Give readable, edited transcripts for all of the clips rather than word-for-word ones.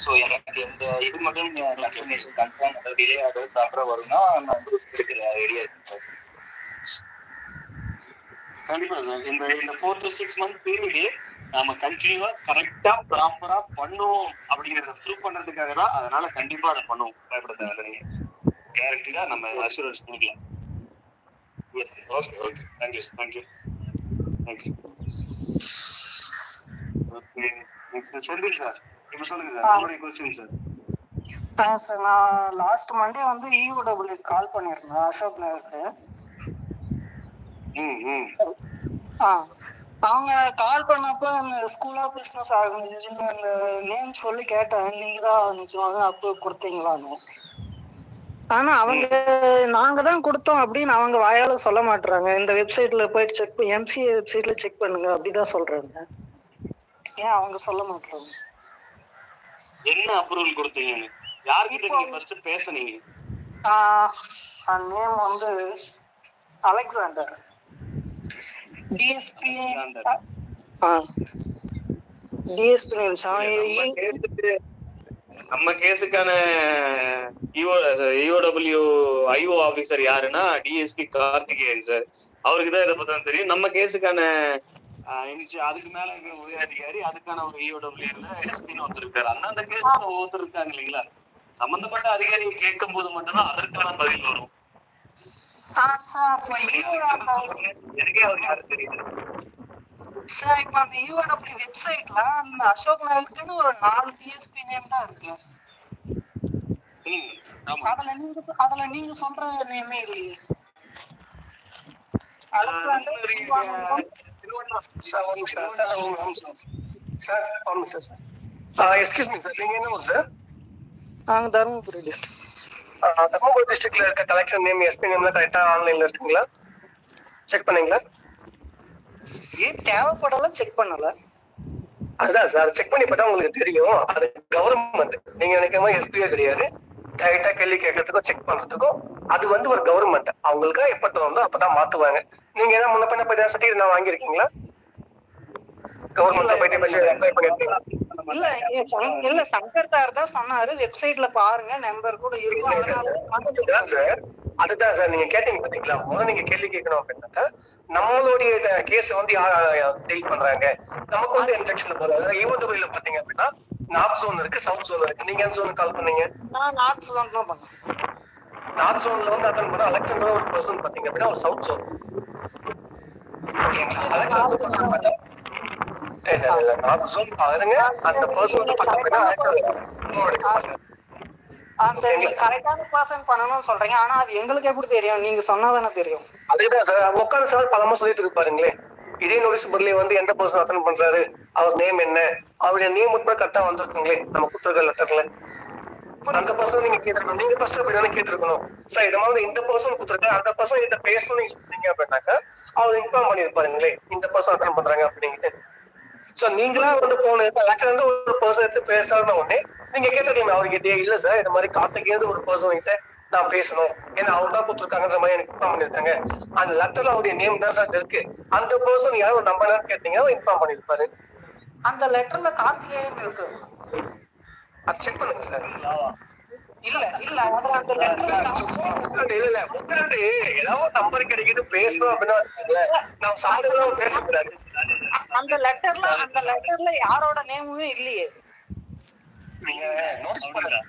So எனக்கு இந்த இது மட்டும் கன்ஃபர்மேஷன் கன்ஃபார்ம் டிலே ஆகிறது ப்ராப்பரா வரும்னா நான் வந்து ரிஸ்க் எடுக்கிற ஐடியா இருக்கு சார். கண்டிப்பா சார். இந்த 4 to 6 month பீரியட் நாம கண்டினியூவா கரெக்டா ப்ராப்பரா பண்ணுவோம் அப்படிங்கறத ப்ரூவ் பண்றதுக்காக தான். அதனால கண்டிப்பா அதை பண்ணுவோம். பயப்பட தேவையில்லை. நீங்க கேரண்டிடா நம்ம அஷூரன்ஸ் பண்ணிக்கலாம். Okay okay. Thank you thank you thank you. Okay next Senthil sir. இப்போ சொல்லுங்க சார். உங்களுடைய क्वेश्चन சார். சார் நான் லாஸ்ட் மண்டே வந்து EOW கால் பண்ணியிருந்தேன் அசோக் நகருக்கு. அவங்க கால் பண்ணப்ப அந்த ஸ்கூல் ஆஃப் பிசினஸ் ஆர்கனைசேஷன் அந்த நேம் சொல்லி கேட்டேன். நீங்க தான் நிச்சயமாக அப்போ கொடுத்தீங்களான்னு. ஆனா அவங்க நாங்க தான் கொடுத்தோம் அப்படின்னு அவங்க வாயால சொல்ல மாட்டாங்க. இந்த வெப்சைட்ல போயிட்டு செக் MCA வெப்சைட்ல செக் பண்ணுங்க அப்படிதான் சொல்றாங்க. ஏன் அவங்க சொல்ல மாட்டாங்க? என்ன அப்ரூவல் கொடுத்தீங்கன்னு யார்கிட்ட நீங்க ஃபர்ஸ்ட் பேசுனீங்க? நேம் வந்து அலெக்சாண்டர். DSP நம்ம கேஸுக்கான EOW IO ஆபீசர் யாருன்னா DSP கார்த்திகேயன் சார். அவருக்கு தான் இதை பத்தி தெரியும். நம்ம கேஸுக்கான அதுக்கு மேல இருக்கிற ஒரே அதிகாரி, அதுக்கான ஒரு EOW SPன்னு ஒருத்தர் இருக்காரு. அந்த கேஸ் ஒவ்வொருத்தர் இருக்காங்க இல்லைங்களா? சம்பந்தப்பட்ட அதிகாரியை கேட்கும் போது மட்டும்தான் அதற்கான பதில் வரும். எனக்கே அவர் யாரும் தெரியுது சார். இப்ப அந்த EOW வெப்சைட்ல அந்த அசோக் நகருக்குன்னு ஒரு 4 DSP நேம் தான் இருக்கு. அதுல நீங்க சொல்ற நேமே இல்லையே. அலெக்சாண்டர் எக்ஸ்கியூஸ் மீ சார், நீங்க என்ன ஊர் சார்? நாங்க தருமபுரி டிஸ்ட்ரிக்ட். தர்மபுரி டிஸ்ட்ரிக்ட்ல இருக்க கலெக்ஷன் நேம் SP நேம்ல கரெக்டா ஆன்லைன்ல இருக்குங்களா? செக் பண்ணீங்களா? தேவைப்படல, செக் பண்ணல. அதுதான் சார், செக் பண்ணி பார்த்தா உங்களுக்கு தெரியும். அது கவர்மெண்ட். நீங்க நினைக்கிற மாதிரி SPA கிடையாது. டைரக்டா கேள்வி கேட்கறதுக்கும் செக் பண்றதுக்கும் அது வந்து ஒரு கவர்மெண்ட். அவங்களுக்கு எப்ப தோணுதோ அப்பதான் மாத்துவாங்க. நீங்க ஏதாவது முன்ன பண்ண போய் சர்டிஃபிகேட் நான் வாங்கியிருக்கீங்களா? கவர்மெண்ட்ல போயிட்டு அப்ளை பண்ணிருக்கீங்களா? இல்ல சங்கர் சார் தான் சொன்னாரு, வெப்சைட்ல பாருங்க நம்பர் கூட இருக்கும். அதுதான் சார் நீங்க கேட்டீங்க பாத்தீங்களா? முதல்ல நீங்க கேள்வி கேட்கணும் அப்படின்னாக்கா நம்மளுடைய கேஸ் வந்து யார் டீல் பண்றாங்க, நமக்கு வந்து இன்ஸ்ட்ரக்ஷன் போறாங்க. EOW பாத்தீங்க அப்படின்னா நார்த் ஜோன் இருக்கு, சவுத் ஜோன் இருக்கு. நீங்க எந்த ஜோன் கால் பண்ணீங்க? நான் நார்த் ஜோன் தான் பண்ணேன். நார்த் ஜோன்ல வந்து அட்டன் பண்ண அலெக்சாண்டர் ஒரு பர்சன் பாத்தீங்க அப்படின்னா ஒரு சவுத் ஜோன். ஓகேங்களா? அலெக்சாண்டர் பர்சன் பார்த்தா இல்ல நார்த் ஜோன் பாருங்க. அந்த பர்சன் வந்து பார்த்தா அந்த நீங்க கரெக்டான பர்சன் பண்ணணும்னு சொல்றீங்க. ஆனா அது எங்களுக்கு எப்படி தெரியும்? நீங்க சொன்னாதானே தெரியும். அதுதான் சார் உட்காந்து சார் பலமா சொல்லிட்டு இருப்பாருங்களே. இதே நோட்டீஸ் போர்ட்ல வந்து எந்த பர்சன் அட்டெண்ட் பண்றாரு, அவர் நேம் என்ன, அவருடைய நேம் மட்டும் கரெக்டா வந்திருக்குங்களே நம்ம கொடுத்துருக்க லெட்டர்ல. அந்த பர்சன் நீங்க கேட்டிருக்கணும். நீங்க ஃபர்ஸ்ட் அப்படிதானே கேட்டிருக்கணும். சார் இது மாதிரி இந்த பர்சன் கொடுத்துருக்கேன், அந்த பர்சன் இந்த பேசணும் நீங்க சொன்னீங்க அப்படின்னாக்கா அவர் இன்ஃபார்ம் பண்ணிருப்பாருங்களே இந்த பர்சன் அட்டெண்ட் பண்றாங்க அப்படின்ட்டு. சோ நீங்களா வந்து போன் எடுத்து ஒரு பர்சன் எடுத்து பேசுறாருன்னு உடனே நீங்க கேட்டிருக்கீங்க அவர்கிட்ட, இல்ல சார் இந்த மாதிரி கார்த்திகேயன் ஒரு பர்சன் கிட்ட நான் பேசணும், ஏன்னா அவர் தான் கொடுத்துருக்காங்கன்ற மாதிரி எனக்கு இன்ஃபார்ம் பண்ணிருக்காங்க. அந்த லெட்டர்ல அவருடைய நேம் தான் சார் இருக்கு. அந்த பர்சன் யாரும் நம்பர் கேட்டீங்க இன்ஃபார்ம் பண்ணிருப்பாரு. அந்த லெட்டர்ல கார்த்திகேயன் இருக்கு. அது செக் பண்ணுங்க சார். இல்ல இல்ல இல்ல முன்னாடி ஏதாவது நம்பர் கிடைக்குது பேசணும் அப்படின்னா நான் சாப்பிடலாம் பேசக்கூடாது. அந்த லெட்டர்ல யாரோட நேமுமே இல்லையே. நீங்க நோட்டீஸ் பண்ணுங்க.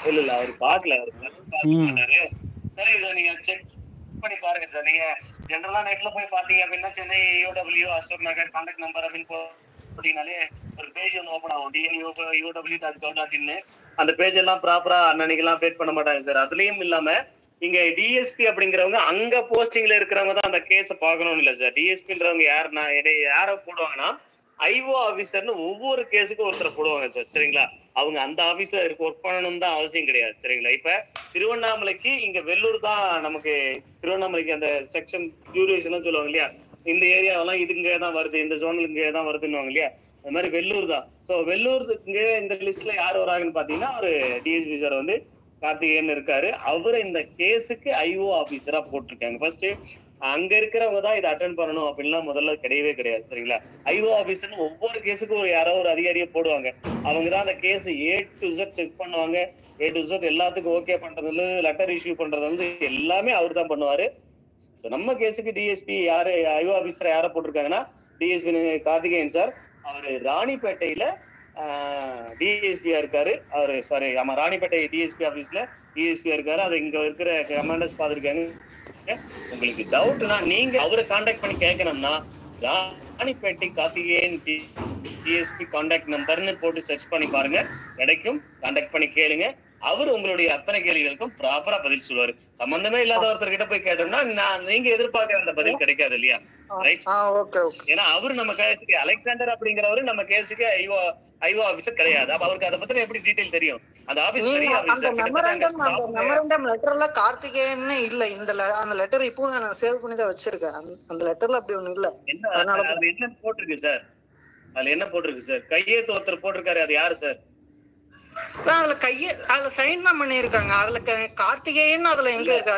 இல்ல அவர் பாக்கல. சரி சார் நீங்க செக் பண்ணி பாருங்க சார். நீங்க ஜெனரலா நெட்ல போய் பாத்தீங்க அப்படின்னா Chennai EOW Ashok Nagar contact number அப்படின்னு போட்டீங்கனாலே ஒரு பேஜ் ஒன்று ஓப்பன் ஆகும். DNEOW.gov.in. அந்த பேஜ் எல்லாம் ப்ராப்பரா அன்னைக்கு எல்லாம் அப்டேட் பண்ண மாட்டாங்க சார். அதுலயும் இல்லாம இங்க DSP அப்படிங்கிறவங்க அங்க போஸ்டிங்ல இருக்கிறவங்க தான் அந்த கேஸ பாக்கணும்னு இல்ல சார். DSPன்றவங்க யாருன்னா யார போடுவாங்கன்னா IO ஆபீசர்னு ஒவ்வொரு கேஸுக்கும் ஒருத்தர் போடுவாங்க சார். சரிங்களா? அவங்க அந்த ஆபீஸ்ல ஒர்க் பண்ணணும் தான் அவசியம் கிடையாது. சரிங்களா? இப்ப திருவண்ணாமலைக்கு இங்க வெள்ளூர் தான் நமக்கு திருவண்ணாமலைக்கு அந்த செக்ஷன் டியூரேஷன் சொல்லுவாங்க இல்லையா, இந்த ஏரியாவெல்லாம் இதுங்க தான் வருது, இந்த ஜோனல் இங்கே தான் வருதுன்னு இல்லையா, அது மாதிரி வெள்ளூர் தான். ஸோ வெள்ளூருக்கு இந்த லிஸ்ட்ல யார் வராங்கன்னு பாத்தீங்கன்னா ஒரு DSP சார் வந்து கார்த்திகேயன் இருக்காரு. அவரை இந்த கேஸுக்கு IO ஆபீசரா போட்டிருக்காங்க. ஃபர்ஸ்ட் அங்க இருக்கிறவங்க தான் இதை அட்டென்ட் பண்ணணும் அப்படின்லாம் முதல்ல கிடையவே கிடையாது. சரிங்களா? ஐஓ ஆபீசர்னு ஒவ்வொரு கேஸுக்கும் யாரோ ஒரு அதிகாரியை போடுவாங்க. அவங்கதான் அந்த case A to Z check பண்ணுவாங்க. A to Z எல்லாத்துக்கும் ஓகே பண்றதுல லெட்டர் இஷ்யூ பண்றது வந்து எல்லாமே அவர் தான் பண்ணுவாரு. நம்ம கேஸுக்கு டிஎஸ்பி யாரு ஐஓ ஆபீசர் யார போட்டிருக்காங்கன்னா டிஎஸ்பி கார்த்திகேயன் சார். அவரு ராணிப்பேட்டையில டிஎஸ்பியா இருக்காரு. அவரு சாரி ஆமா ராணிப்பேட்டை டிஎஸ்பி ஆபீஸ்ல டிஎஸ்பியா இருக்காரு. அது இங்க இருக்கிற கமாண்டர்ஸ் பாத்துருக்காங்க. உங்களுக்கு டவுட்னா நீங்க அவரை கான்டாக்ட் பண்ணி கேட்கணும்னா ராணிப்பேட்டை கார்த்திகேயன் டிஎஸ்பி கான்டாக்ட் நம்பர்னு போட்டு சர்ச் பண்ணி பாருங்க, கிடைக்கும். கான்டாக்ட் பண்ணி கேளுங்க. அவர் உங்களுடைய அத்தனை கேள்விகளுக்கும் ப்ராப்பரா பதில் சொல்லுவாரு. சம்பந்தமே இல்லாத ஒருத்தர் கிட்ட போய் கேட்டோம்னா நீங்க எதிர்பார்க்கிற அந்த பதில் கிடைக்காது இல்லையா? ரைட். ஏன்னா அவரு நம்ம கேஸுக்கு அலெக்சாண்டர் அப்படிங்கிறவரு நம்ம கேஸுக்கு ஐஓ ஆபீசர் கிடையாது. அப்ப அவருக்கு அதை பத்தி எப்படி டீடைல் தெரியும்? அந்த ஆபீஸ் பெரிய ஆபீசர். மெமரண்டம் லெட்டர்ல கார்த்திகேயன் இல்ல. அந்த லெட்டர் இப்போ நான் சேவ் பண்ணி தான் வச்சிருக்கேன். அந்த லெட்டர்ல அப்படி ஒண்ணு இல்ல. என்ன போட்டிருக்கு சார்? அதுல என்ன போட்டிருக்கு சார்? கையெழுத்து ஒருத்தர் போட்டிருக்காரு, அது யாரு சார்? அதுல சைன் தான் பண்ணிருக்காங்க. அதுல கார்த்திகேயன் அதுல எங்க இருக்கா?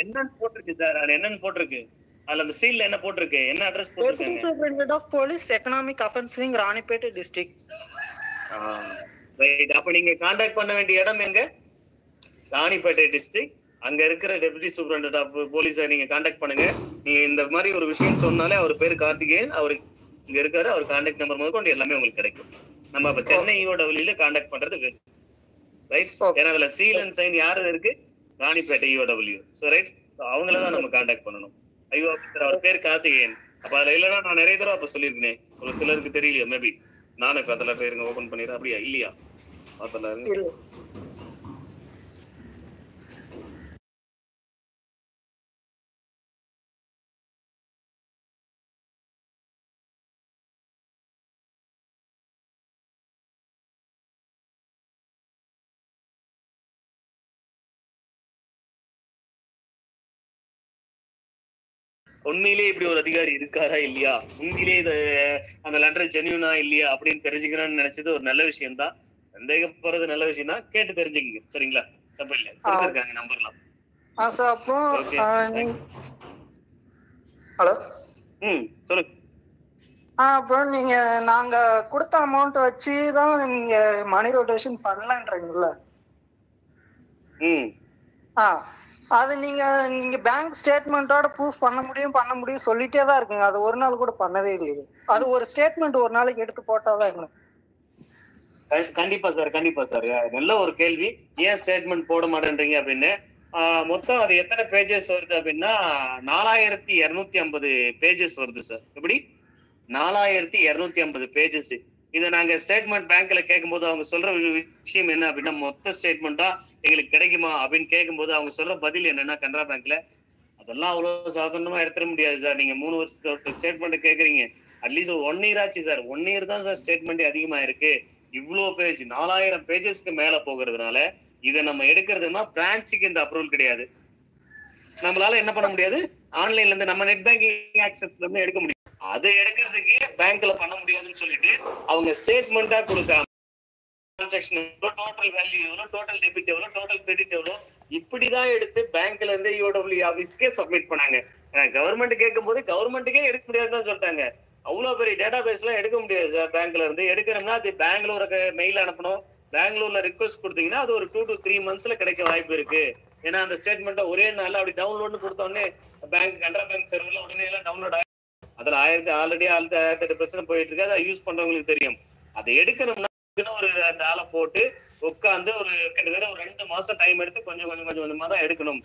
என்னன்னு போட்டிருக்கு சார்? அது என்னன்னு போட்டிருக்கு? அதுல அந்த சீல்ல என்ன போட்டிருக்கு? என்ன அட்ரஸ் போட்டிருக்காங்க? Superintendent of police economic offence wing Ranipet district. Right. அப்ப நீங்க கான்டாக்ட் பண்ண வேண்டிய இடம் எங்க? ராணிப்பேட்டை டிஸ்ட்ரிக்ட். அங்க இருக்கிற டெபுட்டி சூப்பரிண்டென்டென்ட் ஆஃப் போலீஸை நீங்க கான்டாக்ட் பண்ணுங்க. நீங்க இந்த மாதிரி ஒரு விஷயம் சொன்னாலே அவர் பேரு கார்த்திகேயன், அவரு இங்க இருக்காரு. அவர் கான்டாக்ட் நம்பர் முதற்கொண்டு எல்லாமே உங்களுக்கு கிடைக்கும். நம்ம அப்ப சென்னை EOW கான்டாக்ட் பண்றது ரைட். ஏன்னா அதுல சீல் அண்ட் சைன் யாரு இருக்கு? ராணிப்பேட்டை EOW. So right. அவங்களதான் நம்ம கான்டாக்ட் பண்ணணும். ஐஓ ஆபீசர் அவர் பேர் கார்த்திகேயன். அப்ப அதுல இல்லைன்னா நான் நிறைய தடவை அப்ப சொல்லியிருக்கேன். ஒரு சிலருக்கு தெரியலையா? மேபி நானே இப்ப அதுல பேருங்க ஓபன் பண்ணிடுறேன். அப்படியா? இல்லையா? அதுல உண்மையிலேயே இப்படி ஒரு அதிகாரி இருக்காரா இல்லையா, உண்மையிலேயே இது அந்த லெட்டர் ஜென்யூனா இல்லையா அப்படின்னு தெரிஞ்சுக்கணும்னு நினைச்சது ஒரு நல்ல விஷயம் தான். சந்தேகப்படுறது நல்ல விஷயம் தான். கேட்டு தெரிஞ்சுக்கங்க. சரிங்களா? தப்பு இல்ல. கொடுத்திருக்காங்க நம்பர்லாம். ஹலோ. சொல்லுங்க. அப்புறம் நீங்க நாங்க கொடுத்த அமௌண்ட் வச்சுதான் நீங்க மணி ரொட்டேஷன் பண்ணலான்றீங்கல்ல? அது நீங்க பேங்க் ஸ்டேட்மெண்டோட ப்ரூஃப் பண்ண முடியும் சொல்லிட்டே தான் இருக்குங்க. அது ஒரு நாள் கூட பண்ணவே இல்லையே. அது ஒரு ஸ்டேட்மெண்ட் ஒரு நாளைக்கு எடுத்து போட்டாதான் இருக்கணும். கண்டிப்பா சார், கண்டிப்பா சார். நல்ல ஒரு கேள்வி. ஏன் ஸ்டேட்மெண்ட் போட மாட்டேன்றீங்க அப்படின்னு. மொத்தம் அது எத்தனை பேஜஸ் வருது அப்படின்னா 4250 பேஜஸ் வருது சார். எப்படி? 4250 பேஜஸ். இதை நாங்க ஸ்டேட்மெண்ட் பேங்க்ல கேட்கும்போது அவங்க சொல்ற விஷயம் என்ன அப்படின்னா, மொத்த ஸ்டேட்மெண்டா எங்களுக்கு கிடைக்குமா அப்படின்னு கேட்கும்போது அவங்க சொல்ற பதில் என்னன்னா, கனரா பேங்க்ல அதெல்லாம் அவ்வளவு சாதாரணமா எடுத்துட முடியாது சார். நீங்க 3 வருஷத்தோட ஸ்டேட்மெண்ட் கேக்குறீங்க. அட்லீஸ்ட் 1 இயர் ஆச்சு சார். 1 இயர் தான் சார் ஸ்டேட்மெண்ட் அதிகமா இருக்கு. இவ்வளவு பேஜ் 4000 பேஜஸ்க்கு மேல போகிறதுனால இதை நம்ம எடுக்கிறதுனா பிரான்ச்சுக்கு இந்த அப்ரூவல் கிடையாது. நம்மளால என்ன பண்ண முடியாது? ஆன்லைன்ல இருந்து நம்ம நெட் பேங்கிங் ஆக்சஸ்ல இருந்து எடுக்க முடியும். அதை எடுக்கிறதுக்கு பேங்க்ல பண்ண முடியாதுன்னு சொல்லிட்டு அவங்க ஸ்டேட்மெண்டா கொடுக்காம டிரான்சாக்ஷன் எவ்வளோ, டோட்டல் வேல்யூ எவ்வளோ, டோட்டல் டெபிட் எவ்வளோ, டோட்டல் கிரெடிட் எவ்வளோ, இப்படிதான் எடுத்து பேங்க்ல இருந்து EOW ஆபீஸ்க்கே சப்மிட் பண்ணாங்க. கவர்மெண்ட் கேட்கும் போது கவர்மெண்ட்டுக்கே எடுக்க முடியாதுன்னு சொல்லிட்டாங்க. அவ்வளவு பெரிய டேட்டா பேஸ் எல்லாம் எடுக்க முடியாது சார். பேங்க்ல இருந்து எடுக்கிறோம்னா அது பெங்களூருக்கு மெயில் அனுப்பணும். பெங்களூர்ல ரிக்வஸ்ட் கொடுத்தீங்கன்னா அது ஒரு 2 to 3 monthsல கிடைக்க வாய்ப்பு இருக்கு. ஏன்னா அந்த ஸ்டேட்மெண்ட்டை ஒரே நாள்ல அப்படி டவுன்லோட்னு கொடுத்தோடனே பேங்க் கனரா பேங்க் சர்வர்ல உடனே எல்லாம் டவுன்லோட் ஆகும். அதுல ஆல்ரெடி 1008% போயிட்டு இருக்கு. அதை யூஸ் பண்றவங்களுக்கு தெரியும். அதை எடுக்கணும்னா ஒரு 2 ஆளை போட்டு உட்காந்து ஒரு கிட்டத்தட்ட ஒரு 2 மாசம் டைம் எடுத்து கொஞ்சமா தான் எடுக்கணும்.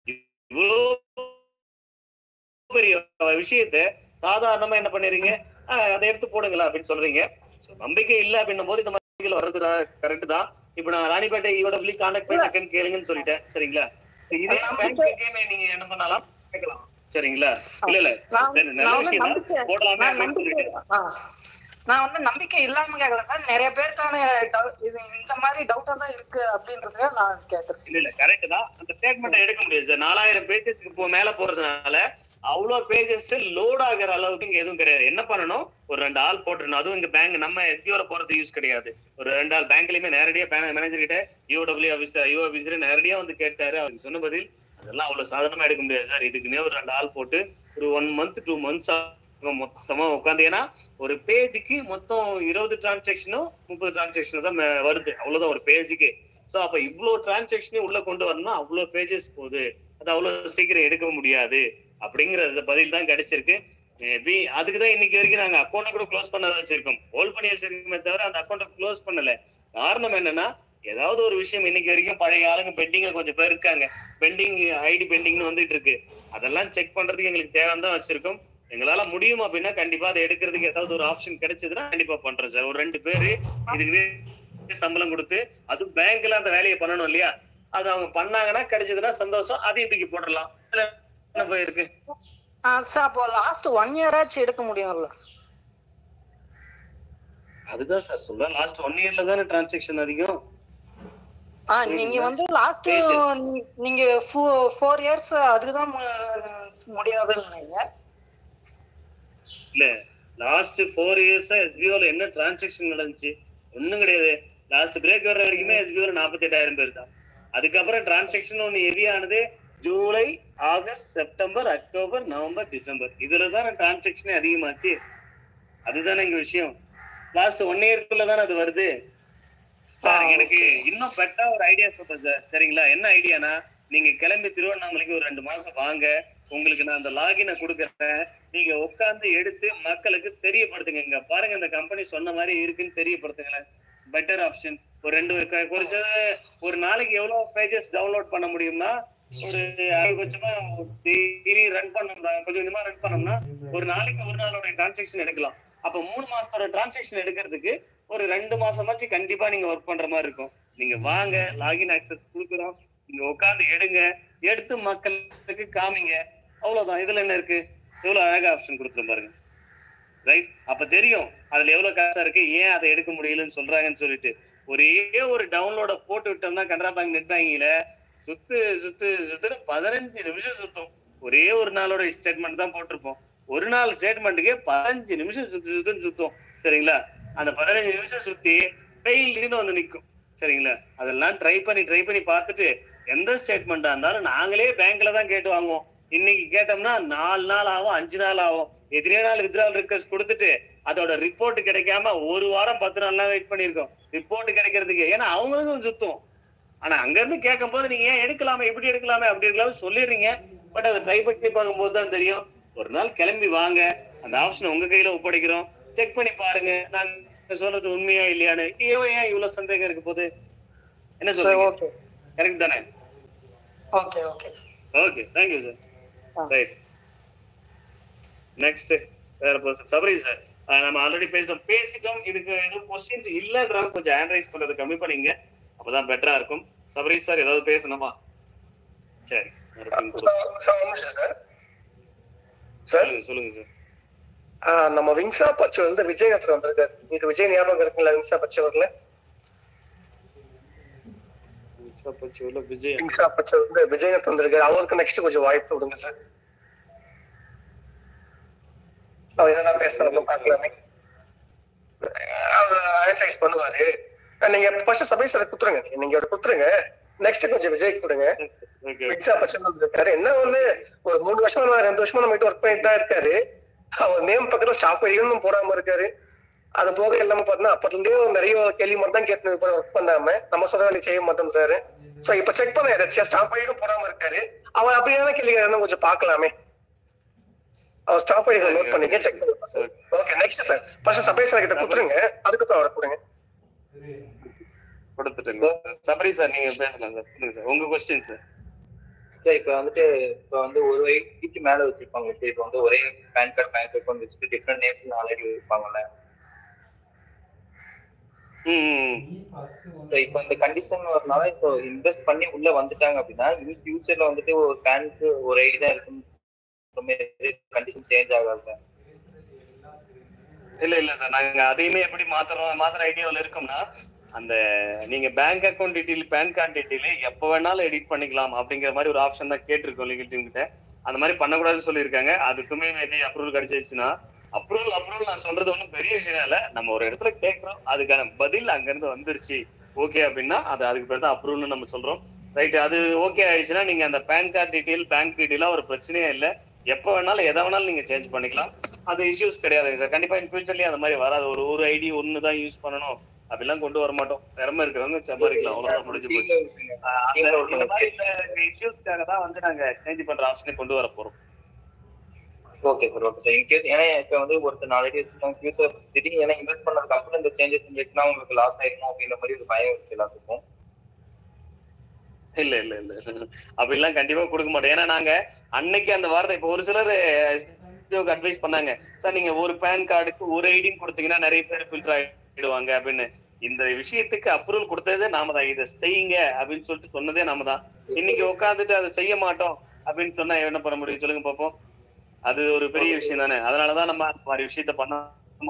இவ்வளோ பெரிய விஷயத்த சாதாரணமா என்ன பண்ணிடுறீங்க, அதை எடுத்து போடுங்களா அப்படின்னு சொல்றீங்க. நம்பிக்கை இல்ல அப்படின்னும் போது இந்த மாதிரி வர்றது கரெக்ட் தான். இப்ப நான் ராணிப்பேட்டை EOW கான்டாக்ட் பண்ணி டக்குன்னு கேளுங்கன்னு சொல்லிட்டேன். சரிங்களா? இதே பேங்க் நீங்க என்ன பண்ணலாம் கேட்கலாம். சரிங்களா? இல்ல நல்ல விஷயம் போடலாமே அப்படின்னு சொல்லிட்டேன். நான் வந்து நம்பிக்கை இல்லாம கேட்கல சார். நிறைய பேருக்கான இது இந்த மாதிரி டவுட்டா தான் இருக்கு அப்படின்றதுக்காக நான் கேட்கறேன். இல்ல கரெக்ட் தான். அந்த ஸ்டேட்மெண்ட் எடுக்க முடியாது சார். 4000 பேஜஸ்க்கு மேல போறதுனால அவ்வளவு பேஜஸ் லோட் ஆகிற அளவுக்கு இங்க எதுவும் கிடையாது. என்ன பண்ணணும், ஒரு 2 ஆள் போட்டுருணும். அதுவும் இங்க பேங்க் நம்ம SBOல போறது யூஸ் கிடையாது. ஒரு 2 ஆள் பேங்க்லயுமே நேரடியா மேனேஜர் கிட்ட EOW ஆபீசர் IO ஆபீசர் நேரடியா வந்து கேட்டாரு. அவருக்கு சொன்ன பதில் அதெல்லாம் அவ்வளவு சாதாரணமா எடுக்க முடியாது சார். இதுக்குன்னே ஒரு 2 ஆள் போட்டு ஒரு 1 month 2 months மொத்தமா உட்காந்து. ஏன்னா ஒரு பேஜுக்கு மொத்தம் 20 டிரான்சாக்சனோ 30 டிரான்சாக்சனோ தான் வருது, அவ்வளவுதான் ஒரு பேஜுக்கு. சோ அப்ப இவ்வளவு டிரான்சாக்சனையும் உள்ள கொண்டு வரணும்னா அவ்வளவு பேஜஸ் போகுது, அது அவ்வளவு சீக்கிரம் எடுக்க முடியாது அப்படிங்கிற பதில் தான் கிடைச்சிருக்கு. மேபி அதுக்குதான் இன்னைக்கு வரைக்கும் நாங்க அக்கௌண்ட் கூட க்ளோஸ் பண்ணாத வச்சிருக்கோம், ஹோல்ட் பண்ணி வச்சிருக்கோமே தவிர அந்த அக்கௌண்ட் க்ளோஸ் பண்ணல. காரணம் என்னன்னா, ஏதாவது ஒரு விஷயம் இன்னைக்கு வரைக்கும் பழைய ஆளுங்க பெண்டிங்ல கொஞ்சம் பேர் இருக்காங்க, பெண்டிங் ஐடி பெண்டிங்னு வந்துட்டு இருக்கு. அதெல்லாம் செக் பண்றதுக்கு எங்களுக்கு தேவைன்னு தான் வச்சிருக்கோம். எங்களால முடியும் அப்படின்னா கண்டிப்பா அதை எடுக்கிறதுக்கு ஏதாவது ஒரு ஆப்ஷன் கிடைச்சதுன்னா கண்டிப்பா பண்றோம் சார். ஒரு 2 பேரு இதுக்கு சம்பளம் கொடுத்து, அதுவும் பேங்க்ல அந்த வேலையை பண்ணணும் இல்லையா, அது அவங்க பண்ணாங்கன்னா கிடைச்சதுன்னா சந்தோஷம், அதையும் தூக்கி போடலாம். என்ன போயிருக்கு சார் அப்போ லாஸ்ட் 1 year ஆச்சு எடுக்க முடியும்ல? அதுதான் சார் சொல்றேன், லாஸ்ட் 1 yearல தானே டிரான்சாக்சன் அதிகம். நீங்க வந்து லாஸ்ட் நீங்க 4 years அதுக்குதான் முடியாதுன்னு நினைக்கிறீங்க. இல்ல, லாஸ்ட் 4 years எஸ்பிஓல என்ன டிரான்சாக்சன் நடந்துச்சு? ஒண்ணும் கிடையாது. லாஸ்ட் பிரேக் வர்ற வரைக்குமே எஸ்பிஓல 48,000 பேர் தான். அதுக்கப்புறம் டிரான்சாக்சன் ஒண்ணு ஹெவி ஆனது July, August, September, October, November, December. இதுலதான் டிரான்சாக்சனே அதிகமாச்சு. அதுதானே எங்க விஷயம். லாஸ்ட் 1 yearக்குள்ள தானே அது வருது சார். எனக்கு இன்னும் பெட்டா ஒரு ஐடியா சொல்றேன் சார், சரிங்களா? என்ன ஐடியானா, நீங்க கிளம்பி திருவண்ணாமலைக்கு ஒரு 2 மாசம் வாங்க, உங்களுக்கு நான் அந்த லாகினை கொடுக்குறேன். நீங்க உட்கார்ந்து எடுத்து மக்களுக்கு தெரியப்படுத்துங்க. இங்க பாருங்க இந்த கம்பெனி சொன்ன மாதிரி இருக்குன்னு தெரியப்படுத்துங்களேன். Better option. ஒரு 2 குறைஞ்சது ஒரு நாளைக்கு எவ்வளவு பேஜஸ் டவுன்லோட் பண்ண முடியும்னா, ஒரு அதிகபட்சமா டெய்லி ரன் பண்ணோம்னா, கொஞ்சம் கொஞ்சமா ரன் பண்ணோம்னா ஒரு நாளைக்கு ஒரு நாளோட டிரான்சாக்சன் எடுக்கலாம். அப்ப 3 மாசத்தோட டிரான்சாக்சன் எடுக்கிறதுக்கு ஒரு 2 மாசமாச்சு கண்டிப்பா நீங்க ஒர்க் பண்ற மாதிரி இருக்கும். நீங்க வாங்க, லாகின் ஆக்சஸ் கொடுக்குறோம், நீங்க உட்கார்ந்து எடுங்க, எடுத்து மக்களுக்கு காமிங்க, அவ்வளவுதான். இதுல என்ன இருக்கு? எவ்வளவு அழகா ஆப்ஷன் கொடுத்துரும் பாருங்க. ரைட்? அப்ப தெரியும் அதுல எவ்வளவு காசா இருக்கு, ஏன் அதை எடுக்க முடியலன்னு சொல்றாங்கன்னு சொல்லிட்டு. ஒரே ஒரு டவுன்லோட போட்டு விட்டோம்னா கனரா பேங்க் நெட் பேங்கிங்ல சுத்து 15 நிமிஷம் சுத்தும். ஒரே ஒரு நாளோட ஸ்டேட்மெண்ட் தான் போட்டிருப்போம். ஒரு நாள் ஸ்டேட்மெண்ட்டுக்கு 15 நிமிஷம் சுத்தும், சரிங்களா? அந்த 15 நிமிஷம் சுத்தி ஃபெயில்டுன்னு வந்து நிக்கும், சரிங்களா? அதெல்லாம் ட்ரை பண்ணி பார்த்துட்டு எந்த ஸ்டேட்மெண்டா இருந்தாலும் நாங்களே பேங்க்ல தான் கேட்டு வாங்குவோம். இன்னைக்கு கேட்டோம்னா 4 நாள் ஆகும், 5 நாள் ஆகும். எத்தனை நாள் வித்ட்ராவல் ரிக்வெஸ்ட் கொடுத்துட்டு அதோட ரிப்போர்ட் கிடைக்காம 1 வாரம் 10 நாள்லாம் வெயிட் பண்ணிருக்கோம் ரிப்போர்ட் கிடைக்கிறதுக்கு. ஏன்னா அவங்களுக்கும் சுத்தம். ஆனா அங்க இருந்து கேட்கும் போது நீங்க ஏன் எடுக்கலாமே, இப்படி எடுக்கலாமே, அப்படி எடுக்கலாமே சொல்லிடுறீங்க. பட் அதை ட்ரை பண்ணி பார்க்கும் போது தான் தெரியும். ஒரு நாள் கிளம்பி வாங்க, அந்த ஆப்ஷன் உங்க கையில ஒப்படைக்கிறோம், செக் பண்ணி பாருங்க நாங்க சொல்றது உண்மையா இல்லையான்னு. ஏன் இவ்வளவு சந்தேகம் இருக்கு போது? என்ன சொல்றீங்க? கரெக்ட் தானே? Okay okay okay, thank you sir. Right, next வேற பர்சன் சபரி சார். நம்ம ஆல்ரெடி பேசிட்டோம். இதுக்கு எதுவும் கொஸ்டின்ஸ் இல்லன்றாங்க, கொஞ்சம் ஹேண்ட் ரைஸ் பண்றது கம்மி பண்ணீங்க, அப்பதான் பெட்டரா இருக்கும். சபரி சார் ஏதாவது பேசணுமா? சரி, சொல்லுங்க சார். நம்ம விங்ஸா பச்சு வந்து விஜய் நேற்று வந்திருக்காரு. உங்களுக்கு விஜய் ஞாபகம் இருக்குங்களா? விங்ஸா பச்சு வரல? விங்ஸா பச்சு வந்து விஜய் நேற்று வந்திருக்காரு. அவருக்கு நெக்ஸ்ட் கொஞ்சம் வாய்ப்பு விடுங்க சார். அவர் என்ன பேசுறாங்க பாக்கலாமே, அவர் அனலைஸ் பண்ணுவாரு. நீங்க ஃபர்ஸ்ட் சபை சார் குடுத்துருங்க, நீங்க குடுத்துருங்க. நெக்ஸ்ட் கொஞ்சம் விஜய் கொடுங்க. விங்ஸா பச்சு வந்திருக்காரு. என்ன ஒண்ணு, ஒரு 3 வருஷமா 2 வருஷமா நம்ம ஒர்க் பண்ணிட்டு தான் இருக்காரு. அவர் நேம் பக்கத்துல ஸ்டாப் ஐடியும் போடாம இருக்காரு. அது போக எல்லாமே பாத்தீங்கன்னா அப்பத்துல இருந்தே நிறைய கேள்வி மட்டும் தான் கேட்டு ஒர்க் பண்ணாம நம்ம சொல்ற வேலையை செய்ய மாட்டோம் சார். சோ இப்ப செக் பண்ண ஸ்டாப் ஐடியும் போடாம இருக்காரு. அவர் அப்படியான கேள்வி கொஞ்சம் பாக்கலாமே. அவர் ஸ்டாப் ஐடி நோட் பண்ணீங்க, செக் பண்ணுங்க. ஓகே, நெக்ஸ்ட் சார் ஃபர்ஸ்ட் சபை சார் கிட்ட கொடுத்துருங்க, அதுக்கப்புறம் அவரை கொடுங்க. கொடுத்துட்டுங்க. சபரி சார் நீங்க பேசலாம் சார். சொல்லுங்க சார் உங்க क्वेश्चन சார். சார் இப்ப வந்து ஒரு ஐடிக்கு மேல வச்சிருப்பாங்க. இப்ப வந்து ஒரே பேன் கார்டு பேங்க் அக்கௌண்ட் வச்சுட்டு டிஃபரெண்ட் நேம்ஸ்ல ஆல்ரெடி இருப்பாங்கல்ல. இப்ப இந்த கண்டிஷன் வரனால இப்போ இன்வெஸ்ட் பண்ணி உள்ள வந்துட்டாங்க அப்படின்னா ஃபியூச்சர்ல வந்துட்டு ஒரு பேங்க் ஒரு ஐடி தான் இருக்கும், கண்டிஷன் சேஞ்ச் ஆகாது. இல்ல சார், நாங்க அதையுமே எப்படி மாத்துற ஐடியாவில் இருக்கோம்னா, அந்த நீங்க bank account detail, PAN card detail எப்ப வேணாலும் எடிட் பண்ணிக்கலாம் அப்படிங்கிற மாதிரி ஒரு ஆப்ஷன் தான் கேட்டிருக்கோம் லீகல் டீம் கிட்ட. அந்த மாதிரி பண்ணக்கூடாதுன்னு சொல்லியிருக்காங்க. அதுக்குமே மேபி அப்ரூவல் கிடைச்சிருச்சுன்னா, அப்ரூவல் நான் சொல்றது ஒன்றும் பெரிய விஷயம் இல்ல. நம்ம ஒரு இடத்துல கேட்கிறோம், அதுக்கான பதில் அங்க இருந்து வந்துருச்சு ஓகே அப்படின்னா அதுக்கு பேர் தான் அப்ரூவல்னு நம்ம சொல்றோம். ரைட். அது ஓகே ஆயிடுச்சுன்னா நீங்க அந்த பேன் கார்டு டீடைல், பேங்க் டீடைலா ஒரு பிரச்சனையே இல்ல. எப்ப வேணாலும் எதை வேணாலும் நீங்க சேஞ்ச் பண்ணிக்கலாம். அது இஷ்யூஸ் கிடையாதுங்க சார். கண்டிப்பா இன் ஃபியூச்சர்லயும் அந்த மாதிரி வராது. ஒரு ஐடி ஒண்ணுதான் யூஸ் பண்ணணும் அப்படிலாம் கொண்டு வர மாட்டோம். திறமை இருக்கிறவங்க சம்பாதிக்கலாம், அவ்வளவுதான், முடிஞ்சு போச்சு. இந்த மாதிரி இந்த இஷ்யூஸ்க்காக தான் வந்து நாங்க சேஞ்ச் பண்ற ஆப்ஷனை கொண்டு வர போறோம். Okay sir, okay sir. In case ஏன்னா இப்ப வந்து ஒருத்தர் நாளைக்கு ஃபியூச்சர் திடீர்னு ஏன்னா இன்வெஸ்ட் பண்ணதுக்கு அப்புறம் இந்த சேஞ்சஸ் இருந்துச்சுன்னா உங்களுக்கு லாஸ் ஆயிருக்கும் அப்படின்ற மாதிரி ஒரு பயம் இருக்கு எல்லாத்துக்கும். இல்ல இல்ல இல்ல அப்படிலாம் கண்டிப்பா கொடுக்க மாட்டோம். ஏன்னா நாங்க அன்னைக்கு அந்த வார்த்தை இப்ப ஒரு சிலர் அட்வைஸ் பண்ணாங்க, சார் நீங்க ஒரு பேன் கார்டுக்கு ஒரு ஐடின்னு கொடுத்தீங்கன்னா நிறைய பேர் ஃபில்டர் ஆயிடுவாங்க அப்படின்னு. இந்த விஷயத்துக்கு அப்ரூவல் கொடுத்ததே நாம தான். இதை செய்யுங்க அப்படின்னு சொல்லிட்டு சொன்னதே நாம தான். இன்னைக்கு உட்காந்துட்டு அதை செய்ய மாட்டோம் அப்படின்னு சொன்னா என்ன பண்ண முடியும் சொல்லுங்க பாப்போம். அது ஒரு பெரிய விஷயம் தானே. அதனாலதான் நம்ம அந்த மாதிரி விஷயத்த பண்ண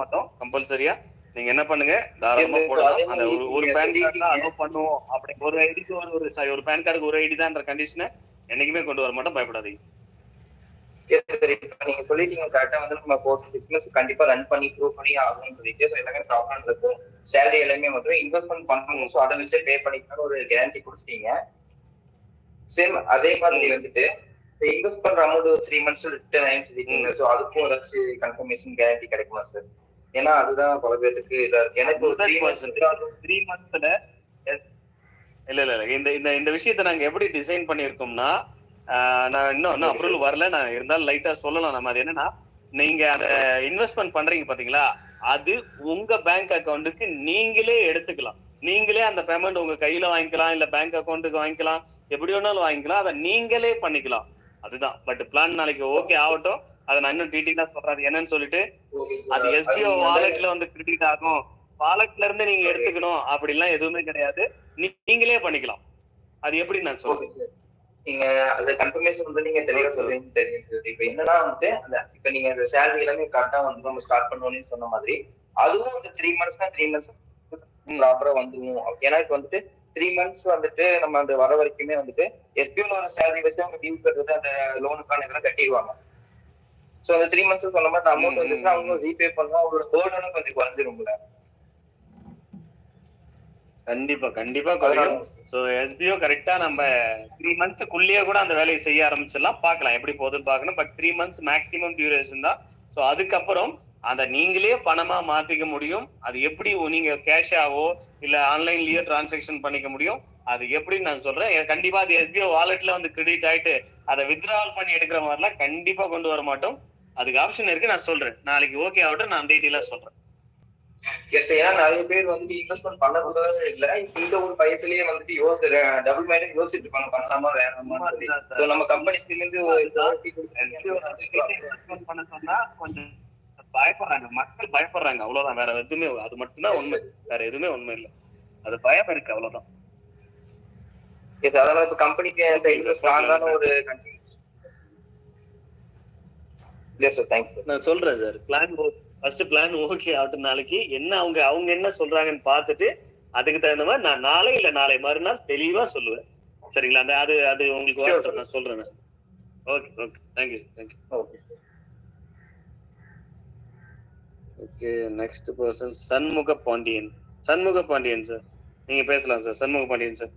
மாட்டோம். கம்பல்சரியா நீங்க என்ன பண்ணுங்க, தாராளமா போடலாம். அந்த ஒரு பேன் கார்டு அலோவ் பண்ணுவோம் அப்படி ஒரு ஐடிக்கு ஒரு பேன் கார்டுக்கு ஒரு ஐடி தான் கண்டிஷனை என்னைக்குமே கொண்டு வர மாட்டோம். பயப்படாதீங்க. நீங்க சொல்லிட்டீங்க கரெக்டா வந்து நம்ம பிசினஸ் கண்டிப்பா ரன் பண்ணி ப்ரூவ் பண்ணி ஆகணும்னு சொல்லிட்டு எல்லாமே ப்ராப்ளம் இருக்கும். சேலரி எல்லாமே வந்து இன்வெஸ்ட்மெண்ட் பண்ணணும். ஸோ அதை வச்சு பே பண்ணிக்கலாம் ஒரு கேரண்டி கொடுத்துட்டீங்க. சேம் அதே மாதிரி வந்துட்டு இன்வெஸ்ட் பண்ற அமௌண்ட் ஒரு 3 months ரிட்டர்ன் ஆயின்னு சொல்லிட்டீங்க. ஸோ அதுக்கும் ஏதாச்சும் கன்ஃபர்மேஷன் கேரண்டி கிடைக்குமா சார்? ஏன்னா அதுதான் பல பேருக்கு இதா இருக்கு. எனக்கு ஒரு 3 monthsல இல்ல இல்ல இந்த விஷயத்த நாங்க எப்படி டிசைன் பண்ணிருக்கோம்னா, நான் இன்னும் அப்ரூவல் வரல. நான் இருந்தாலும் லைட்டா சொல்லலாம். நம்ம அது என்னன்னா, நீங்க அத இன்வெஸ்ட்மெண்ட் பண்றீங்க பாத்தீங்களா, அது உங்க பேங்க் அக்கௌண்ட்டுக்கு நீங்களே எடுத்துக்கலாம். நீங்களே அந்த பேமெண்ட் உங்க கையில வாங்கிக்கலாம், இல்ல பேங்க் அக்கௌண்ட்டுக்கு வாங்கிக்கலாம், எப்படி வேணாலும் வாங்கிக்கலாம். அதை நீங்களே பண்ணிக்கலாம். அதுதான். பட் பிளான் நாளைக்கு ஓகே ஆகட்டும். அதை நான் இன்னும் டீட்டெயிலா சொல்றேன் என்னன்னு சொல்லிட்டு. அது எஸ்பிஓ வாலெட்ல வந்து கிரெடிட் ஆகும், வாலெட்ல இருந்து நீங்க எடுத்துக்கணும் அப்படிலாம் எதுவுமே கிடையாது. நீங்களே பண்ணிக்கலாம். அது எப்படி நான் சொல்றேன். நீங்க அந்த கன்ஃபர்மேஷன் வந்து நீங்க தெளிவா சொல்றீங்க. தெரியும் சார். இப்ப என்னன்னா வந்து இப்ப நீங்க இந்த சேலரி எல்லாமே கரெக்டா வந்து நம்ம ஸ்டார்ட் பண்ணணும்னு சொன்ன மாதிரி அதுவும் இந்த 3 months ப்ராப்பரா வந்துடும். ஏன்னா இப்ப வந்துட்டு 3 months வந்துட்டு நம்ம அந்த வர வரைக்குமே வந்துட்டு எஸ்பிஓல வர சேலரி வச்சு அவங்க டியூ கட்டுறது அந்த லோனுக்கான இதெல்லாம் கட்டிடுவாங்க. சோ அந்த 3 months சொன்ன மாதிரி அமௌண்ட் வந்துச்சுன்னா அவங்க ரீபே பண்ணா அவங்களோட பேர்டனும் கொஞ்சம் குறைஞ்சிரும்ல. கண்டிப்பா கண்டிப்பா குறையும். சோ எஸ்பிஓ கரெக்டா நம்ம 3 monthsக்குள்ளேயே கூட அந்த வேலையை செய்ய ஆரம்பிச்சிடலாம். பார்க்கலாம் எப்படி போகுதுன்னு பார்க்கணும். பட் 3 months மேக்ஸிமம் டியூரேஷன் தான். சோ அதுக்கப்புறம் அதை நீங்களே பணமா மாத்திக்க முடியும். அது எப்படி நீங்க கேஷாவோ இல்ல ஆன்லைன்லயோ டிரான்சாக்சன் பண்ணிக்க முடியும். அது எப்படின்னு நான் சொல்றேன். கண்டிப்பா அது எஸ்பிஓ வாலெட்ல வந்து கிரெடிட் ஆயிட்டு அதை வித்ட்ராவல் பண்ணி எடுக்கிற மாதிரிலாம் கண்டிப்பா கொண்டு வர மாட்டோம். அதுக்கு ஆப்ஷன் இருக்கு, நான் சொல்றேன். நாளைக்கு ஓகே ஆகட்டும், நான் டீட்டெயிலா சொல்றேன். ஏன்னா நிறைய பேர் வந்து இன்வெஸ்ட்மெண்ட் பண்ணக்கூடாது இல்ல, இந்த ஒரு பயத்திலேயே வந்துட்டு டபுள் மைண்ட் யோசிச்சுட்டு இருப்பாங்க, பண்ணலாமா வேணாமா சொல்லி. நம்ம கம்பெனிஸ்ல இருந்து பண்ண சொன்னா கொஞ்சம் பயப்படுறாங்க, மக்கள் பயப்படுறாங்க, அவ்வளவுதான். வேற எதுவுமே, அது மட்டும்தான் உண்மை, வேற எதுவுமே உண்மை இல்லை. அது பயம் இருக்கு, அவ்வளவுதான். அதனால இப்ப கம்பெனிக்கு ஸ்ட்ராங்கான ஒரு நான் சொல்றேன் சார். பிளான் ஓகே ஆகட்டும். நாளைக்கு என்ன அவங்க என்ன சொல்றாங்கன்னு பார்த்துட்டு அதுக்கு தகுந்த மாதிரி நான் நாளை இல்ல நாளை மறுநாள் தெளிவா சொல்லுவேன். சரிங்களா? அந்த அது உங்களுக்கு நான் சொல்றேன். Okay okay, thank you thank you. Okay, next person Shanmuga Pandian. Shanmuga Pandian sir, நீங்க பேசலாம் sir. Shanmuga Pandian sir.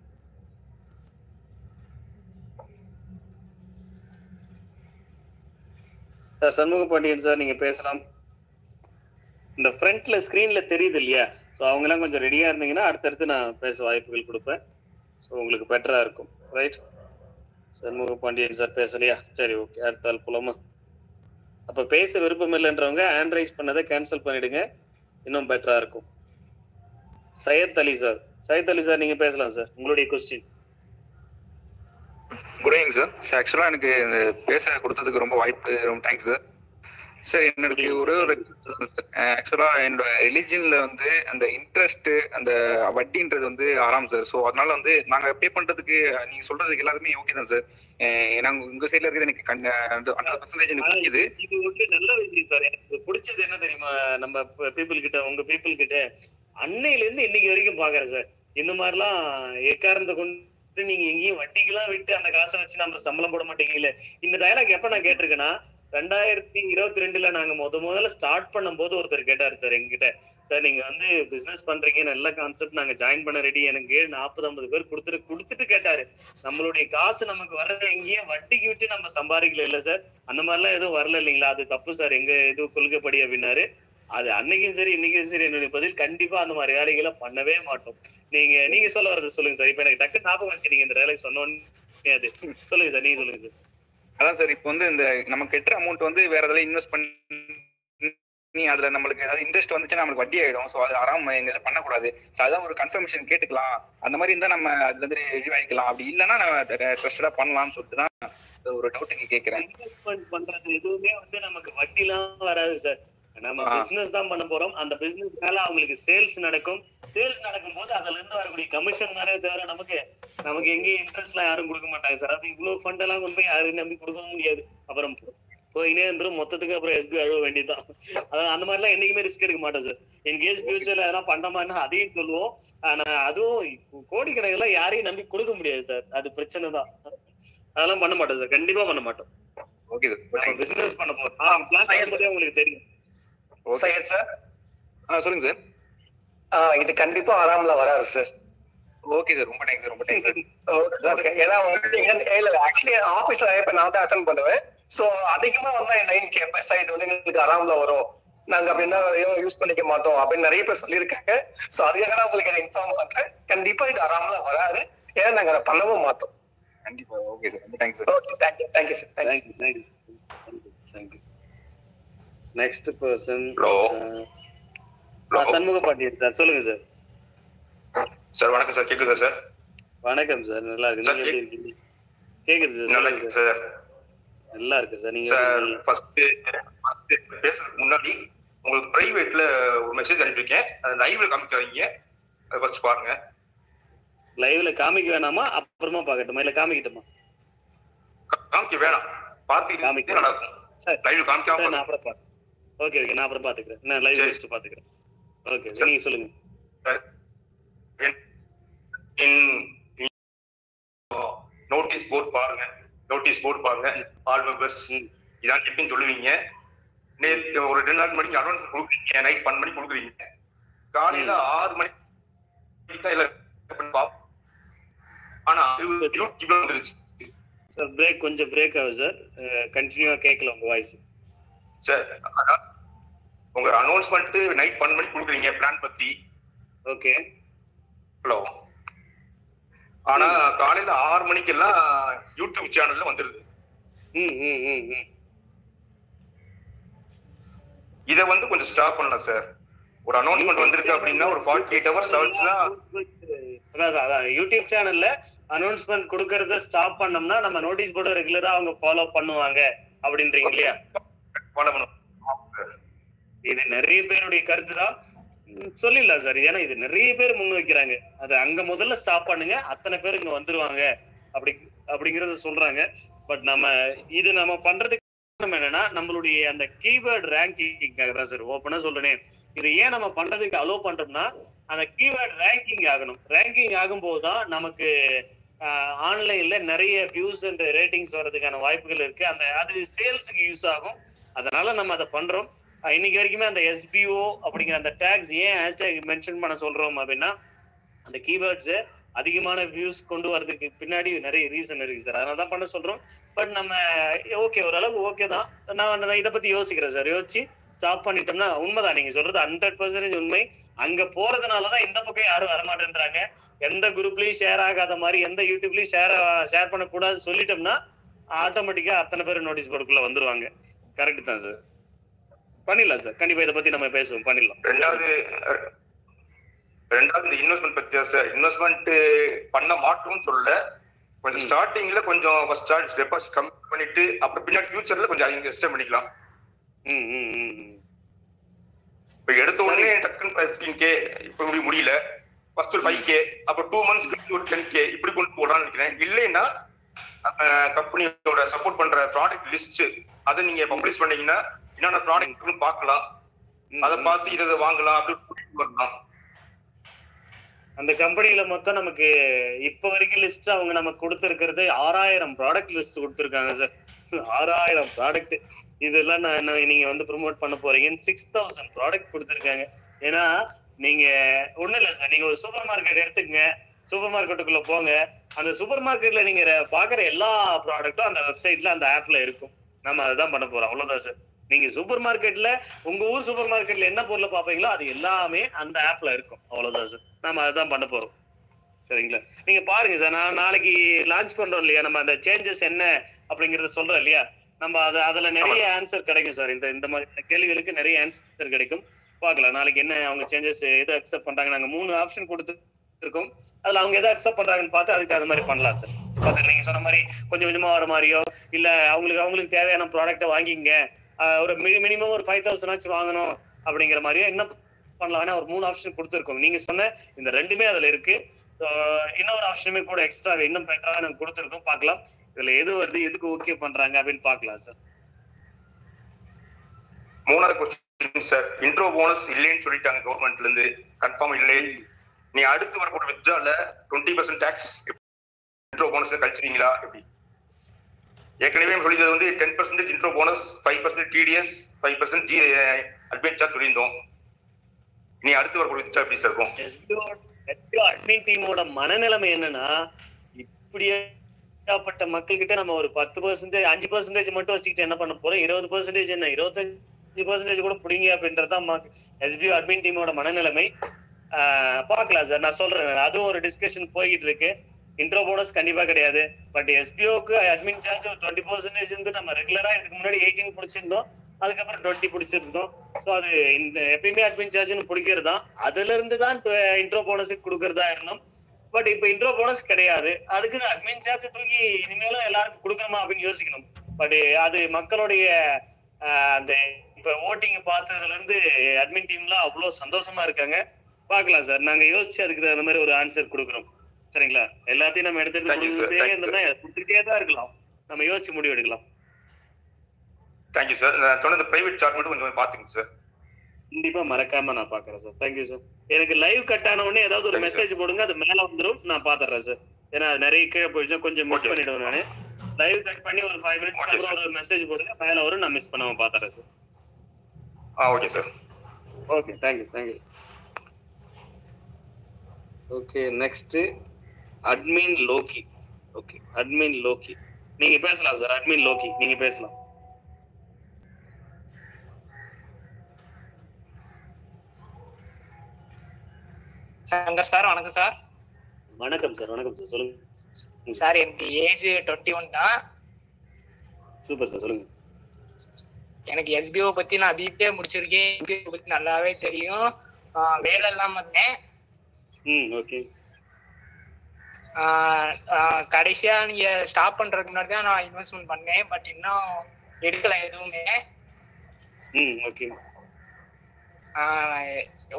Sir Shanmuga Pandian sir, நீங்க பேசலாம். இந்த ஃப்ரண்ட்ல ஸ்கிரீன்ல தெரியுது இல்லையா? ஸோ அவங்க எல்லாம் கொஞ்சம் ரெடியா இருந்தீங்கன்னா அடுத்தடுத்து நான் பேச வாய்ப்புகள் கொடுப்பேன். ஸோ உங்களுக்கு பெட்டரா இருக்கும். ரைட்? சண்முக பாண்டியன் சார் பேசலையா? சரி, ஓகே, அடுத்த ஆள் போலாமா? அப்ப பேச விருப்பம் இல்லைன்றவங்க ஹேண்ட் ரைஸ் பண்ணதை கேன்சல் பண்ணிடுங்க, இன்னும் பெட்டரா இருக்கும். சையத் அலி சார். சையத் அலி சார், நீங்க பேசலாம் சார், உங்களுடைய கொஸ்டின். Good evening sir. ஆக்சுவலா எனக்கு பேச கொடுத்ததுக்கு ரொம்ப வாய்ப்பு, ரொம்ப தேங்க்ஸ் சார். சார் எனக்கு ஒரு ஆக்சுவலா என்னோட ரிலிஜியன்ல வந்து அந்த இன்ட்ரெஸ்ட் அந்த வட்டின்றது வந்து ஆறாம் சார். ஸோ அதனால வந்து நாங்க பே பண்றதுக்கு நீங்க சொல்றதுக்கு எல்லாருமே ஓகே தான் சார். நாங்க உங்க சைட்ல இருக்கிறது எனக்கு 100% எனக்கு புரியுது. இது ஒரு நல்ல விஷயம் சார். எனக்கு பிடிச்சது என்ன தெரியுமா, நம்ம பீப்புள் கிட்ட, உங்க பீப்புள் கிட்ட அன்னையில இருந்து இன்னைக்கு வரைக்கும் பாக்குறேன் சார். இந்த மாதிரிலாம் எக்காரணத்தை கொண்டு நீங்க எங்கேயும் வட்டிக்கெல்லாம் விட்டு அந்த காசை வச்சு நம்ம சம்பளம் போட மாட்டீங்க. இல்ல, இந்த டயலாக் எப்ப நான் கேட்டிருக்கேன்னா, 2022 நாங்க முதல்ல ஸ்டார்ட் பண்ணும்போது ஒருத்தர் கேட்டாரு சார் எங்ககிட்ட, சார் நீங்க வந்து பிசினஸ் பண்றீங்க, நல்ல கான்செப்ட், நாங்க ஜாயின் பண்ண ரெடி, எனக்கு 40-50 பேர் கொடுத்துட்டு கேட்டாரு, நம்மளுடைய காசு நமக்கு வர்றது எங்கேயே வட்டிக்கு விட்டு நம்ம சம்பாதிக்கல இல்ல சார், அந்த மாதிரிலாம் எதுவும் வரல இல்லைங்களா, அது தப்பு சார் எங்க இது கொள்கைப்படி அப்படின்னாரு. அது அன்னைக்கும் சரி இன்னைக்கும் சரி என்னுடைய பதில் கண்டிப்பா அந்த மாதிரி வேலைகளை பண்ணவே மாட்டோம். நீங்க சொல்ல வரது சொல்லுங்க சார். இப்ப எனக்கு டக்கு ஞாபகம் வச்சு நீங்க இந்த வேலையை சொன்னோன்னு அது சொல்லுங்க சார், நீங்க சொல்லுங்க சார். அதான் சார், இப்போ வந்து இந்த நம்ம கெட்டுற அமௌண்ட் வந்து வேற ஏதாவது இன்வெஸ்ட் பண்ணி அதுல நம்மளுக்கு ஏதாவது இன்ட்ரெஸ்ட் வந்துச்சுன்னா நம்மளுக்கு வட்டி ஆயிடும். ஸோ அது ஆறாம எங்க பண்ணக்கூடாது. ஸோ அதான் ஒரு கன்ஃபர்மேஷன் கேட்டுக்கலாம், அந்த மாதிரி இருந்தா நம்ம அதுல இருந்து ரிலீவ் ஆகிக்கலாம், அப்படி இல்லைன்னா நம்ம ட்ரஸ்டடா பண்ணலாம்னு சொல்லிட்டு தான் ஒரு டவுட்டுக்கு கேட்கிறேன். இன்வெஸ்ட்மெண்ட் பண்றது எதுவுமே வந்து நமக்கு வட்டிலாம் வராது சார். நம்ம பிசினஸ் தான் பண்ண போறோம். அந்த பிசினஸ்னால அவங்களுக்கு சேல்ஸ் நடக்கும். சேல்ஸ் நடக்கும் போது அதுல இருந்து வரக்கூடிய கமிஷன் தானே தவிர நமக்கு எங்கேயும் இன்ட்ரெஸ்ட் எல்லாம் யாரும் கொடுக்க மாட்டாங்க சார். அப்ப இவ்வளவு ஃபண்ட் எல்லாம் கொண்டு போய் யாரும் நம்பி கொடுக்க முடியாது. அப்புறம் போயினே இருந்துரும் மொத்தத்துக்கு. அப்புறம் எஸ்பி அழுவ வேண்டியதுதான். அதாவது அந்த மாதிரி எல்லாம் என்னைக்குமே ரிஸ்க் எடுக்க மாட்டோம் சார். என்கேஸ் ஃபியூச்சர்ல எதனா பண்ண மாதிரினா அதையும் சொல்லுவோம். ஆனா அதுவும் கோடிக்கணக்கெல்லாம் யாரையும் நம்பி கொடுக்க முடியாது சார். அது பிரச்சனை தான். அதெல்லாம் பண்ண மாட்டோம் சார், கண்டிப்பா பண்ண மாட்டோம். ஓகே சார், பிசினஸ் பண்ண போறோம், உங்களுக்கு தெரியும். சையத் சார் சொல்லுங்க சார். இது கண்டிப்பா ஆறாமல வராது சார். ஓகே சார், ரொம்ப தேங்க்ஸ் சார், ரொம்ப தேங்க்ஸ் சார். ஏன்னா வந்து ஆக்சுவலி ஆபீஸ்ல இப்ப நான் தான் அட்டெண்ட் பண்ணுவேன். சோ அதிகமா வந்து என் லைன் கேட்பேன், சார் இது வந்து எங்களுக்கு ஆறாமல வரும், நாங்க அப்படின்னா யூஸ் பண்ணிக்க மாட்டோம் அப்படின்னு நிறைய பேர் சொல்லியிருக்காங்க. சோ அதுக்காக தான் உங்களுக்கு இன்ஃபார்ம் பண்றேன். கண்டிப்பா இது ஆறாமல வராது, ஏன்னா நாங்க அதை பண்ணவும் மாட்டோம். கண்டிப்பா. ஓகே சார், ரொம்ப thanks sir. Okay, thank you sir, thank you. Next person hello, Shanmuga Pandian sir, சொல்லுங்க சார். சார் வணக்கம் சார், கேக்குதா சார்? வணக்கம் சார், நல்லா இருக்கு. நீங்க எப்படி இருக்கீங்க? கேக்குது சார், நல்லா இருக்கு சார். நல்லா இருக்கு சார். நீங்க சார் ஃபர்ஸ்ட் பேசுறதுக்கு முன்னாடி உங்களுக்கு பிரைவேட்ல ஒரு மெசேஜ் அனுப்பியிருக்கேன், அது லைவ்ல காமிக்காதீங்க, அதை ஃபர்ஸ்ட் பாருங்க. லைவ்ல காமிக்க வேணாமா, அப்புறமா பாக்கட்டுமா, இல்ல காமிக்கட்டுமா? காமிக்க வேணாம், பாத்துக்கிட்டு காமிக்க நல்லா இருக்கும் சார். லைவ்ல காமிக்காம நான் அப்புறம் பாத்து. ஓகே ஓகே, நான் அப்புறம் பாத்துக்கிறேன். நான் லைவ் லிஸ்ட் பாத்துக்கிறேன். ஓகே, நீங்க சொல்லுங்க. நோட்டீஸ் போர்ட் பாருங்க, நோட்டீஸ் போர்ட் பாருங்க. ஆல் மெம்பர்ஸ் இதான் எப்படின்னு சொல்லுவீங்க. நேற்று ஒரு 2 நாள் மணிக்கு அட்வான்ஸ் கொடுக்குறீங்க, நைட் 12 மணிக்கு கொடுக்குறீங்க, காலையில 6 மணிக்கு தான் எல்லாம். ஆனா யூடியூப்ல வந்துருச்சு சார். பிரேக் கொஞ்சம் பிரேக் ஆகுது சார், கண்டினியூவா கேட்கல உங்க வாய்ஸ் சார். உங்க அனௌன்ஸ்மெண்ட் நைட் 12 மணிக்கு கொடுக்குறீங்க பிளான் பத்தி. Okay, hello. ஆனா காலையில 6 மணிக்கு எல்லாம் யூடியூப் சேனல்ல வந்துருது. இத வந்து கொஞ்சம் ஸ்டாப் பண்ணலாம் சார். ஒரு அனௌன்ஸ்மெண்ட் வந்திருக்கு அப்படின்னா ஒரு 48 hours அதான் யூடியூப் சேனல்ல அனௌன்ஸ்மெண்ட் கொடுக்கறத ஸ்டாப் பண்ணோம்னா நம்ம நோட்டீஸ் போர்டு ரெகுலரா அவங்க ஃபாலோ பண்ணுவாங்க அப்படின்றீங்க இல்லையா? இது நிறைய பேருடைய கருத்து தான், சொல்லிடலாம் சார். ஏன்னா இது நிறைய பேர் முன் வைக்கிறாங்க. அது அங்க முதல்ல ஸ்டாப் பண்ணுங்க, அத்தனை பேர் இங்க வந்துருவாங்க அப்படிங்கறத சொல்றாங்க. பட் நம்ம பண்றதுக்கு என்னன்னா நம்மளுடைய அந்த கீவேர்ட் ரேங்கிங்காக தான் சார். ஓப்பனா சொல்றேன், இது ஏன் நம்ம பண்றதுக்கு அலோவ் பண்றோம்னா அந்த கீவேர்ட் ரேங்கிங் ஆகணும். ரேங்கிங் ஆகும்போதுதான் நமக்கு ஆன்லைன்ல நிறைய வியூஸ் அண்ட் ரேட்டிங்ஸ் வர்றதுக்கான வாய்ப்புகள் இருக்கு. அது சேல்ஸுக்கு யூஸ் ஆகும். அதனால நம்ம அதை பண்றோம். இன்னைக்கு வரைக்குமே அந்த SBO அப்படிங்கிற அந்த டேக்ஸ் ஏன் ஹேஷ்டேக் மென்ஷன் பண்ண சொல்றோம் அப்படின்னா அந்த கீவேர்ட்ஸ் அதிகமான வியூஸ் கொண்டு வரதுக்கு பின்னாடி நிறைய ரீசன் இருக்கு சார். அதனால தான் பண்ண சொல்றோம். பட் நம்ம ஓகே, ஓரளவு ஓகே தான். நான் இதை பத்தி யோசிக்கிறேன் சார். யோசிச்சு ஸ்டாப் பண்ணிட்டோம்னா உண்மைதான் நீங்க சொல்றது 100% உண்மை. அங்க போறதுனாலதான் இந்த பக்கம் யாரும் வரமாட்டேன்றாங்க. எந்த குரூப்லயும் ஷேர் ஆகாத மாதிரி எந்த யூடியூப்லயும் ஷேர் பண்ணக்கூடாது சொல்லிட்டோம்னா ஆட்டோமேட்டிக்கா அத்தனை பேர் நோட்டீஸ் போர்டுக்குள்ள வந்துருவாங்க. கரெக்ட் தான் சார், பண்ணிடலாம் சார். கண்டிப்பா இதை பத்தி நம்ம பேசுவோம், பண்ணிடலாம். ரெண்டாவது இந்த இன்வெஸ்ட்மெண்ட் பத்தி சார். இன்வெஸ்ட்மெண்ட் பண்ண மாட்டோம்னு சொல்ல, கொஞ்சம் ஸ்டார்டிங்ல கொஞ்சம் டெபாசிட் கம்மி பண்ணிட்டு அப்புறம் பின்னாடி ஃபியூச்சர்ல கொஞ்சம் அதிகம் எக்ஸ்டெண்ட் பண்ணிக்கலாம். இப்ப எடுத்த உடனே டக்குன்னு 15K இப்ப முடியல, ஃபர்ஸ்ட் ஒரு 5K, அப்புறம் 2 months கழிச்சு ஒரு 10K இப்படி கொண்டு போடலாம்னு நினைக்கிறேன். இல்லைன்னா கம்பெனியோட சப்போர்ட் பண்ற ப்ராடக்ட் லிஸ்ட் அதை நீங்க பப்ளிஷ் பண்ணீங்கன்னா என்னென்ன ப்ராடக்ட் பார்க்கலாம், அதை பார்த்து இதை வாங்கலாம் அப்படின்னு வரலாம். அந்த கம்பெனில மொத்தம் நமக்கு இப்ப வரைக்கும் லிஸ்ட் அவங்க நமக்கு கொடுத்திருக்கிறது 6000 ப்ராடக்ட் லிஸ்ட் கொடுத்திருக்காங்க சார். 6000 ப்ராடக்ட். இதெல்லாம் நீங்க வந்து ப்ரொமோட் பண்ண போறீங்கன்னு 6000 ப்ராடக்ட் கொடுத்துருக்காங்க. ஏன்னா நீங்க ஒண்ணும் இல்ல சார், நீங்க ஒரு சூப்பர் மார்க்கெட் எடுத்துக்கங்க, சூப்பர் மார்க்கெட்டுக்குள்ள போங்க, அந்த சூப்பர் மார்க்கெட்ல நீங்க பாக்குற எல்லா ப்ராடக்ட்டும் அந்த வெப்சைட்ல அந்த ஆப்ல இருக்கும். நம்ம அதுதான் பண்ண போறோம், அவ்வளவுதான் சார். நீங்க சூப்பர் மார்க்கெட்ல உங்க ஊர் சூப்பர் மார்க்கெட்ல என்ன பொருளை பாப்பீங்களோ அது எல்லாமே அந்த ஆப்ல இருக்கும், அவ்வளவுதான் சார். நம்ம அதுதான் பண்ண போறோம், சரிங்களா? நீங்க பாருங்க சார், நான் நாளைக்கு லான்ச் பண்றோம் இல்லையா, நம்ம அந்த சேஞ்சஸ் என்ன அப்படிங்கறத சொல்றோம் இல்லையா, நம்ம அதுல நிறைய ஆன்சர் கிடைக்கும் சார். இந்த மாதிரி கேள்விகளுக்கு நிறைய ஆன்சர் கிடைக்கும். பாக்கலாம் நாளைக்கு என்ன அவங்க சேஞ்சஸ் எதை அக்செப்ட் பண்றாங்க. நாங்க 3 ஆப்ஷன் கொடுத்துருக்கோம், அதுல அவங்க எதை அக்செப்ட் பண்றாங்கன்னு பார்த்து அதுக்கு அது மாதிரி பண்ணலாம் சார். பார்த்து நீங்க சொன்ன மாதிரி கொஞ்சம் கொஞ்சமா வர மாதிரியோ, இல்ல அவங்களுக்கு தேவையான ப்ராடக்ட்டை வாங்கிங்க, ஒரு மினிமம் ஒரு 5000 ஆச்சு வாங்கணும் அப்படிங்கிற மாதிரியோ என்ன பண்ணலாம். ஒரு 3 ஆப்ஷன் கொடுத்துருக்கோம். நீங்க சொன்ன இந்த ரெண்டுமே அதுல இருக்கு. இன்னொரு ஆப்ஷனுமே கூட எக்ஸ்ட்ரா இன்னும் பெட்டரா நாங்க கொடுத்துருக்கோம். பார்க்கலாம் இதுல எது வருது, எதுக்கு ஓகே பண்றாங்க அப்படின்னு பார்க்கலாம் சார். 3வது क्वेश्चन சார், இன்ட்ரோ போனஸ் இல்லைன்னு சொல்லிட்டாங்க கவர்மெண்ட்ல இருந்து, கன்ஃபார்ம் இல்லை. நீ அடுத்து வரக்கூடிய வித்ட்ரால 20% டாக்ஸ் இன்ட்ரோ போனஸ்ல கழிச்சிருவீங்களா எப்படி? ஏற்கனவே சொல்லியது வந்து 10% intro bonus, 5% TDS, 5% admin charge சொல்லியிருந்தோம். நீ அடுத்து வரக்கூடிய வித்ட்ரா எப்படி சார் இருக்கும்? அட்மின் டீமோட மனநிலைமை என்னன்னா, இப்படியாப்பட்ட மக்கள் கிட்ட நம்ம ஒரு 10%, 5% மட்டும் வச்சுக்கிட்டு என்ன பண்ண போறோம், 20% என்ன 25% கூட புடிங்க அப்படின்றதுதான் எஸ்பிஓ அட்மின் டீமோட மனநிலைமை. பாக்கலாம் சார், நான் சொல்றேன், அதுவும் ஒரு டிஸ்கஷன் போய்கிட்டு இருக்கு. இன்ட்ரோ போனஸ் கண்டிப்பா கிடையாது, பட் எஸ்பிஓக்கு அட்மின் சார்ஜ் ஒரு 20% இருந்து நம்ம ரெகுலரா இதுக்கு முன்னாடி 18 பிடிச்சிருந்தோம், அதுக்கப்புறம் 20 பிடிச்சிருந்தோம். சோ அது எப்பயுமே அட்மின் சார்ஜ்னு பிடிக்கிறது தான், அதுல இருந்து தான் இன்ட்ரோ போனஸுக்கு கொடுக்கறதா இருந்தோம். பட் இப்ப இன்ட்ரோ போனஸ் கிடையாது, அதுக்கு அட்மின் சார்ஜ் தூக்கி இனிமேலும் எல்லாருக்கும் கொடுக்கணுமா அப்படின்னு யோசிக்கணும். பட் அது மக்களுடைய அந்த இப்ப ஓட்டிங் பார்த்ததுல இருந்து அட்மின் டீம்ல அவ்வளவு சந்தோஷமா இருக்காங்க. பாக்கலாம் சார், நாங்க யோசிச்சு அதுக்கு அந்த மாதிரி ஒரு ஆன்சர் கொடுக்குறோம், சரிங்களா? எல்லாத்தையும் நம்ம கொடுத்துட்டே தான் இருக்கலாம், நம்ம யோசிச்சு முடிவு எடுக்கலாம். Thank you sir. சொன்னது பிரைவேட் சார்ட் மட்டும் கொஞ்சம் பாத்துங்க சார். கண்டிப்பா மறக்காம நான் பாக்குறேன் சார். Thank you sir. எனக்கு லைவ் கட் ஆன உடனே ஏதாவது ஒரு மெசேஜ் போடுங்க, அது மேல வந்துடும், நான் பாத்துறேன் சார். ஏன்னா நிறைய கீழே போயிடுச்சு, கொஞ்சம் மிஸ் பண்ணிடுவேன் நானு. லைவ் கட் பண்ணி ஒரு 5 மினிட்ஸ் அப்புறம் ஒரு மெசேஜ் போடுங்க, மேல வரும், நான் மிஸ் பண்ணாம பாத்துறேன் sir. Okay sir. Okay, thank you. Okay, next admin Loki. Okay, admin Loki நீங்க பேசலாம் சார். அட்மின் லோக்கி நீங்க பேசலாம். சங்கர் சார், வணக்கம் சார். வணக்கம் சார், சொல்லுங்க சார். எனக்கு ஏஜ் 21 தான். சூப்பர் சார், சொல்லுங்க. எனக்கு எஸ்பிஓ பத்தி நான் பிபிஏ முடிச்சிருக்கேன், எஸ்பிஓ பத்தி நல்லாவே தெரியும், வேலை எல்லாம் பண்ணேன். ஓகே. கடைசியா நீங்க ஸ்டாப் பண்றதுக்கு முன்னாடி தான் நான் இன்வெஸ்ட்மெண்ட் பண்ணேன், பட் இன்னும் எடுக்கல எதுவுமே. ஓகே.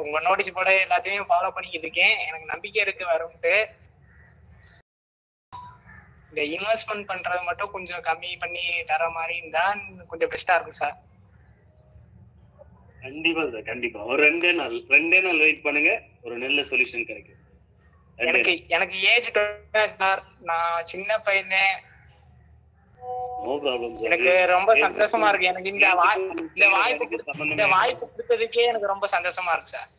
உங்க நோட்டீஸ் போட எல்லாத்தையும் ஃபாலோ பண்ணிக்கிட்டு இருக்கேன், எனக்கு நம்பிக்கை இருக்கு வரும்ட்டு. இந்த இன்வெஸ்ட்மெண்ட் பண்றது மட்டும் கொஞ்சம் கம்மி பண்ணி தர மாதிரி இருந்தா கொஞ்சம் பெஸ்டா இருக்கும் சார். கண்டிப்பா சார், கண்டிப்பா. ஒரு ரெண்டே நாள் வெயிட் பண்ணுங்க, ஒரு நல்ல சொல்யூஷன் கிடைக்கும். எனக்கு ஏஜ் சார், நான் சின்ன பையனே. No problem sir. எனக்கு ரொம்ப சந்தோஷமா இருக்கு, எனக்கு இந்த வாய்ப்பு கொடுத்ததுக்கே எனக்கு ரொம்ப சந்தோஷமா இருக்கு சார்.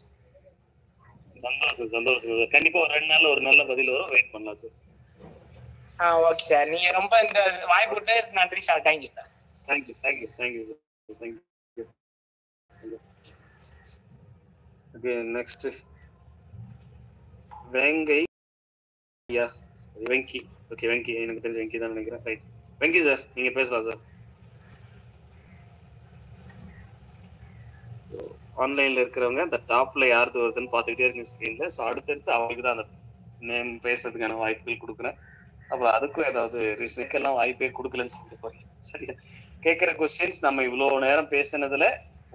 சந்தோஷம். கண்டிப்பா ஒரு 2 நாள்ல ஒரு நல்ல பதில் வரும், வெயிட் பண்ணலாம் சார். ஓகே சார், நீங்க ரொம்ப இந்த வாய்ப்பு கொடுத்தது நன்றி sir. Thank you sir. Thank you. Okay, next Venki. Okay, Venki, எனக்கு தெரிஞ்ச வெங்கி தான் நினைக்கிறேன். ரைட், வெங்கி சார், நீங்க பேசலாம் சார். ஆன்லைன்ல இருக்கிறவங்க அந்த டாப்ல யாருக்கு வருதுன்னு பாத்துக்கிட்டே இருக்கு ஸ்கிரீன்ல. ஸோ அடுத்தடுத்து அவங்களுக்கு தான் அந்த நேம் பேசுறதுக்கான வாய்ப்புகள் கொடுக்குறேன். அப்புறம் அதுக்கும் ஏதாவது ரீசனுக்கெல்லாம் வாய்ப்பே கொடுக்கலன்னு சொல்லிட்டு போறேன், சரியா? கேட்கிற கொஸ்டின்ஸ் நம்ம இவ்வளவு நேரம் பேசினதுல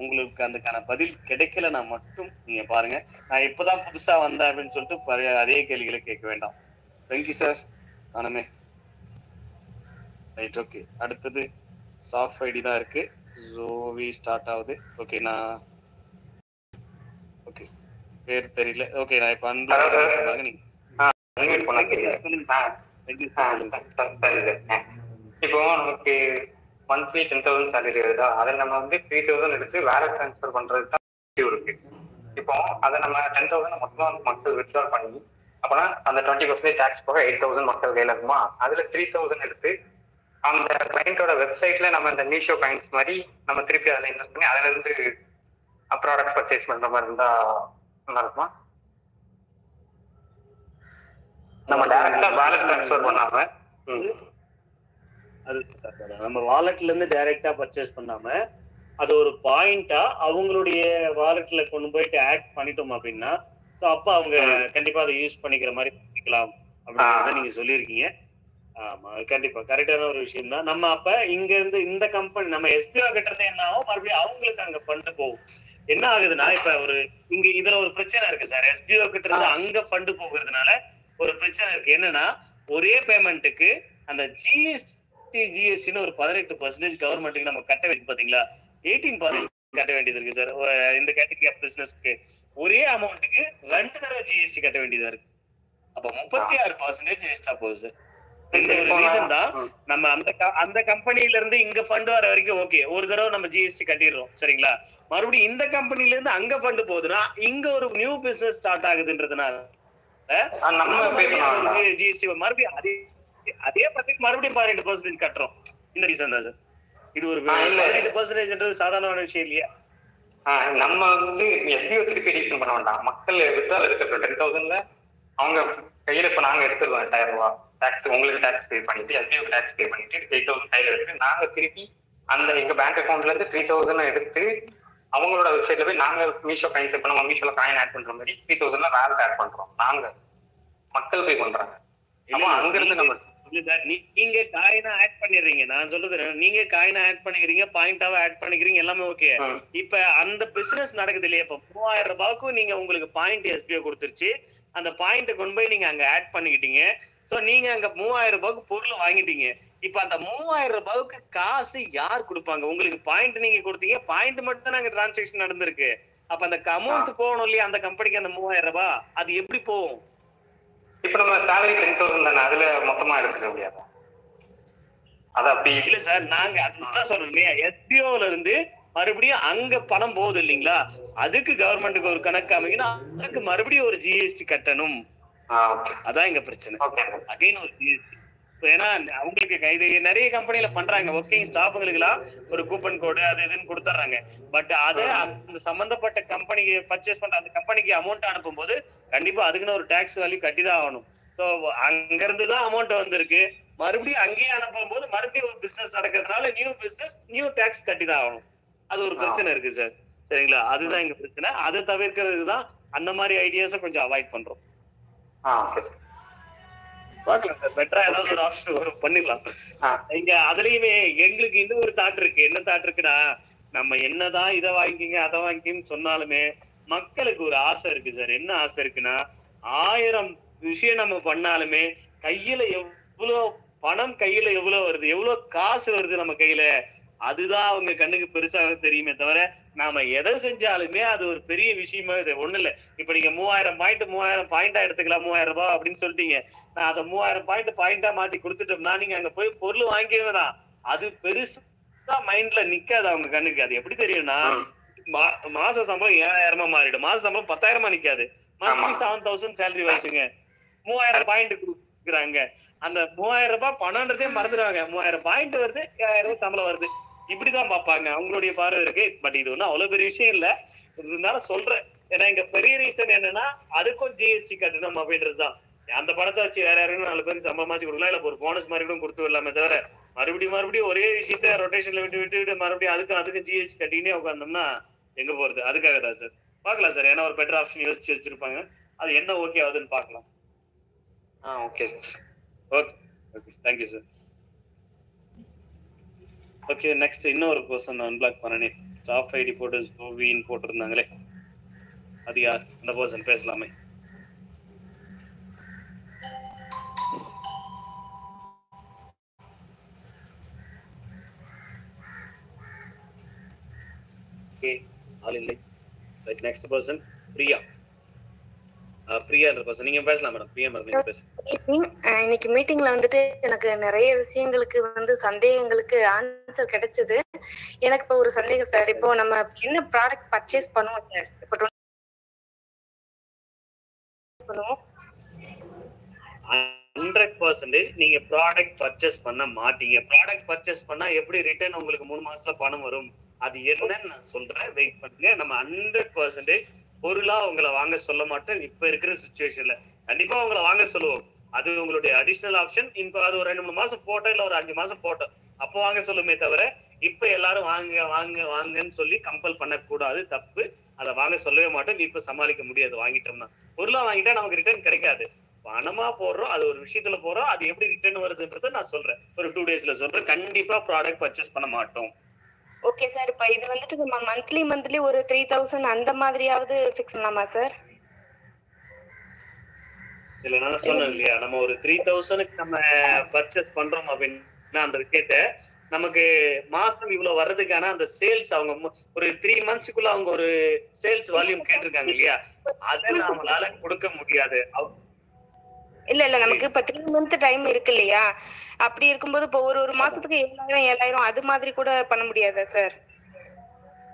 உங்களுக்கு அதுக்கான பதில் கிடைக்கலன்னா மட்டும் நீங்க பாருங்க, நான் இப்பதான் புதுசா வந்தேன் அப்படின்னு சொல்லிட்டு அதே கேள்விகளை கேட்க வேண்டாம். வெங்கி சார் காணுமே. Right, okay. அடுத்தது ஸ்டாஃப் ஐடி தான் இருக்கு, ஜோவி ஸ்டார்ட் ஆகுது. ஓகே, ஓகே பேர் தெரியல. ஓகே, நான் இப்ப பாருங்க நீங்க. இப்போ நமக்கு மந்த்லி 10,000 சேலரி வருதா, அதை நம்ம வந்து 3,000 எடுத்து வேற ட்ரான்ஸ்ஃபர் பண்றது தான் இருக்கு. இப்போ அதை நம்ம 10,000 மொத்தமா மக்கள் வித்ட்ரால் பண்ணி அப்பனா அந்த 20% டாக்ஸ் போக 8,000 மக்கள் கையில இருக்குமா, அதுல 3,000 எடுத்து அந்த கிளைண்டோட வெப்சைட்ல நம்ம இந்த மீஷோ காயின்ஸ் மாதிரி நம்ம திருப்பி அதில் இன்வெஸ்ட் பண்ணி அதுல இருந்து ப்ராடக்ட் பர்ச்சேஸ் பண்ற மாதிரி இருந்தா நல்லா இருக்குமா? நம்ம டைரக்டா வாலெட் ட்ரான்ஸ்ஃபர் பண்ணாம அது நம்ம வாலெட்ல இருந்து டைரக்டா பர்ச்சேஸ் பண்ணாம அது ஒரு பாயிண்டா அவங்களுடைய வாலெட்ல கொண்டு போயிட்டு ஆட் பண்ணிட்டோம் அப்படின்னா சோ அப்ப அவங்க கண்டிப்பா அதை யூஸ் பண்ணிக்கிற மாதிரி பண்ணிக்கலாம் அப்படின்றத நீங்க சொல்லியிருக்கீங்க. ஆமா கண்டிப்பா கரெக்டான ஒரு விஷயம் தான். நம்ம அப்ப இங்க இருந்து இந்த கம்பெனி நம்ம எஸ்பிஓ கட்டுறது என்ன ஆகும், மறுபடியும் அவங்களுக்கு அங்க ஃபண்ட் போகும். என்ன ஆகுதுன்னா இப்ப ஒரு இங்க இதுல ஒரு பிரச்சனை இருக்கு சார். எஸ்பிஓ கட்டுறது அங்க ஃபண்ட் போகிறதுனால ஒரு பிரச்சனை இருக்கு. என்னன்னா ஒரே பேமெண்ட்டுக்கு அந்த ஜிஎஸ்டின்னு ஒரு 18% கவர்மெண்ட்டுக்கு நம்ம கட்ட வேண்டியது பாத்தீங்களா, 18% கட்ட வேண்டியது இருக்கு சார். இந்த கேட்டகரி ஆஃப் பிசினஸ்க்கு ஒரே அமௌண்ட்டுக்கு 2 தடவை ஜிஎஸ்டி கட்ட வேண்டியதா இருக்கு. அப்ப 36% எக்ஸ்ட்ரா போகுது சார். இந்த ஒரு ரீசன் தான் நம்ம அந்த கம்பெனில இருந்து இங்க ஃபண்ட் வர வரைக்கும் ஓகே, ஒரு தடவை நம்ம ஜிஎஸ்டி கட்டிடுறோம் சரிங்களா. மறுபடியும் இந்த கம்பெனில இருந்து அங்க ஃபண்ட் போகுதுன்னா இங்க ஒரு நியூ பிசினஸ் ஸ்டார்ட் ஆகுதுன்றதுனால ஜிஎஸ்டி மறுபடியும் அதே பத்தி மறுபடியும் 18% கட்டுறோம். இந்த ரீசன் தான் சார். இது ஒரு 18% சாதாரணமான விஷயம் இல்லையா? நம்ம வந்து எஸ்பிஓ திருப்பி ரீஃபண்ட் பண்ண வேண்டாம். மக்கள் வித்ட்ரால் எடுத்துட்டோம் 10,000ல அவங்க கையில இப்ப நாங்க எடுத்துருவோம் 8,000 ரூபாய் டாக்ஸ், உங்களுக்கு டாக்ஸ் பே பண்ணிட்டு எஸ்பிஓ டாக்ஸ் பே பண்ணிட்டு 8,000 கையில எடுத்து நாங்க திருப்பி அந்த எங்க பேங்க் அக்கௌண்ட்ல இருந்து 3,000 எடுத்து அவங்களோட வெப்சைட்ல போய் நாங்க மீஷோ காயின் இப்ப நம்ம மீஷோல காயின் ஆட் பண்ற மாதிரி 3,000 வேலட் ஆட் பண்றோம். நாங்க மக்கள் பே பண்றாங்க. அங்க இருந்து நம்ம நீங்க காயினா ஆட் பண்ணிடுறீங்க. நான் சொல்றது நீங்க காயினா ஆட் பண்ணிக்கிறீங்க, பாயிண்டாவா ஆட் பண்ணிக்கிறீங்க, எல்லாமே ஓகே. இப்ப அந்த பிசினஸ் நடக்குது இல்லையா, இப்ப 3,000 ரூபாய்க்கும் நீங்க உங்களுக்கு பாயிண்ட் எஸ்பிஓ கொடுத்துருச்சு, அந்த பாயிண்ட் கொண்டு போய் நீங்க அங்க ஆட் பண்ணிக்கிட்டீங்க. சோ நீங்க அங்க 3,000 ரூபாய்க்கு பொருள் வாங்கிட்டீங்க. இப்ப அந்த 3,000 ரூபாய்க்கு காசு யார் கொடுப்பாங்க? உங்களுக்கு பாயிண்ட் நீங்க கொடுத்தீங்க, பாயிண்ட் மட்டும் தான் அங்க டிரான்சாக்சன் நடந்திருக்கு. அப்ப அந்த அமௌண்ட் போகணும் இல்லையா அந்த கம்பெனிக்கு, அந்த 3,000 ரூபாய் அது எப்படி போகும்? இப்ப நம்ம சேலரி 10,000 தானே, அதுல மொத்தமா எடுத்துக்க முடியாது. அது அப்படி இல்ல சார், நாங்க அதுதான் சொல்றோம். எஸ்பிஓல இருந்து மறுபடியும் அங்க பணம் போகுது இல்லீங்களா, அதுக்கு கவர்மெண்ட்டுக்கு ஒரு கணக்கு அமைக்கணும், அதுக்கு மறுபடியும் ஒரு ஜிஎஸ்டி கட்டணும். அதான் எங்க பிரச்சனை. அகைன் ஒரு ஜிஎஸ்டி. ஏன்னா அவங்களுக்கு இது நிறைய கம்பெனில பண்றாங்க, ஒர்க்கிங் ஸ்டாஃப்ங்களுக்கு எல்லாம் ஒரு கூப்பன் கோடு அது இதுன்னு கொடுத்துறாங்க. பட் அதை அந்த சம்பந்தப்பட்ட கம்பெனிக்கு பர்ச்சேஸ் பண்ற அந்த கம்பெனிக்கு அமௌண்ட் அனுப்பும் போது கண்டிப்பா அதுக்குன்னு ஒரு டாக்ஸ் வேல்யூ கட்டி தான் ஆகணும். சோ அங்க இருந்துதான் அமௌண்ட் வந்திருக்கு, மறுபடியும் அங்கேயே அனுப்பும் போது மறுபடியும் ஒரு பிசினஸ் நடக்கிறதுனால நியூ பிசினஸ் நியூ டாக்ஸ் கட்டி தான் ஆகணும். அது ஒரு பிரச்சனை இருக்கு சார் சரிங்களா. அதுதான் எங்க பிரச்சனை. அதை தவிர்க்கிறதுக்கு தான் அந்த மாதிரி ஐடியாஸை கொஞ்சம் அவாய்ட் பண்றோம். பாக்கலாம் சார், பெட்டரா ஏதாவது ஒரு ஆப்ஷன் வரும் பண்ணிடலாம். இங்க அதுலயுமே எங்களுக்கு இன்னும் ஒரு தாட் இருக்கு. என்ன தாட் இருக்குன்னா, நம்ம என்னதான் இதை வாங்கிங்க அதை வாங்கின்னு சொன்னாலுமே மக்களுக்கு ஒரு ஆசை இருக்கு சார். என்ன ஆசை இருக்குன்னா, 1000 விஷயம் நம்ம பண்ணாலுமே கையில எவ்வளவு பணம், கையில எவ்வளவு வருது, எவ்வளவு காசு வருது நம்ம கையில, அதுதான் அவங்க கண்ணுக்கு பெருசாக தெரியுமே தவிர நாம எதை செஞ்சாலுமே அது ஒரு பெரிய விஷயமா இது ஒண்ணு இல்ல. இப்ப நீங்க 3,000 பாயிண்டா எடுத்துக்கலாம், 3,000 ரூபாய் அப்படின்னு சொல்லிட்டீங்க. நான் அதை 3,000 பாயிண்டா மாத்தி கொடுத்துட்டோம்னா நீங்க அங்க போய் பொருள் வாங்கியதான் அது பெருசா மைண்ட்ல நிக்காது அவங்க கண்ணுக்கு. அது எப்படி தெரியும்னா, மாச சம்பளம் 7,000 மாறிடும், மாச சம்பளம் 10,000 நிக்காது. மந்த்லி 7,000 சேலரி வருதுங்க, 3,000 பாயிண்ட் கொடுக்குறாங்க. அந்த 3,000 ரூபாய் பணம்ன்றதே மறந்துடுவாங்க. 3,000 பாயிண்ட் வருது, 7,000 சம்பளம் வருது, இப்படிதான் பாப்பாங்க, அவங்களுடைய பார்வை இருக்கு. பட் இது ஒன்னும் அவ்வளவு பெரிய விஷயம் இல்ல, இருந்தாலும் சொல்றேன். ஏன்னா இங்க பெரிய ரீசன் என்னன்னா அதுக்கும் ஜிஎஸ்டி கட்டணும் அப்படின்றதுதான். அந்த படத்தை வச்சு வேற யாரும் 4 பேருக்கு சம்பளமாச்சு கொடுக்கலாம், இல்ல ஒரு போனஸ் மாதிரி கூட கொடுத்து வரலாமே தவிர மறுபடியும் ஒரே விஷயத்த ரொட்டேஷன்ல விட்டு மறுபடியும் அதுக்கு ஜிஎஸ்டி கட்டினே உட்காந்தோம்னா எங்க போறது? அதுக்காக தான் சார். பாக்கலாம் சார், ஏன்னா ஒரு பெட்டர் ஆப்ஷன் யோசிச்சு வச்சிருப்பாங்க, அது என்ன ஓகே ஆகுதுன்னு பாக்கலாம். Okay sir. Okay thank you sir. Okay next இன்னொரு பர்சன் அன்பிளாக் பண்ணனே, ஸ்டாஃப் ஐடி போட்டு வீன் போட்டிருந்தாங்களே, அது யார்? அந்த பர்சன் பேசலாமே. ஓகே ஆல் இல்லை. Right, next person Priya. Priya person நீங்க பேசலாம் மேடம். பிரியா மேடம் நீங்க பேசுங்க. இன்னைக்கு மீட்டிங்ல வந்துட்டு எனக்கு நிறைய விஷயங்களுக்கு வந்து சந்தேகங்களுக்கு ஆன்சர் கிடைச்சது. எனக்கு இப்போ ஒரு சந்தேகம் சார். இப்போ நம்ம என்ன ப்ராடக்ட் பர்ச்சேஸ் பண்ணுவோம் சார்? இப்போ பண்ணுவோம் 100% நீங்க ப்ராடக்ட் பர்ச்சேஸ் பண்ண மாட்டீங்க. ப்ராடக்ட் பர்ச்சேஸ் பண்ணா எப்படி ரிட்டர்ன் உங்களுக்கு 3 மாசத்துல பணம் வரும், அது என்னன்னு நான் சொல்றேன், வெயிட் பண்ணுங்க. நம்ம 100% பொருளா உங்களை வாங்க சொல்ல மாட்டோம். இப்ப இருக்கிற சிச்சுவேஷன்ல கண்டிப்பா உங்களை வாங்க சொல்லுவோம். அது உங்களுடைய அடிஷனல் ஆப்ஷன். இப்ப அது ஒரு 2-3 மாசம் போட்டோம், இல்ல ஒரு 5 மாசம் போட்டோம், அப்போ வாங்க சொல்லுமே தவிர இப்ப எல்லாரும் வாங்க வாங்க வாங்கன்னு சொல்லி கம்பல் பண்ணக்கூடாது, தப்பு. அதை வாங்க சொல்லவே மாட்டோம். இப்ப சமாளிக்க முடியாது. வாங்கிட்டோம்னா பொருளா வாங்கிட்டா நமக்கு ரிட்டர்ன் கிடைக்காது. பணமா போடுறோம், அது ஒரு விஷயத்துல போறோம், அது எப்படி ரிட்டர்ன் வருதுன்றத நான் சொல்றேன், ஒரு 2 daysல சொல்றேன். கண்டிப்பா ப்ராடக்ட் பர்ச்சேஸ் பண்ண மாட்டோம். Okay sir. இப்போ இது வந்துட்டு நம்ம மந்த்லி ஒரு 3000 அந்த மாதிரியாவது ஃபிக்ஸ் பண்ணலாமா சார்? இல்ல நான் சொன்னேன் இல்லையா, நம்ம ஒரு 3000க்கு நம்ம பர்ச்சேஸ் பண்றோம் அப்படின்னா அந்த விஷயத்த நமக்கு மாசம் இவ்வளவு வர்றதுக்கான அந்த சேல்ஸ் அவங்க ஒரு 3 monthsக்குள்ள அவங்க ஒரு சேல்ஸ் வால்யூம் கேட்டிருக்காங்க இல்லையா, அதை நம்மளால கொடுக்க முடியாது. இல்ல நமக்கு இப்ப 3 month டைம் இருக்கு இல்லையா, அப்படி இருக்கும்போது இப்போ ஒரு மாசத்துக்கு 7000 அது மாதிரி கூட பண்ண முடியாதா சார்?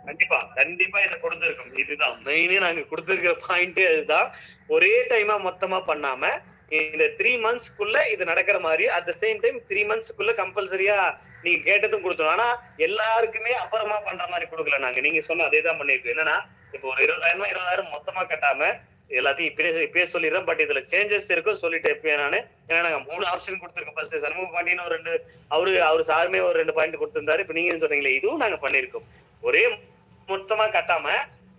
கண்டிப்பா இதை கொடுத்திருக்கோம். இதுதான் மெயினே நாங்க கொடுத்திருக்கிற பாயிண்ட். அதுதான் ஒரே டைமா மொத்தமா பண்ணாம இந்த 3 monthsக்குள்ள இது நடக்கிற மாதிரி அட் த சேம் டைம் 3 monthsக்குள்ள கம்பல்சரியா நீங்க கேட்டதும் கொடுத்தோம். ஆனா எல்லாருக்குமே அப்புறமா பண்ற மாதிரி கொடுக்கல நாங்க. நீங்க சொன்ன அதே தான் பண்ணிருக்கோம். என்னன்னா இப்போ ஒரு 20,000 மொத்தமா கட்டாம எல்லாத்தையும் இப்பயே சொல்லிடுறேன். பட் இதுல சேஞ்சஸ் இருக்கும் சொல்லிட்டு எப்பயும் நானு. ஏன்னா நாங்க 3 ஆப்ஷன் கொடுத்துருக்கோம். ஃபர்ஸ்ட் சண்முக பாண்டியன் ஒரு 2 அவரு சாருமே ஒரு 2 பாயிண்ட் கொடுத்திருந்தாரு. இப்ப நீங்க சொன்னீங்களே, இதுவும் நாங்க பண்ணிருக்கோம். ஒரே மொத்தமா கட்டாம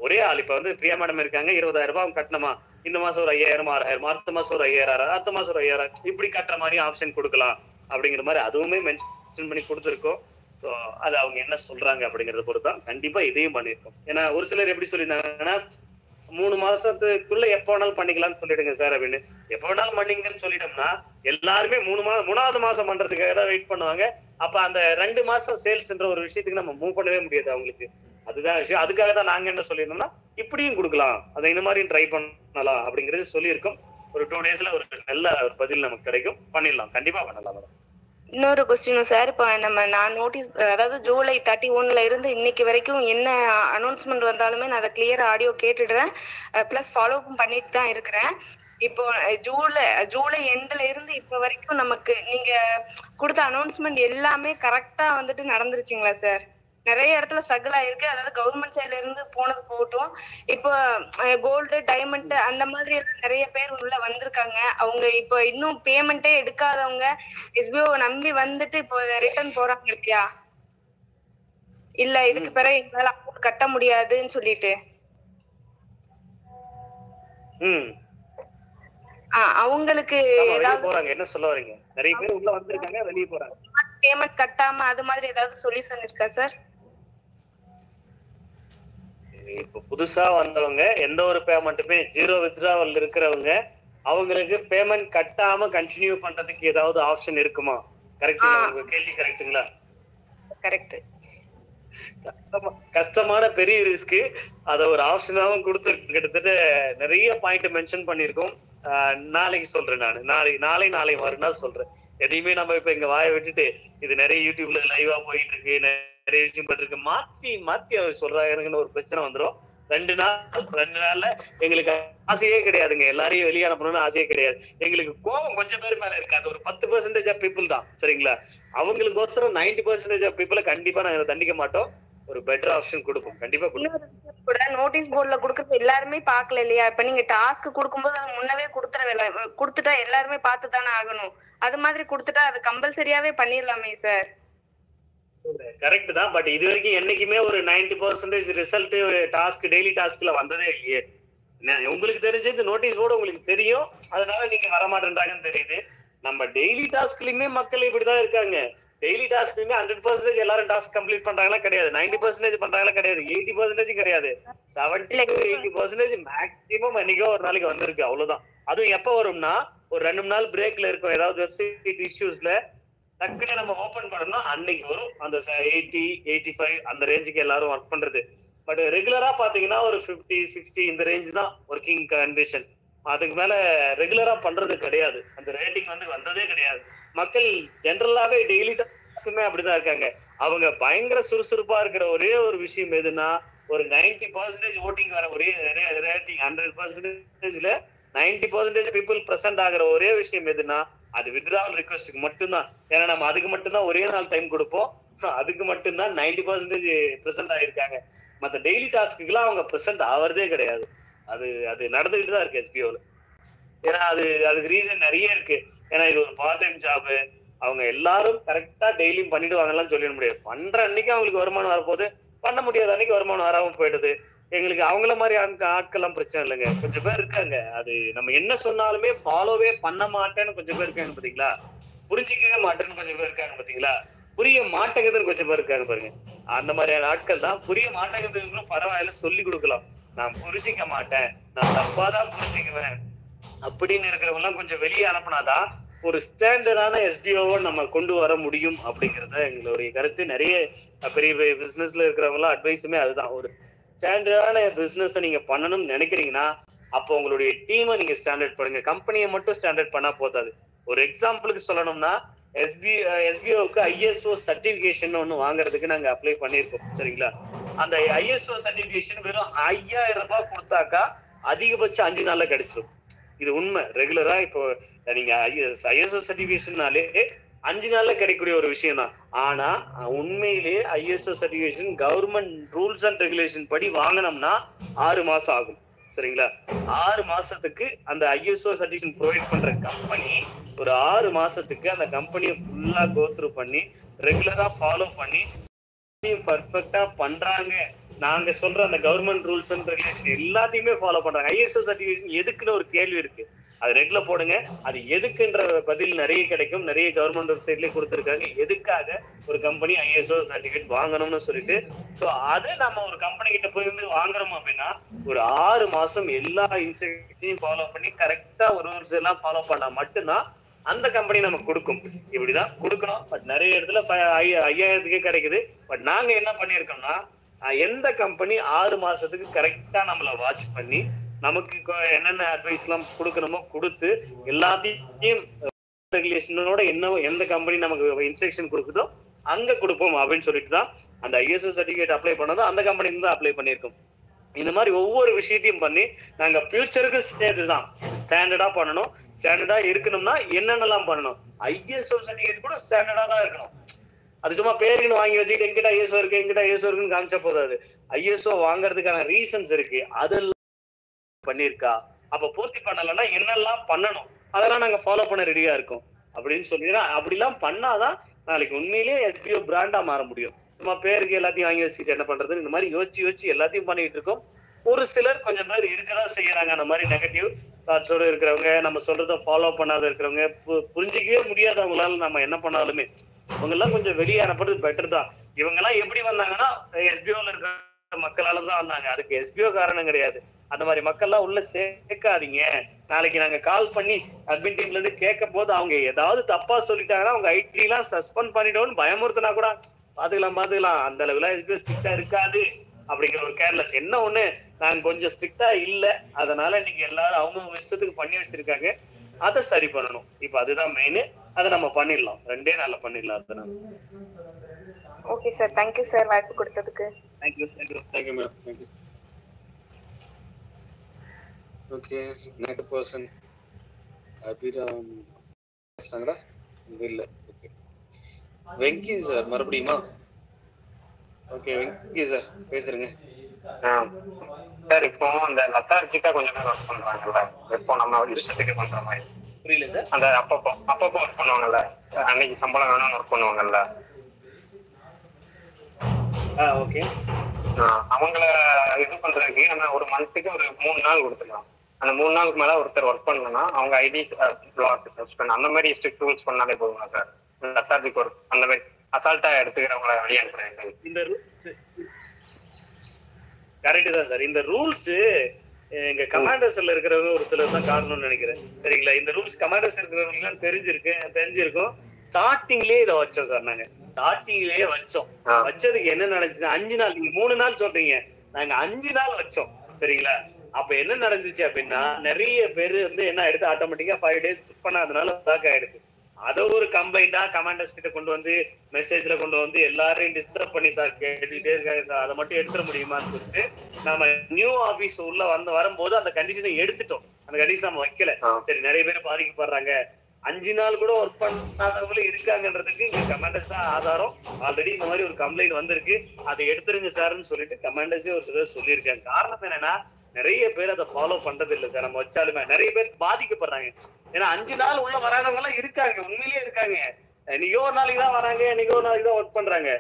ஒரே ஆள். இப்ப வந்து பிரியா மேடம் இருக்காங்க, 20,000 ரூபாய் அவங்க கட்டணுமா, இந்த மாசம் ஒரு 5,000 6,000, அடுத்த மாசம் ஒரு 5,000, அடுத்த மாசம் ஒரு 5,000, இப்படி கட்டுற மாதிரி ஆப்ஷன் கொடுக்கலாம் அப்படிங்கிற மாதிரி அதுவுமே மென்ஷன் பண்ணி கொடுத்துருக்கோம். அது அவங்க என்ன சொல்றாங்க அப்படிங்கறத பொறுத்தான் கண்டிப்பா இதையும் பண்ணிருக்கோம். ஏன்னா ஒரு சிலர் எப்படி சொல்லியிருந்தாங்கன்னா 3 மாசத்துக்குள்ள எப்ப வேணாலும் பண்ணிக்கலாம்னு சொல்லிடுங்க சார் அப்படின்னு. எப்ப வேணாலும் பண்ணீங்கன்னு சொல்லிட்டோம்னா எல்லாருமே 3வது மாசம் பண்றதுக்காக தான் வெயிட் பண்ணுவாங்க. அப்ப அந்த 2 மாசம் சேல்ஸ்ன்ற ஒரு விஷயத்துக்கு நம்ம மூவ் பண்ணவே முடியாது அவங்களுக்கு. அதுதான் விஷயம். அதுக்காக தான் நாங்க என்ன சொல்லியிருந்தோம்னா இப்படியும் கொடுக்கலாம், அதை இந்த மாதிரியும் ட்ரை பண்ணலாம் அப்படிங்கறது சொல்லியிருக்கோம். ஒரு 2 daysல ஒரு நல்ல ஒரு பதில் நமக்கு கிடைக்கும். பண்ணிடலாம், கண்டிப்பா பண்ணலாம் மேடம். இன்னொரு கொஸ்டின் சார். இப்போ நான் நோட்டீஸ், அதாவது ஜூலை 31ல இருந்து இன்னைக்கு வரைக்கும் என்ன அனௌன்ஸ்மெண்ட் வந்தாலுமே நான் அதை கிளியர் ஆடியோ கேட்டுடுறேன், பிளஸ் ஃபாலோ பண்ணிட்டு தான் இருக்கிறேன். இப்போ ஜூலை எண்ட்ல இருந்து இப்ப வரைக்கும் நமக்கு நீங்க கொடுத்த அனௌன்ஸ்மெண்ட் எல்லாமே கரெக்டா வந்துட்டு நடந்துருச்சுங்களா சார்? நிறைய இடத்துல ஸ்ட்ரகிள் ஆயிருக்கு. அதாவது கவர்மெண்ட் சைட்ல இருந்து போனது போட்டும், இப்போ கோல்டு டைமண்ட் அந்த மாதிரி எல்லாம் நிறைய பேர் உள்ள வந்திருக்காங்க. அவங்க இப்போ இன்னும் பேமெண்டே எடுக்காதவங்க எஸ்பிஓ நம்பி வந்துட்டு இப்போ ரிட்டர்ன் போறாங்க இல்லையா, இல்ல இதுக்கு பிறகு எங்களால அமௌண்ட் கட்ட முடியாதுன்னு சொல்லிட்டு அவங்களுக்கு போறாங்க. என்ன சொல்ல வரீங்க? நிறைய பேர் உள்ள வந்திருக்காங்க, வெளிய போறாங்க. பேமெண்ட் கட்டாம அது மாதிரி ஏதாவது சொல்யூஷன் இருக்கா சார்? இப்ப புதுசா வந்தவங்க எந்த ஒரு பேமெண்ட்டுமே 0 வித்ட்ராவல் இருக்கிறவங்க அவங்களுக்கு பேமெண்ட் கட்டாம கண்டினியூ பண்றதுக்கு ஏதாவது ஆப்ஷன் இருக்குமா? கரெக்ட்டுங்களா? உங்க கேள்வி கரெக்ட்டுங்களா? கரெக்ட். கஷ்டமான பெரிய ரிஸ்க், அத ஒரு ஆப்ஷனாவும் கொடுத்து கிட்டத்தட்ட நிறைய பாயிண்ட் மென்ஷன் பண்ணிருக்கோம். நாளைக்கு சொல்றேன் நானு. நாளை மறுநாள் சொல்றேன். எதையுமே நம்ம இப்ப இங்க வாயை விட்டுட்டு இது நிறைய யூடியூப்ல லைவா போயிட்டு இருக்கு, நிறைய விஷயம் பண்ணிருக்கு, மாத்தி அவர் சொல்றாருன்னு ஒரு பிரச்சனை வந்துடும். 2 நாள்ல எங்களுக்கு ஆசையே கிடையாதுங்க. எல்லாரையும் வெளியே அனுப்பணும்னு ஆசையே கிடையாது. எங்களுக்கு கோபம் கொஞ்சம் பேர் மேல இருக்காது, ஒரு 10% ஆஃப் பீப்புள் தான், சரிங்களா? அவங்களுக்கு கோசரம் 90% ஆஃப் பீப்புளை கண்டிப்பா நாங்க தண்டிக்க மாட்டோம். ஒரு பெட்டர் ஆப்ஷன் கொடுப்போம், கண்டிப்பா கொடுப்போம். கூட நோட்டீஸ் போர்ட்ல கொடுக்கறது எல்லாருமே பாக்கல இல்லையா? இப்ப நீங்க டாஸ்க் கொடுக்கும்போது அது முன்னவே கொடுத்துட்டா எல்லாருமே பார்த்து தானே ஆகணும். அது மாதிரி கொடுத்துட்டா அது கம்பல்சரியாவே பண்ணிடலாமே சார்? கரெக்ட் தான். பட் இது வரைக்கும் என்னைக்குமே ஒரு 90% ரிசல்ட் டாஸ்க் டெய்லி டாஸ்க்ல வந்ததே இல்லையே. உங்களுக்கு தெரிஞ்சு இந்த நோட்டீஸ் போர்டு உங்களுக்கு தெரியும், அதனால நீங்க வரமாட்டேன்றாங்கன்னு தெரியுது. நம்ம டெய்லி டாஸ்க்லயுமே மக்கள் இப்படிதான் இருக்காங்க. டெய்லி டாஸ்க்லயுமே 100% எல்லாரும் டாஸ்க் கம்ப்ளீட் பண்றாங்களா? கிடையாது. 90% பண்றாங்களா? கிடையாது. 80% கிடையாது. 70-80% மேக்சிமம் என்னைக்கோ ஒரு நாளைக்கு வந்திருக்கு, அவ்வளவுதான். அதுவும் எப்ப வரும்னா ஒரு 2 நாள் பிரேக்ல இருக்கும், ஏதாவது வெப்சைட் இஷ்யூஸ்ல டக்குன்னு நம்ம ஓபன் பண்ணோம்னா அன்னைக்கு வரும். அந்த 80-85 அந்த ரேஞ்சுக்கு எல்லாரும் ஒர்க் பண்றது. பட் ரெகுலரா பாத்தீங்கன்னா ஒரு 50-60 இந்த ரேஞ்ச் தான் ஒர்க்கிங் கண்டிஷன். அதுக்கு மேல ரெகுலரா பண்றது கிடையாது. அந்த ரேட்டிங் வந்து வந்ததே கிடையாது. மக்கள் ஜென்ரலாவே டெய்லி டாஸ்க்குமே அப்படிதான் இருக்காங்க. அவங்க பயங்கர சுறுசுறுப்பா இருக்கிற ஒரே ஒரு விஷயம் எதுன்னா, ஒரு 90% ஓட்டிங் வர ஒரே ரேட்டிங் 100%ல 90% பீப்புள் பிரசன்ட் ஆகிற ஒரே விஷயம் எதுன்னா அது வித்ட்ராவல் ரிக்வெஸ்ட்டுக்கு மட்டும்தான். ஏன்னா நம்ம அதுக்கு மட்டும்தான் ஒரே நாள் டைம் கொடுப்போம். அதுக்கு மட்டும்தான் 90% பிரசன்ட் ஆகிருக்காங்க. மற்ற டெய்லி டாஸ்க்குலாம் அவங்க பிரசன்ட் ஆவறதே கிடையாது. அது நடந்துகிட்டு தான் இருக்கு எஸ்பிஓல. ஏன்னா அதுக்கு ரீசன் நிறைய இருக்கு. ஏன்னா இது ஒரு பார்ட் டைம் ஜாப். அவங்க எல்லாரும் கரெக்டா டெய்லியும் பண்ணிடுவாங்கலாம் சொல்லிட முடியாது. பண்ற அன்னைக்கு அவங்களுக்கு வருமானம் வரப்போகுது, பண்ண முடியாத அன்னைக்கு வருமானம் வராம போயிடுது. எங்களுக்கு அவங்கள மாதிரி ஆட்கள்லாம் பிரச்சனை இல்லைங்க. கொஞ்சம் பேர் இருக்காங்க, அது நம்ம என்ன சொன்னாலுமே ஃபாலோவே பண்ண மாட்டேன்னு கொஞ்சம் பேர் இருக்காங்க பாத்தீங்களா, புரிஞ்சிக்கவே மாட்டேன்னு கொஞ்சம் பேர் இருக்காங்க பாத்தீங்களா, புரிய மாட்டேங்குதுன்னு கொஞ்சம் பேர் இருக்காங்க பாருங்க. அந்த மாதிரியான ஆட்கள் தான் புரிய மாட்டேங்குதுன்னு பரவாயில்ல சொல்லி கொடுக்கலாம். நான் புரிஞ்சிக்க மாட்டேன், நான் தப்பாதான் புரிஞ்சுக்குவேன் அப்படின்னு இருக்கிறவங்க எல்லாம் கொஞ்சம் வெளியே அனுப்புனாதான் ஒரு ஸ்டாண்டர்டான எஸ்பிஓவை நம்ம கொண்டு வர முடியும் அப்படிங்கறத எங்களுடைய கருத்து. நிறைய பெரிய பெரிய பிசினஸ்ல இருக்கிறவங்க எல்லாம் அட்வைஸுமே அதுதான். ஒரு ஸ்டாண்டர்டான பிசினஸ் நீங்க பண்ணணும்னு நினைக்கிறீங்கன்னா அப்போ உங்களுடைய டீமை நீங்க ஸ்டாண்டர்ட் பண்ணுங்க. கம்பெனியை மட்டும் ஸ்டாண்டர்ட் பண்ணா போதாது. ஒரு எக்ஸாம்பிளுக்கு சொல்லணும்னா எஸ்பிஓக்கு ஐஎஸ்ஓ சர்டிபிகேஷன் ஒண்ணு வாங்குறதுக்கு நாங்க அப்ளை பண்ணிருக்கோம். சரிங்களா? அந்த ஐஎஸ்ஓ சர்டிபிகேஷன் வெறும் 5000 ரூபாய் கொடுத்தாக்கா அதிகபட்சம் 5 நாள்ல கிடைச்சிடும். இது உண்மை. ரெகுலரா இப்போ நீங்க ஐஎஸ்ஓ சர்டிபிகேஷன்னாலே 5 நாள்ல கிடைக்கக்கூடிய ஒரு விஷயம் தான். ஆனா உண்மையிலேயே ISO certification government rules and regulation படி வாங்கினோம்னா 6 மாசம் ஆகும். சரிங்களா? 6 மாசத்துக்கு அந்த ஐஎஸ்ஓ சர்டிபிகேஷன் ப்ரொவைட் பண்ற கம்பெனி ஒரு 6 மாசத்துக்கு அந்த கம்பெனியை ஃபுல்லா கோ த்ரூ பண்ணி ரெகுலரா ஃபாலோ பண்ணி பர்ஃபெக்டா பண்றாங்க. நாங்க சொல்ற அந்த கவர்மெண்ட் ரூல்ஸ் அண்ட் ரெகுலேஷன் எல்லாத்தையுமே ஃபாலோ பண்றாங்க. ஐஎஸ்ஓ சர்டிபிகேஷன் எதுக்குன்னு ஒரு கேள்வி இருக்கு, அது நெட்ல போடுங்க. அது எதுக்குன்ற பதில் நிறைய கிடைக்கும். நிறைய கவர்மெண்ட் வெப்சைட்லயே கொடுத்துருக்காங்க எதுக்காக ஒரு கம்பெனி ஐஎஸ்ஓ சர்டிபிகேட் வாங்கணும்னு சொல்லிட்டு. ஸோ அதை நம்ம ஒரு கம்பெனி கிட்ட போய் வாங்குறோம் அப்படின்னா ஒரு 6 மாசம் எல்லா இன்ஸ்ட்ரக்ஷனையும் ஃபாலோ பண்ணி கரெக்டா ஒரு ரூல்ஸ் எல்லாம் ஃபாலோ பண்ணா மட்டும்தான் அந்த கம்பெனி நமக்கு கொடுக்கும். இப்படிதான் கொடுக்கணும். பட் நிறைய இடத்துல 5000க்கே கிடைக்குது. பட் நாங்க என்ன பண்ணிருக்கோம்னா எந்த கம்பெனி 6 மாசத்துக்கு கரெக்டா நம்மள வாட்ச் பண்ணி நமக்கு என்னென்ன அட்வைஸ் எல்லாம் கொடுக்கணுமோ கொடுத்து எல்லாத்தையும் ரெகுலேஷனோட எந்த கம்பெனி நமக்கு இன்ஸ்ட்ரக்ஷன் கொடுக்குதோ அங்க கொடுப்போம் அப்படின்னு சொல்லிட்டு தான் அந்த ஐஎஸ்ஓ சர்டிபிகேட் அப்ளை பண்ணதும் அந்த கம்பெனி தான் அப்ளை பண்ணியிருக்கோம். இந்த மாதிரி ஒவ்வொரு விஷயத்தையும் பண்ணி நாங்க ஃபியூச்சருக்கு சேர்த்துதான் ஸ்டாண்டர்டா பண்ணணும். ஸ்டாண்டர்டா இருக்கணும்னா என்னென்னலாம் பண்ணணும், ஐஎஸ்ஓ சர்டிபிகேட் கூட ஸ்டாண்டர்டா தான் இருக்கணும். அது சும்மா பேருக்குன்னு வாங்கி வச்சுக்கிட்டு எங்கிட்ட ஐஎஸ்ஓ இருக்கு எங்கிட்ட ஐஎஸ்ஓ இருக்குன்னு காமிச்சா போதாது. ஐஎஸ்ஓ வாங்குறதுக்கான ரீசன்ஸ் இருக்கு, அதெல்லாம் பண்ணிருக்கா, அப்ப பூர்த்தி பண்ணலன்னா என்னெல்லாம் பண்ணணும் அதெல்லாம் நாங்க ஃபாலோ பண்ண ரெடியா இருக்கோம் அப்படின்னு சொல்லிடுறா. அப்படிலாம் பண்ணாதான் நாளைக்கு உண்மையிலேயே எஸ்பிஓ பிராண்டா மாற முடியும். சும்மா பேருக்கு எல்லாத்தையும் வாங்கி வச்சுட்டு என்ன பண்றது, இந்த மாதிரி யோசிச்சு எல்லாத்தையும் பண்ணிட்டு இருக்கோம். ஒரு சிலர் கொஞ்சம் பேர் இருக்கதான் செய்யறாங்க அந்த மாதிரி நெகட்டிவ் தாட்ஸோட இருக்கிறவங்க, நம்ம சொல்றத ஃபாலோ பண்ணாத இருக்கிறவங்க, புரிஞ்சிக்கவே முடியாதவங்களால நம்ம என்ன பண்ணாலுமே அவங்க எல்லாம் கொஞ்சம் வெளியே அனுப்புறது பெட்டர் தான். இவங்க எல்லாம் எப்படி வந்தாங்கன்னா எஸ்பிஓல இருக்கிற மக்களால தான் வந்தாங்க. அதுக்கு எஸ்பிஓ காரணம் கிடையாது. அந்த மாதிரி மக்கள் எல்லாம் உள்ள சேர்க்காதீங்க. நாளைக்கு நாங்க கால் பண்ணி அட்மின் டீம்ல இருந்து கேட்கும் போது அவங்க ஏதாவது தப்பா சொல்லிட்டாங்கன்னா அவங்க ஐடி எல்லாம் சஸ்பெண்ட் பண்ணிட்டோம்னு பயமுறுத்தினா கூட பாத்துக்கலாம். அந்த அளவுல எஸ்பிஓ ஸ்ட்ரிக்டா இருக்காது அப்படிங்கிற ஒரு கேர்லெஸ். என்ன ஒண்ணு, நாங்க கொஞ்சம் ஸ்ட்ரிக்டா இல்ல, அதனால நீங்க எல்லாரும் அவங்க இஷ்டத்துக்கு பண்ணி வச்சிருக்காங்க, அதை சரி பண்ணணும். இப்ப அதுதான் மெயின். அதை நம்ம பண்ணிடலாம், 2 நாள்ல பண்ணிடலாம். அதனால ஓகே சார், தேங்க்யூ சார் வாய்ப்பு கொடுத்ததுக்கு. Thank you madam, thank you. Okay, next person Abhiram பேசுறாங்களா? இல்ல. ஓகே, வெங்கி சார் மறுபடியுமா? ஓகே வெங்கி சார் பேசுறீங்க. சார் இப்போ அந்த லத்தார்ஜிக்கா கொஞ்சம் பேர் ஒர்க் பண்றாங்கல்ல, இப்போ நம்ம இஷ்டத்துக்கு பண்ற மாதிரி. புரியல சார்? அந்த அப்பப்போ ஒர்க் பண்ணுவாங்கல்ல, அன்னைக்கு சம்பளம் வேணும்னு ஒர்க் பண்ணுவாங்கல்ல. ஓகே, அவங்கள இது பண்றதுக்கு நம்ம ஒரு மந்த்துக்கு ஒரு 3 நாள் கொடுத்துக்கலாம். அந்த 3 நாளுக்கு மேல ஒருத்தர் ஒர்க் பண்ணலன்னா அவங்க ஐடி பிளாக் சஸ்பெண்ட் அந்த மாதிரி ஸ்ட்ரிக்ட் ரூல்ஸ் பண்ணாலே போதுமா சார்? லத்தார்ஜிக் ஒர்க் அந்த மாதிரி அசால்ட்டா எடுத்துக்கிறவங்கள வெளியே அனுப்புறேன். இந்த ரூல்ஸ் கரெக்ட் தான் சார். இந்த ரூல்ஸ் எங்க கமாண்டர்ஸ்ல இருக்கிறவங்க ஒரு சிலர் தான் காரணம்னு நினைக்கிறேன். சரிங்களா? இந்த ரூல்ஸ் கமாண்டர்ஸ் இருக்கிறவங்க எல்லாம் தெரிஞ்சிருக்கும். ஸ்டார்டிங்லயே இதை வச்சோம் சார். நாங்க ஸ்டார்டிங்லயே வச்சதுக்கு என்ன நினைச்சுன்னா 5 நாள், நீங்க 3 நாள் சொல்றீங்க, நாங்க 5 நாள் வச்சோம். சரிங்களா? அப்ப என்ன நடந்துச்சு அப்படின்னா நிறைய பேரு வந்து என்ன எடுத்து ஆட்டோமேட்டிக்கா 5 days பண்ணாதனால பிளாக் ஆயிடுது. அத ஒரு கம்ப்ளைண்டா கமாண்டர்ஸ் கிட்ட கொண்டு வந்து மெசேஜ்ல கொண்டு வந்து எல்லாரையும் டிஸ்டர்ப் பண்ணி சார் கேட்டுட்டே இருக்காங்க சார், அதை மட்டும் எடுத்துட முடியுமான்னு சொல்லிட்டு நம்ம நியூ ஆபீஸ் உள்ள வரும்போது அந்த கண்டிஷனை எடுத்துட்டோம். அந்த கண்டிஷன் நம்ம வைக்கல. சரி நிறைய பேர் பாதிக்கப்படுறாங்க, 5 நாள் கூட ஒர்க் பண்ணாதவங்களும் இருக்காங்கன்றதுக்கு இங்க கமாண்டர்ஸ் தான் ஆதாரம். ஆல்ரெடி இந்த மாதிரி ஒரு கம்ப்ளைண்ட் வந்திருக்கு, அதை எடுத்துருங்க சார்ன்னு சொல்லிட்டு கமாண்டர்ஸே ஒரு சிலர் சொல்லியிருக்காங்க. காரணம் என்னன்னா நிறைய பேர் அதை ஃபாலோ பண்றது இல்லை சார். நம்ம வச்சாலுமே நிறைய பேர் பாதிக்கப்படுறாங்க. ஏன்னா 5 நாள் உள்ள வராதவங்க எல்லாம் இருக்காங்க, உண்மையிலேயே இருக்காங்க. இன்னைக்கோ ஒரு நாளைக்கு தான் வராங்க, இன்னைக்கோ ஒரு நாளைக்கு தான் ஒர்க் பண்றாங்க.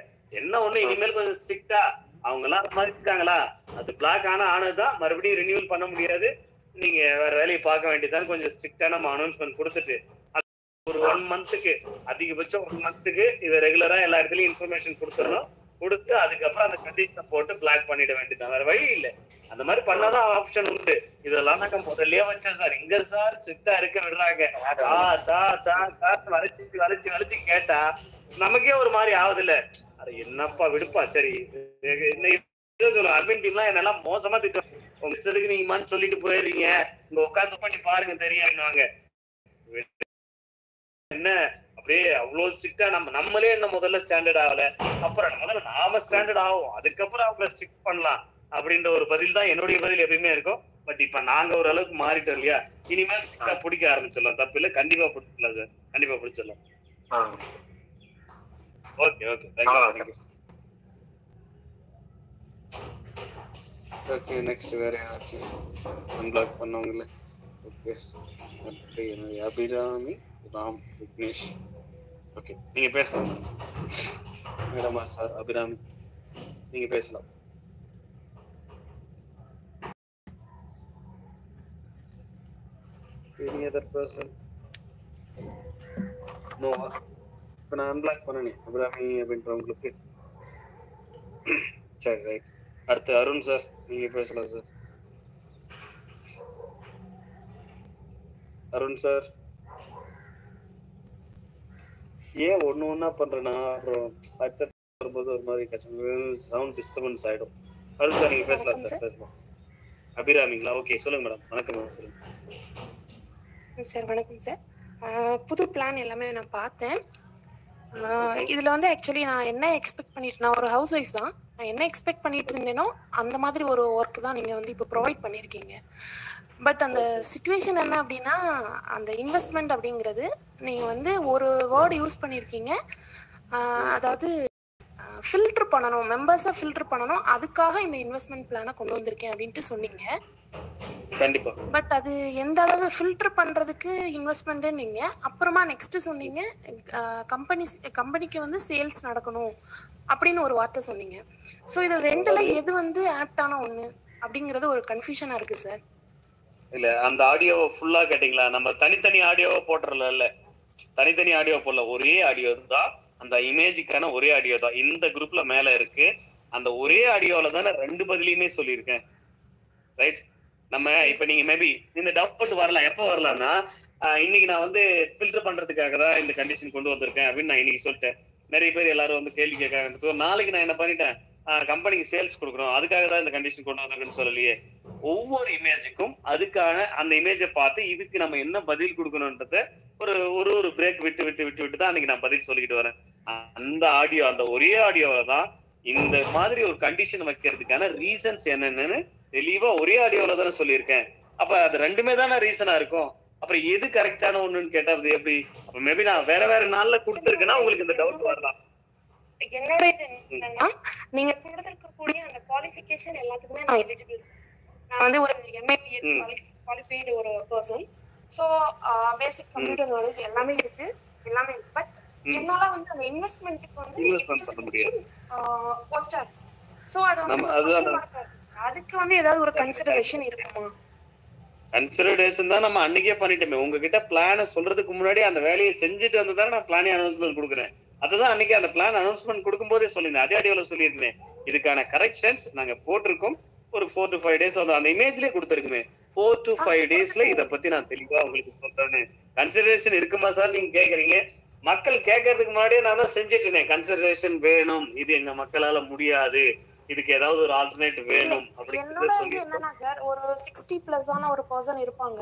என்ன ஒண்ணு இனிமேல் கொஞ்சம் ஸ்ட்ரிக்டா அவங்க எல்லாம் அந்த மாதிரி இருக்காங்களா, அது பிளாக் ஆனதுதான், மறுபடியும் ரினியூவல் பண்ண முடியாது, நீங்க வேற வேலையை பார்க்க வேண்டியதான். கொஞ்சம் ஸ்ட்ரிக்டா நம்ம அனௌன்ஸ்மெண்ட் கொடுத்துட்டு ஒரு 1 monthக்கு அதிகபட்சம் 1 monthக்கு இதை ரெகுலரா எல்லா இடத்துலயும் இன்ஃபர்மேஷன் கொடுத்துடணும். கொடுத்து அதுக்கப்புறம் அந்த கண்டிஷனை போட்டு பிளாக் பண்ணிட வேண்டியதான், வேற வழி இல்லை. அந்த மாதிரி பண்ணாதான் ஆப்ஷன் உண்டு. இதெல்லாம் நாங்க முதல்லயே வச்சேன் சார். இங்க சார் ஸ்ட்ரிக்டா இருக்க விடுறாங்க, வளைச்சு கேட்டா நமக்கே ஒரு மாதிரி ஆகுது இல்ல. அது என்னப்பா விடுப்பா, சரி அட்மின் டீம்லாம் என்னெல்லாம் மோசமா திட்டம், உங்க இஷ்டத்துக்கு நீங்க சொல்லிட்டு போயிடுறீங்க, இங்க உட்காந்து பண்ணி பாருங்க தெரியாங்க. என்ன அப்படியே அவ்வளவு ஸ்ட்ரிக்டா நம்மளே என்ன முதல்ல ஸ்டாண்டர்ட் ஆகல, அப்புறம் முதல்ல நாம ஸ்டாண்டர்ட் ஆகும், அதுக்கப்புறம் அவங்க ஸ்ட்ரிக்ட் பண்ணலாம் அப்படின்ற ஒரு பதில் தான் என்னுடைய பதில் எப்பயுமே இருக்கும். பட் இப்ப நாங்க ஒரு அளவுக்கு மாறிட்டோம் இல்லையா, இனிமேல் ஸ்ட்ரிக்டா பிடிக்க ஆரம்பிச்சிடலாம். தப்பு இல்லை, கண்டிப்பா பிடிச்சிடலாம் சார், கண்டிப்பா பிடிச்சிடலாம். Okay okay, thank you. Okay, next வேற யாராச்சும் அன்பிளாக் பண்ணவங்கள? ஓகே, அபிராமி ராம் விக்னேஷ். ஓகே, நீங்க பேசலாம் மேடமா சார். அபிராமி நீங்க பேசலாம். Any other person? No. இப்ப நான் அன்பிளாக் பண்ணனே அபிராமி அப்படின்றவங்களுக்கு. சரி, ரைட். அடுத்து அருண் சார், நீங்க பேசலாம் சார். அருண் சார், ஏன் ஒண்ணா பண்றேன்னா அப்புறம் அடுத்த வரும்போது ஒரு மாதிரி சவுண்ட் டிஸ்டர்பன்ஸ் ஆயிடும். அருண் சார், நீங்க பேசலாம் சார், பேசலாம். அபிராமிங்களா? ஓகே, சொல்லுங்க மேடம். வணக்கம் சொல்லுங்க சார். வணக்கம் சார். புது பிளான் எல்லாமே நான் பார்த்தேன். இதுல வந்து ஆக்சுவலி நான் என்ன எக்ஸ்பெக்ட் பண்ணிட்டு, நான் ஒரு ஹவுஸ் ஒய்ஃப் தான், நான் என்ன எக்ஸ்பெக்ட் பண்ணிட்டு இருந்தேனோ அந்த மாதிரி ஒரு ஒர்க் தான் நீங்க வந்து இப்போ ப்ரொவைட் பண்ணியிருக்கீங்க. பட் அந்த சிச்சுவேஷன் என்ன அப்படின்னா, அந்த இன்வெஸ்ட்மெண்ட் அப்படிங்கிறது நீங்க வந்து ஒரு வேர்டு யூஸ் பண்ணியிருக்கீங்க, அதாவது ஃபில்டர் பண்ணணும், மெம்பர்ஸை ஃபில்டர் பண்ணணும், அதுக்காக இந்த இன்வெஸ்ட்மெண்ட் பிளானை கொண்டு வந்திருக்கேன் அப்படின்ட்டு சொன்னீங்க. கண்டிப்பா. பட் அது எந்த அளவு ஃபில்டர் பண்றதுக்கு இன்வெஸ்ட்மெண்ட் நீங்க அப்புறமா நெக்ஸ்ட் சொன்னீங்க, கம்பெனிக்கு வந்து சேல்ஸ் நடக்கணும் அப்படின்னு ஒரு வார்த்தை சொன்னீங்க. ஸோ இது ரெண்டுல எது வந்து ஆப்டான ஒண்ணு அப்படிங்கறது ஒரு கன்ஃபியூஷனா இருக்கு சார். இல்ல, அந்த ஆடியோவை ஃபுல்லா கேட்டீங்களா? நம்ம தனித்தனி ஆடியோவை போட்டுறல, இல்ல தனித்தனி ஆடியோ போடல, ஒரே ஆடியோ தான். அந்த இமேஜுக்கான ஒரே ஆடியோ தான் இந்த குரூப்ல மேல இருக்கு. அந்த ஒரே ஆடியோல தான் நான் 2 பதிலையுமே சொல்லியிருக்கேன். ரைட்? நம்ம இப்ப நீங்க மேபி இந்த டவுட் வரலாம். எப்ப வரலாம்னா, இன்னைக்கு நான் வந்து ஃபில்டர் பண்றதுக்காக தான் இந்த கண்டிஷன் கொண்டு வந்திருக்கேன் அப்படின்னு நான் இன்னைக்கு சொல்லிட்டேன். நிறைய பேர் எல்லாரும் வந்து கேள்வி கேட்காங்க. நாளைக்கு நான் என்ன பண்ணிட்டேன், கம்பெனிக்கு சேல்ஸ் கொடுக்குறோம், அதுக்காக தான் இந்த கண்டிஷன் கொண்டு வந்திருக்குன்னு சொல்லலையே. ஒவ்வொரு இமேஜுக்கும் அதுக்கான அந்த இமேஜை பார்த்து இதுக்கு நம்ம என்ன பதில் கொடுக்கணும்ன்றத ஒரு பிரேக் விட்டு தான் அன்னைக்கு நான் பதில் சொல்லிக்கிட்டு வரேன். அந்த ஆடியோ, அந்த ஒரே ஆடியோவை தான் இந்த மாதிரி ஒரு கண்டிஷன் வைக்கிறதுக்கான ரீசன்ஸ் என்னன்னு தெளிவா ஒரே ஆடியோல தானே சொல்லியிருக்கேன். அப்ப அது ரெண்டுமே தானே ரீசனா இருக்கும். அப்புறம் எது கரெக்டான ஒண்ணுன்னு கேட்டா அது எப்படி? அப்ப மேபி நான் வேற நாள்ல கொடுத்துருக்கேன்னா உங்களுக்கு இந்த டவுட் வரலாம். என்னோட இது என்னன்னா, நீங்க கொடுத்திருக்கக்கூடிய அந்த குவாலிஃபிகேஷன் எல்லாத்துக்குமே நான் எலிஜிபிள் சார். நான் வந்து ஒரு MA/BEd குவாலிஃபைடு ஒரு person. So basic computer knowledge எல்லாமே இருக்கு. பட் என்னால வந்து அந்த இன்வெஸ்ட்மெண்ட்டுக்கு வந்து போஸ்டா இருக்கு. ஸோ அது வந்து அதுக்கு வந்து ஏதாவது ஒரு கன்சிடரேஷன் இருக்குமா? கன்சிடரேஷன் தான் நம்ம அன்னைக்கே பண்ணிட்டோமே. உங்ககிட்ட பிளான சொல்றதுக்கு முன்னாடி அந்த வேலையை செஞ்சுட்டு வந்து தான் நான் பிளானே அனௌன்ஸ்மெண்ட் கொடுக்குறேன். அதுதான் அன்னைக்கு அந்த பிளான் அனௌன்ஸ்மெண்ட் கொடுக்கும் போதே சொல்லியிருந்தேன். அதே ஆடியோல சொல்லியிருந்தேன், இதுக்கான கரெக்ஷன்ஸ் நாங்க போட்டிருக்கோம். ஒரு 4 to 5 days வந்து அந்த இமேஜ்லயே கொடுத்துருக்குமே. 4 to 5 daysல இதை பத்தி நான் தெளிவா உங்களுக்கு சொல்றேன்னு. கன்சிடரேஷன் இருக்குமா சார் நீங்க கேக்குறீங்க. மக்கள் கேட்கறதுக்கு முன்னாடியே நான் தான் செஞ்சுட்டேனே. கன்சிடரேஷன் வேணும், இது எங்க மக்களால முடியாது, இதுக்கு ஏதாவது ஒரு ஆல்டர்னேட் இல்ல வேணும் என்னோட அப்படிங்கறத இது சொல்லியிருக்கோம். என்னன்னா சார், ஒரு 60+ ஆன ஒரு பர்சன் இருப்பாங்க.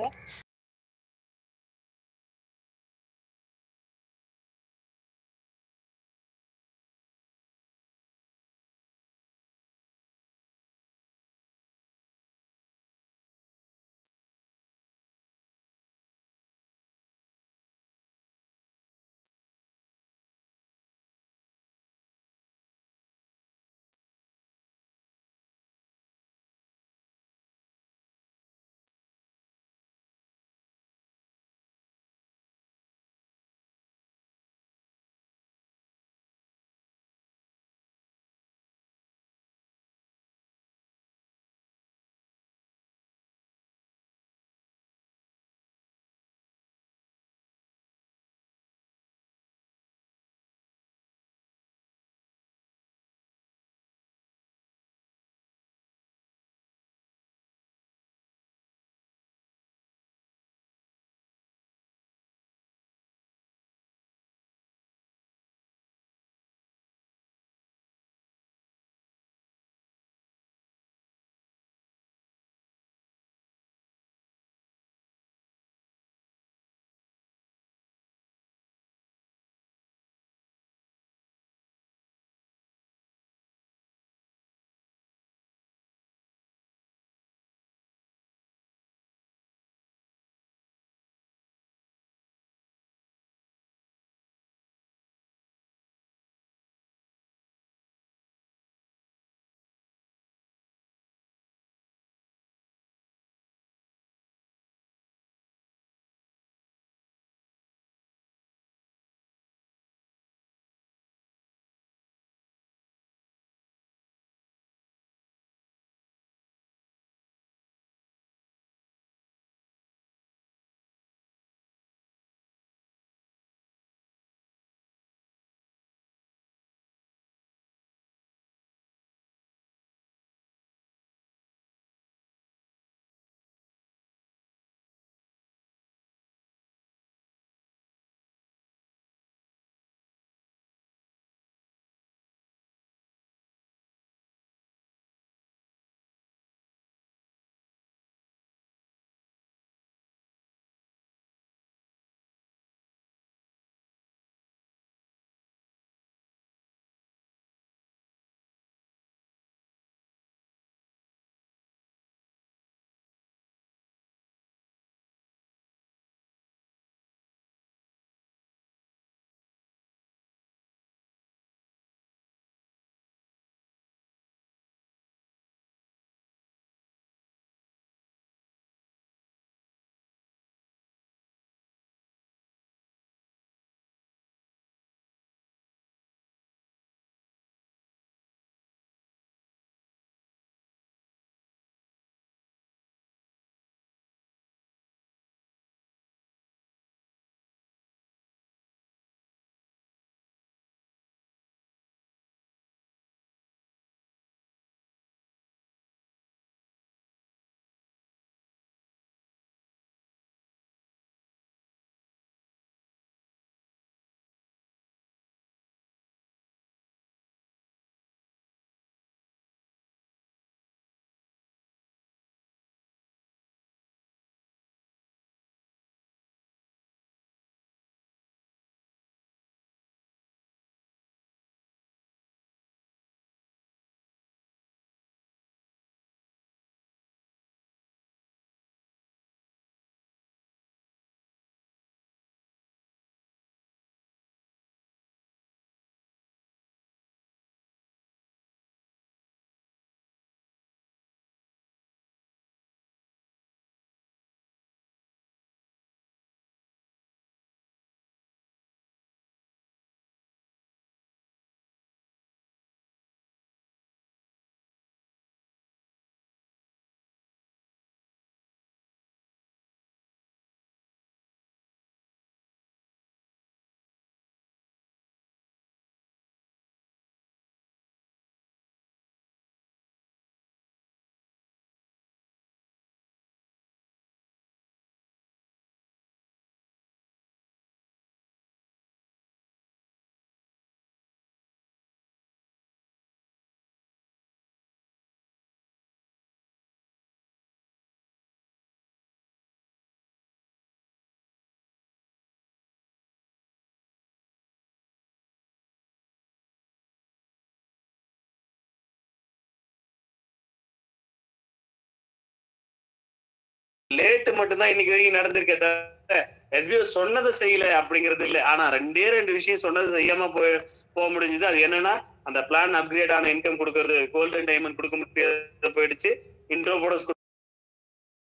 லேட்டு மட்டும்தான் இன்னைக்கு வரைக்கும் நடந்திருக்கே தவிர எஸ்பிஓ சொன்னதை செய்யல அப்படிங்கிறது இல்லை. ஆனா ரெண்டு விஷயம் சொன்னதை செய்யாம போக முடிஞ்சது. அது என்னன்னா, அந்த பிளான் அப்கிரேட் ஆன இன்கம் கொடுக்கறது, கோல்டன் டைமண்ட் கொடுக்க முடியாது போயிடுச்சு. இன்ட்ரோ போனஸ்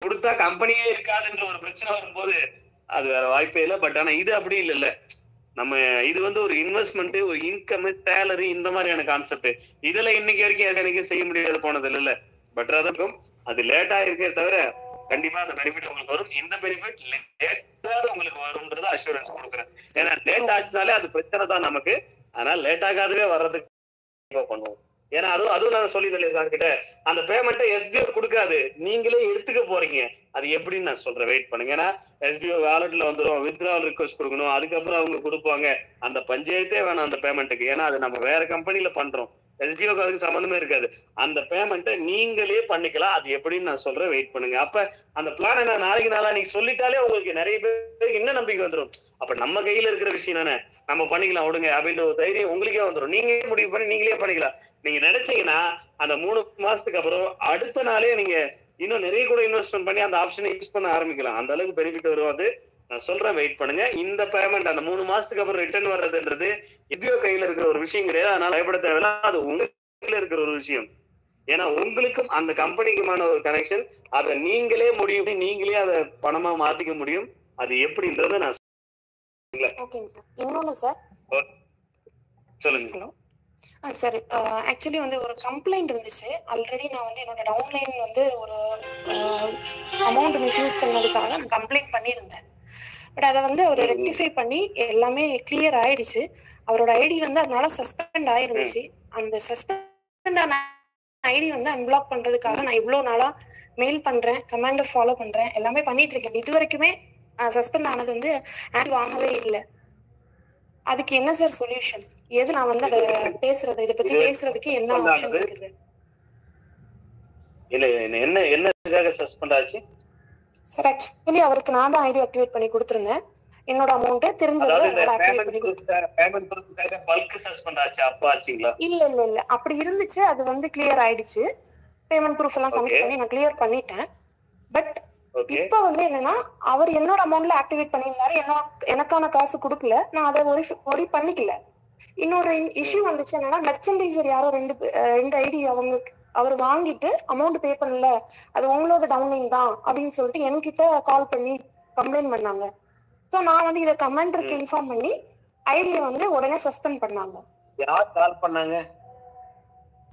கொடுத்தா கம்பெனியே இருக்காதுன்ற ஒரு பிரச்சனை வரும்போது அது வேற வாய்ப்பே இல்லை. பட் ஆனா இது அப்படி இல்ல. நம்ம இது வந்து ஒரு இன்வெஸ்ட்மெண்ட், ஒரு இன்கம், சேலரி, இந்த மாதிரியான கான்செப்ட். இதுல இன்னைக்கு வரைக்கும் எனக்கு செய்ய முடியாது போனது இல்ல. பெட்டரா தான் இருக்கும். அது லேட்டா இருக்கே தவிர கண்டிப்பா அந்த பெனிஃபிட் உங்களுக்கு வரும். இந்த பெனிஃபிட் லேட்டாவது உங்களுக்கு வரும்ன்றது அஷூரன்ஸ் கொடுக்குறேன். ஏன்னா லேட் ஆச்சுனாலே அது பிரச்சனை தான் நமக்கு. அதனால லேட் ஆகாதவே வர்றதுக்கு பண்ணுவோம். ஏன்னா அதுவும் நான் சொல்லி தரேன் கிட்ட, அந்த பேமெண்ட்டை எஸ்பிஓ கொடுக்காது, நீங்களே எடுத்துக்க போறீங்க. அது எப்படின்னு நான் சொல்றேன், வெயிட் பண்ணுங்க. ஏன்னா எஸ்பிஓ வாலெட்ல வந்துடும், வித்ட்ராவல் ரிக்வெஸ்ட் கொடுக்கணும், அதுக்கப்புறம் அவங்க கொடுப்பாங்க. அந்த பஞ்சாயத்தே வேணாம் அந்த பேமெண்ட்டுக்கு. ஏன்னா அது நம்ம வேற கம்பெனில பண்றோம், எஸ்பிஓக்கு அதுக்கு சம்பந்தமே இருக்காது. அந்த பேமெண்ட்டை நீங்களே பண்ணிக்கலாம். அது எப்படின்னு நான் சொல்றேன், வெயிட் பண்ணுங்க. அப்ப அந்த பிளான் என்ன நாளைக்கு நீங்க சொல்லிட்டாலே உங்களுக்கு நிறைய பேருக்கு இன்னும் நம்பிக்கை வந்துடும். அப்ப நம்ம கையில இருக்கிற விஷயம் தானே, நம்ம பண்ணிக்கலாம் விடுங்க அப்படின்ற ஒரு தைரியம் உங்களுக்கே வந்துடும். நீங்களே முடிவு பண்ணி நீங்களே பண்ணிக்கலாம். நீங்க நினைச்சீங்கன்னா அந்த 3 மாசத்துக்கு அப்புறம் அடுத்த நாளே நீங்க இன்னும் நிறைய கூட இன்வெஸ்ட்மெண்ட் பண்ணி அந்த ஆப்ஷனை யூஸ் பண்ண ஆரம்பிக்கலாம். அந்த அளவுக்கு பெனிஃபிட் வரும். அது நான் சொல்றேன், வெயிட் பண்ணுங்க. இந்த பேமெண்ட் அந்த 3 மாசத்துக்கு அப்புறம் ரிட்டர்ன் வர்றதுன்றது எஸ்பிஓ கையில இருக்கிற ஒரு விஷயம் கிடையாது. அதனால பயப்பட தேவையில்ல, அது உங்க கையில இருக்கிற ஒரு விஷயம். ஏன்னா உங்களுக்கும் அந்த கம்பெனிக்குமான ஒரு கனெக்ஷன். அதை நீங்களே முடியும், நீங்களே அதை பணமா மாத்திக்க முடியும். அது எப்படின்றத நான் ஓகேங்க சார். இன்னொன்னு சார் சொல்லுங்க. ஹலோ சார், ஆக்சுவலி வந்து ஒரு கம்ப்ளைண்ட் இருந்துச்சு. ஆல்ரெடி நான் வந்து என்னோட டவுன்லைன் வந்து ஒரு அமௌண்ட் மிஸ்யூஸ் பண்ணதுக்காக நான் கம்ப்ளைண்ட் பண்ணியிருந்தேன். பட் அதை வந்து அவர் ரெக்டிஃபை பண்ணி எல்லாமே கிளியர் ஆயிடுச்சு. அவரோட ஐடி வந்து அதனால சஸ்பெண்ட் ஆயிருந்துச்சு. அந்த சஸ்பெண்ட் ஆன ஐடி வந்து அன்பிளாக் பண்றதுக்காக நான் இவ்வளோ நாளா மெயில் பண்றேன், கமாண்டர் ஃபாலோ பண்றேன், எல்லாமே பண்ணிட்டு இருக்கேன். இது வரைக்குமே சஸ்பெண்ட் ஆனது வந்து ஆட் வாங்கவே இல்லை. அதுக்கு என்ன சார் சொல்யூஷன்? எது நான் வந்து அதை பேசுறது, இதை பத்தி பேசுறதுக்கு என்ன ஆப்ஷன் இருக்கு சார்? இல்ல என்னதுக்காக சஸ்பெண்ட் ஆச்சு சார்? ஆக்சுவலி அவருக்கு நான் தான் ஐடி ஆக்டிவேட் பண்ணி கொடுத்துருந்தேன். என்னோட அமௌண்ட் தெரிஞ்சது பல்க் சஸ்பெண்ட் ஆச்சு. அப்ப ஆச்சுங்களா? இல்ல அப்படி இருந்துச்சு. அது வந்து கிளியர் ஆயிடுச்சு. பேமெண்ட் ப்ரூஃப் எல்லாம் சப்மிட் பண்ணி நான் கிளியர் பண்ணிட்டேன். பட் இப்ப வந்து என்னன்னா, அவர் என்னோட அமௌண்ட்ல ஆக்டிவேட் பண்ணியிருந்தாரு, எனக்கான காசு கொடுக்கல, நான் அதை ஒரி பண்ணிக்கல. இன்னொரு இஷ்யூ வந்துச்சு என்னன்னா, மெர்ச்சன்டைசர் யாரோ ரெண்டு ஐடி அவர் வாங்கிட்டு அமௌண்ட் பே பண்ணல, அது உங்களோட டவுன்லைன் தான் அப்படின்னு சொல்லிட்டு என்கிட்ட கால் பண்ணி கம்ப்ளைண்ட் பண்ணாங்க. ஸோ நான் வந்து இதை கமாண்டருக்கு இன்ஃபார்ம் பண்ணி ஐடியை வந்து உடனே சஸ்பெண்ட் பண்ணாங்க. யார் கால் பண்ணாங்க?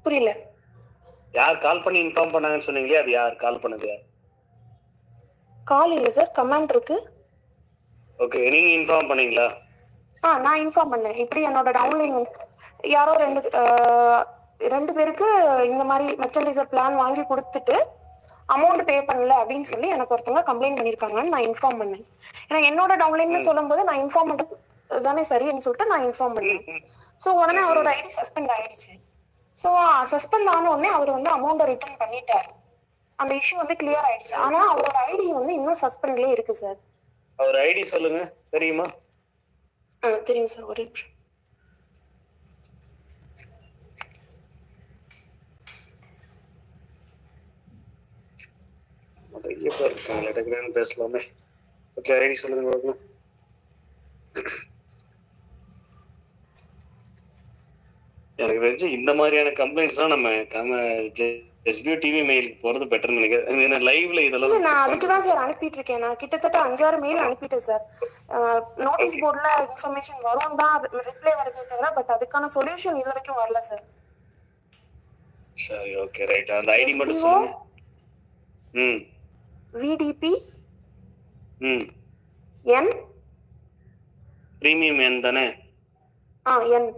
புரியல. யார் கால் பண்ணி இன்ஃபார்ம் பண்ணாங்கன்னு சொன்னீங்களே, அது யார் கால் பண்ணது? கால் இல்ல சார், கமாண்டருக்கு. ஓகே, நீங்க இன்ஃபார்ம் பண்ணீங்களா? நான் இன்ஃபார்ம் பண்ணேன். இப்படி என்னோட டவுன்லைன் யாரோ ரெண்டு பேருக்கு இந்த மாதிரி மெர்ச்சன்டைசர் பிளான் வாங்கி கொடுத்துட்டு அமௌண்ட் பே பண்ணல அப்படின்னு சொல்லி எனக்கு ஒருத்தவங்க கம்ப்ளைண்ட் பண்ணிருக்காங்கன்னு நான் இன்ஃபார்ம் பண்ணேன். ஏன்னா என்னோட டவுன்லைன் சொல்லும் போது நான் இன்ஃபார்ம் பண்ணது தானே சரின்னு சொல்லிட்டு நான் இன்ஃபார்ம் பண்ணேன். ஸோ உடனே அவரோட ஐடி சஸ்பெண்ட் ஆயிடுச்சு. ஸோ சஸ்பெண்ட் ஆன உடனே அவர் வந்து அமௌண்ட்டை ரிட்டர்ன் பண்ணிட்டாரு. அந்த இஷ்யூ வந்து கிளியர் ஆயிடுச்சு. ஆனா அவரோட ஐடி வந்து இன்னும் சஸ்பெண்ட்லயே இருக்கு சார். அவர் ஐடி சொல்லுங்க, தெரியுமா? தெரியும் சார், ஒரு நிமிஷம். பேசலாமே. ஓகே, ஐடி சொல்லுங்க. எனக்கு தெரிஞ்சு இந்த மாதிரியான கம்ப்ளைண்ட்ஸ் தான் நம்ம எஸ்பிஓ டிவி மெயிலுக்கு போறது பெட்டர்னு நினைக்கிறேன். லைவ்ல இதெல்லாம் நான் அதுக்கு தான் சார் அனுப்பிட்டு இருக்கேன். நான் கிட்டத்தட்ட 5-6 மெயில் அனுப்பிட்டேன் சார். நோட்டீஸ் போர்ட்ல இன்ஃபர்மேஷன் வரும் தான், ரிப்ளை வரதே தவிர பட் அதுக்கான சொல்யூஷன் இது வரைக்கும் வரல சார். சரி, ஓகே, ரைட். அந்த ஐடி மட்டும் சொல்லுங்க. விடிபி என் பிரீமியம் என் தானே? என்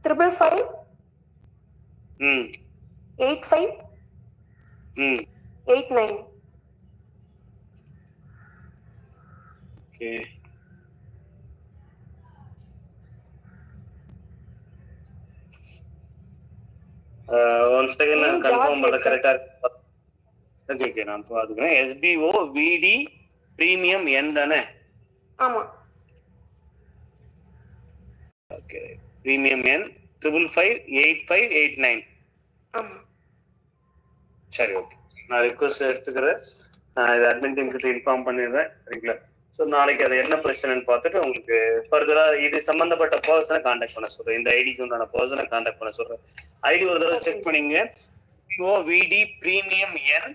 555 85 89. ஓகே, ஒன் செகண்ட் நான் கன்ஃபார்ம் பண்ண கரெக்ட்டா இருக்கு. ஓகே, நான் பாத்துக்கிறேன். எஸ்பிஓ விடி பிரீமியம் என் தானே? ஆமா. ஓகே, பிரீமியம் என் 555 85 89. ஆமா. சரி, ஓகே. நான் ரிக்வஸ்ட் எடுத்துக்கிறேன். நான் இது அட்மின் டீம் கிட்ட இன்ஃபார்ம் பண்ணிடுறேன். சரிங்களா? ஸோ நாளைக்கு அது என்ன பிரச்சனைன்னு பார்த்துட்டு உங்களுக்கு ஃபர்தரா இது சம்பந்தப்பட்ட பர்சனை கான்டாக்ட் பண்ண சொல்றேன். இந்த ஐடிக்கு உண்டான பர்சனை கான்டாக்ட் பண்ண சொல்றேன். ஐடி ஒரு தடவை செக் பண்ணிங்க. OVD premium N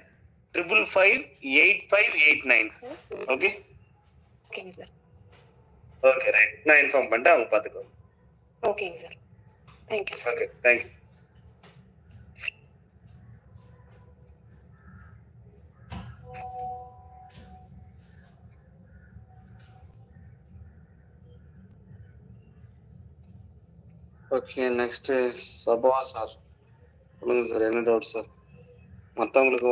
555859. ஓகே ஓகேங்க சார். Okay right. நான் இன்ஃபார்ம் பண்ணிட்டு அவங்க பார்த்துக்கோங்க. ஓகேங்க sir. Thank you sir. Okay thank you. Okay next Saba sir. சொல்லுங்க சார், என்ன டவுட் சார்? மற்றவங்களுக்கு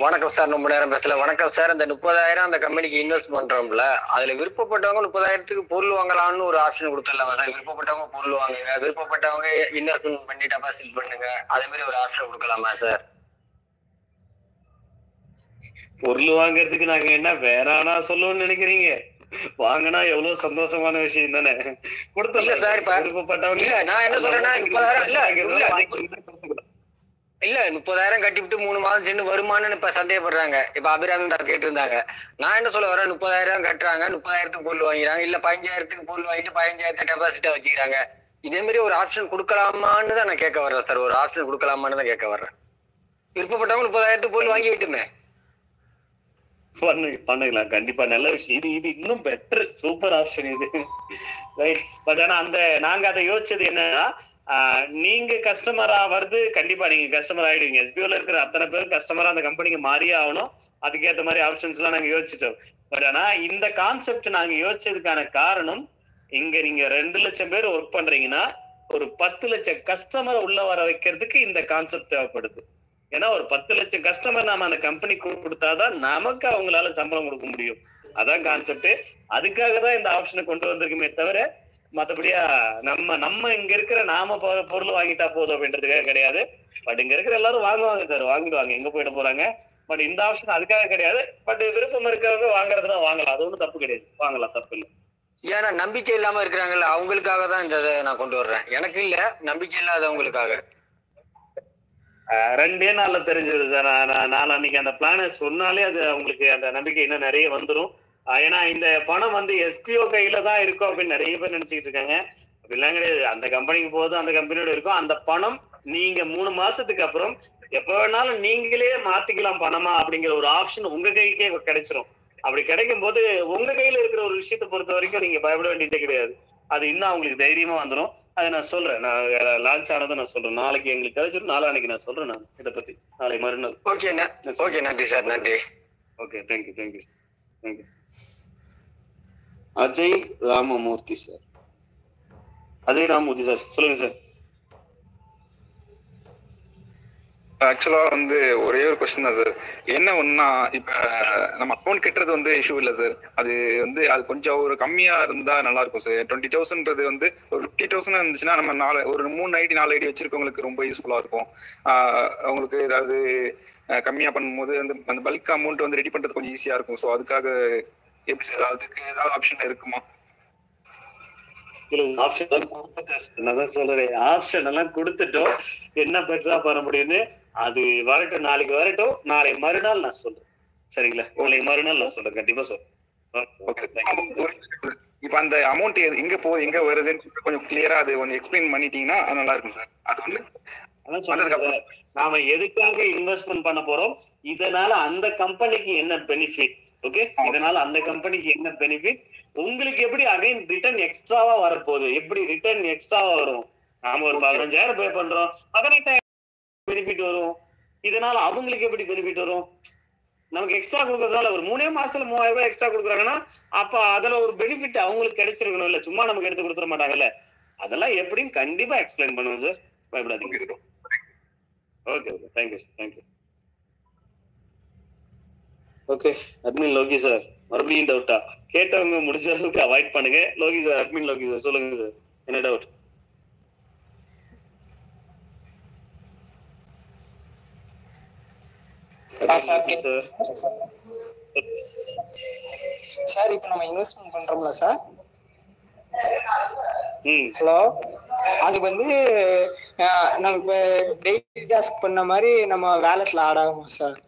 வணக்கம் சார். ரொம்ப நேரம் பேசல. வணக்கம் சார். அந்த 30,000 அந்த கம்பெனிக்கு இன்வெஸ்ட் பண்றோம்ல, அதுல விருப்பப்பட்டவங்க 30,000க்கு பொருள் வாங்கலாம்னு ஒரு ஆப்ஷன் கொடுத்துடலாமா சார்? விருப்பப்பட்டவங்க பொருள் வாங்குங்க, விருப்பப்பட்டவங்க இன்வெஸ்ட்மெண்ட் பண்ணி டெபாசிட் பண்ணுங்க, அதே மாதிரி ஒரு ஆப்ஷன் கொடுக்கலாமா சார்? பொருள் வாங்குறதுக்கு நாங்க என்ன வேணானா சொல்லுவோம்னு நினைக்கிறீங்க? வாங்கினா எவ்வளவு சந்தோஷமான விஷயம் தானே. கொடுத்தல சார். விருப்பப்பட்டவங்க இல்ல, நான் என்ன சொல்றேன்னா 30,000 கட்டிவிட்டு 3 மாதம் சென்று வருமானு இப்ப சந்தேகப்படுறாங்க. இப்ப அபிராமி கேட்டு இருந்தாங்க. நான் என்ன சொல்ல வரேன், 30,000 கட்டுறாங்க, 30,000க்கு பொருள் வாங்கிறாங்க, இல்ல 15,000க்கு பொருள் வாங்கிட்டு 15,000 டெபாசிட்டா வச்சுக்கிறாங்க. இதே மாதிரி ஒரு ஆப்ஷன் கொடுக்கலாமான்னு தான் நான் கேட்க வர்றேன் சார். ஒரு ஆப்ஷன் கொடுக்கலாமான்னு தான் கேட்க வர்றேன். விருப்பப்பட்டவங்க 30,000 பொருள் வாங்கி விட்டுமே பண்ணுக்கலாம். கண்டிப்பா நல்ல விஷயம். இது இன்னும் பெட்டர், சூப்பர் ஆப்ஷன் இது. ரைட். பட் ஆனா நாங்க அதை யோசிச்சது என்னன்னா, நீங்க கஸ்டமரா வருது, கண்டிப்பா நீங்க கஸ்டமர் ஆயிடுவீங்க. SBOல இருக்கிற அத்தனை பேரும் கஸ்டமரா அந்த கம்பெனிக்கு மாறியே ஆகணும். அதுக்கேற்ற மாதிரி ஆப்ஷன்ஸ் எல்லாம் நாங்க யோசிச்சிட்டோம். பட் ஆனா இந்த கான்செப்ட் நாங்க யோசிச்சதுக்கான காரணம், இங்க நீங்க 2 லட்சம் பேர் ஒர்க் பண்றீங்கன்னா ஒரு 10 லட்சம் கஸ்டமரை உள்ள வர வைக்கிறதுக்கு இந்த கான்செப்ட் தேவைப்படுது. ஏன்னா ஒரு 10 லட்சம் கஸ்டமர் நாம அந்த கம்பெனிக்கு கொடுத்தாதான் நமக்கு அவங்களால சம்பளம் கொடுக்க முடியும். அதான் கான்செப்ட். அதுக்காக தான் இந்த ஆப்ஷனை கொண்டு வந்திருக்குமே தவிர மத்தபடியா நம்ம இங்க இருக்கிற நாம பொருள் வாங்கிட்டா போதும் அப்படின்றதுக்காக கிடையாது. பட் இங்க இருக்கிற எல்லாரும் வாங்குவாங்க சார், வாங்கிடுவாங்க, எங்க போயிட போறாங்க. பட் இந்த ஆப்ஷன் அதுக்காக கிடையாது. பட் விருப்பம் இருக்கிறவங்க வாங்குறதுனா வாங்கலாம், அது ஒன்றும் தப்பு கிடையாது, வாங்கலாம், தப்பு இல்லை. ஏன்னா நம்பிக்கை இல்லாம இருக்கிறாங்கல்ல, அவங்களுக்காக தான் இந்த நான் கொண்டு வர்றேன். எனக்கு இல்ல, நம்பிக்கை இல்லாதவங்களுக்காக. 2 நாள்ல தெரிஞ்சிடும் சார். நான் அன்னைக்கு அந்த பிளானை சொன்னாலே அது அவங்களுக்கு அந்த நம்பிக்கை இன்னும் நிறைய வந்துடும். ஏன்னா இந்த பணம் SBO கையில தான் இருக்கும் அப்படின்னு நிறைய பேர் நினைச்சுக்கிட்டு இருக்காங்க. அப்படிலாம் கிடையாது. அந்த கம்பெனிக்கு போகுது, அந்த கம்பெனியோட இருக்கும். அந்த பணம் நீங்க 3 மாசத்துக்கு அப்புறம் எப்ப வேணாலும் நீங்களே மாத்திக்கலாம் பணமா அப்படிங்கிற ஒரு ஆப்ஷன் உங்க கைக்கே கிடைச்சிரும். அப்படி கிடைக்கும் போது உங்க கையில இருக்கிற ஒரு விஷயத்தை பொறுத்த வரைக்கும் நீங்க பயப்பட வேண்டியதே கிடையாது. அது இன்னும் அவங்களுக்கு தைரியமா வந்துடும். அதை நான் சொல்றேன். நான் லான்ச் ஆனதை நான் சொல்றேன். நாளைக்கு எங்களுக்கு கிடைச்சிடும், நாளைக்கு நான் சொல்றேன். நான் இதை பத்தி நாளை மறுநாள். ஓகே, நன்றி சார். நன்றி. Okay, thank you thank you thank you. Ajay Ramamurthy sir. Ajay Ramamurthy sir, சொல்லுங்க சார். ஆக்சுவலா ஒரே ஒரு கொஸ்டின் தான் சார். என்ன ஒன்னா, இப்ப நம்ம அக்கௌண்ட் கட்டுறது இஷ்யூ இல்லை சார். அது அது கொஞ்சம் ஒரு கம்மியா இருந்தா நல்லா இருக்கும் சார். 20,000ன்றது ஒரு 50,000 இருந்துச்சுன்னா நம்ம ஒரு 3 ஐடி 4 ஐடி வச்சிருக்கவங்களுக்கு ரொம்ப யூஸ்ஃபுல்லா இருக்கும். அவங்களுக்கு ஏதாவது கம்மியா பண்ணும்போது அந்த பல்க் அமௌண்ட் ரெடி பண்றது கொஞ்சம் ஈஸியா இருக்கும். ஸோ அதுக்காக எப்படி சார், அதுக்கு ஏதாவது ஆப்ஷன் இருக்குமா? ஆப்ஷன் எல்லாம் கொடுத்துட்டோம், என்ன பெட்டரா பண்ண முடியும்னு அது வரட்டும். நாளைக்கு வரட்டும், நாளை மறுநாள் நான் சொல்றேன். சரிங்களா? நாளைக்கு மறுநாள் நான் சொல்றேன், கண்டிப்பா சொல்றேன். இப்ப அந்த அமௌண்ட் எங்க போகுது, எங்க வருதுன்னு கொஞ்சம் கிளியரா அது கொஞ்சம் எக்ஸ்பிளைன் பண்ணிட்டீங்கன்னா நல்லா இருக்கும் சார். அது நாம எதுக்காக இன்வெஸ்ட்மெண்ட் பண்ண போறோம், இதனால அந்த கம்பெனிக்கு என்ன பெனிஃபிட், ஓகே, இதனால அந்த கம்பெனிக்கு என்ன பெனிஃபிட், உங்களுக்கு எப்படி அகைன் ரிட்டர்ன் எக்ஸ்ட்ராவா வரப்போகுது, எப்படி ரிட்டர்ன் எக்ஸ்ட்ராவா வரும். நாம ஒரு 15,000 பே பண்றோம், 18,000 பெனிஃபிட் வரும். இதனால அவங்களுக்கு எப்படி பெனிஃபிட் வரும்? நமக்கு எக்ஸ்ட்ரா கொடுக்கறதுனால ஒரு 3 மாசத்துல 3,000 ரூபாய் எக்ஸ்ட்ரா கொடுக்குறாங்கன்னா அப்ப அதுல ஒரு பெனிஃபிட் அவங்களுக்கு கிடைச்சிருக்கணும் இல்ல, சும்மா நமக்கு எடுத்து கொடுத்துட மாட்டாங்கல்ல. அதெல்லாம் எப்படின்னு கண்டிப்பா எக்ஸ்பிளைன் பண்ணுவோம் சார், பயப்படாதீங்க. Okay okay, thank you sir, thank you. Okay, admin Loki sir, மறுபடியும் டவுட்டா? கேட்டவங்க முடிஞ்ச அளவுக்கு அவாய்ட் பண்ணுங்க. Loki sir, admin Loki sir, சொல்லுங்க சார், என்ன டவுட்? சார் இப்ப நம்ம இன்வெஸ்ட்மெண்ட் பண்றோம்ல சார், ஹலோ, அது நமக்கு டெய்லி டாஸ்க் பண்ண மாதிரி நம்ம வேலட்ல ஆட் ஆகுமா சார்?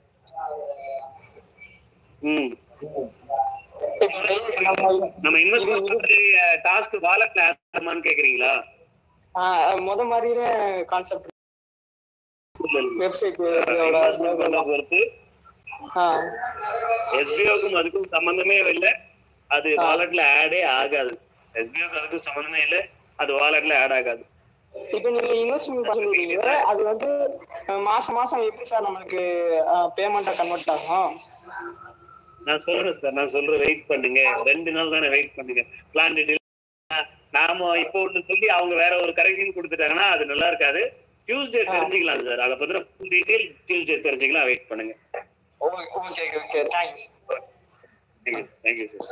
நம்ம இன்வெஸ்ட் பண்ற டாஸ்க் வாலெட்ல ஆட் ஆகுமான்னு கேக்குறீங்களா? முத மாதிரியே கான்செப்ட் வெப்சைட் பொறுத்து எஸ்பிஓக்கும் அதுக்கும் சம்பந்தமே இல்லை, அது வாலெட்ல ஆடே ஆகாது. எஸ்பிஓக்கு அதுக்கும் சம்பந்தமே இல்லை, அது வாலெட்ல ஆட் ஆகாது. இப்ப நீங்க இன்வெஸ்ட்மெண்ட் பண்ணிருக்கீங்க, அது வந்து மாசம் மாசம் எப்படி சார் நமக்கு பேமெண்ட்டா கன்வெர்ட் ஆகும்? நான் சொல்றேன் சார், நான் சொல்றேன், வெயிட் பண்ணுங்க. 2 நாள் தானே, வெயிட் பண்ணுங்க. பிளான் டீடைல் நாம இப்போ ஒன்று சொல்லி அவங்க வேற ஒரு கரெக்ஷன் கொடுத்துட்டாங்கன்னா அது நல்லா இருக்காது. டியூஸ்டே தெரிஞ்சுக்கலாம் சார், அதை பத்தின ஃபுல் டீடைல் டியூஸ்டே தெரிஞ்சுக்கலாம். வெயிட் பண்ணுங்க. Okay okay, thanks. Thank you sir.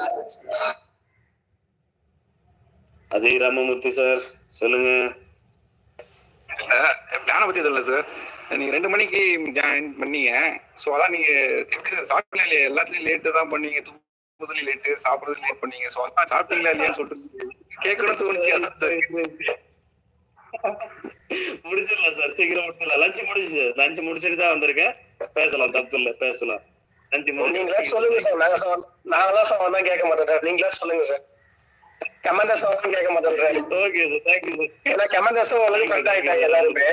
Ajay Ramamurthy sir சொல்லுங்க. பிளானை பத்தி தெரியல சார். நீங்க 2 மணிக்கு ஜாயின் பண்ணீங்க. ஸோ அதான் நீங்க எப்படி சார் சாப்பிட்டீங்களா? எல்லாத்துலயும் லேட்டு தான் பண்ணீங்க, தூங்குறதுலயும் லேட்டு, சாப்பிடுறதுல லேட் பண்ணீங்க. ஸோ அதான் சாப்பிட்டீங்களா இல்லையான்னு சொல்லிட்டு கேட்கணும் தோணுச்சு. அதான் சார் முடிச்சிடலாம் சார், சீக்கிரம் முடிச்சிடலாம். லஞ்ச் முடிச்சு, லஞ்ச் முடிச்சுட்டு தான் வந்திருக்கேன். பேசலாம், தப்பு இல்லை, பேசலாம். நீங்களா சொல்லுங்க சார். நாங்களாம் சொன்னா கேட்க மாட்டேன். நீங்களா சொல்லுங்க சார். கமெண்டர்ஸ் கேட்க மாட்டேன். Okay sir, thank you sir. ஏன்னா கமெண்டர்ஸ் ஃப்ரெண்ட் ஆயிட்டாங்க எல்லாருமே.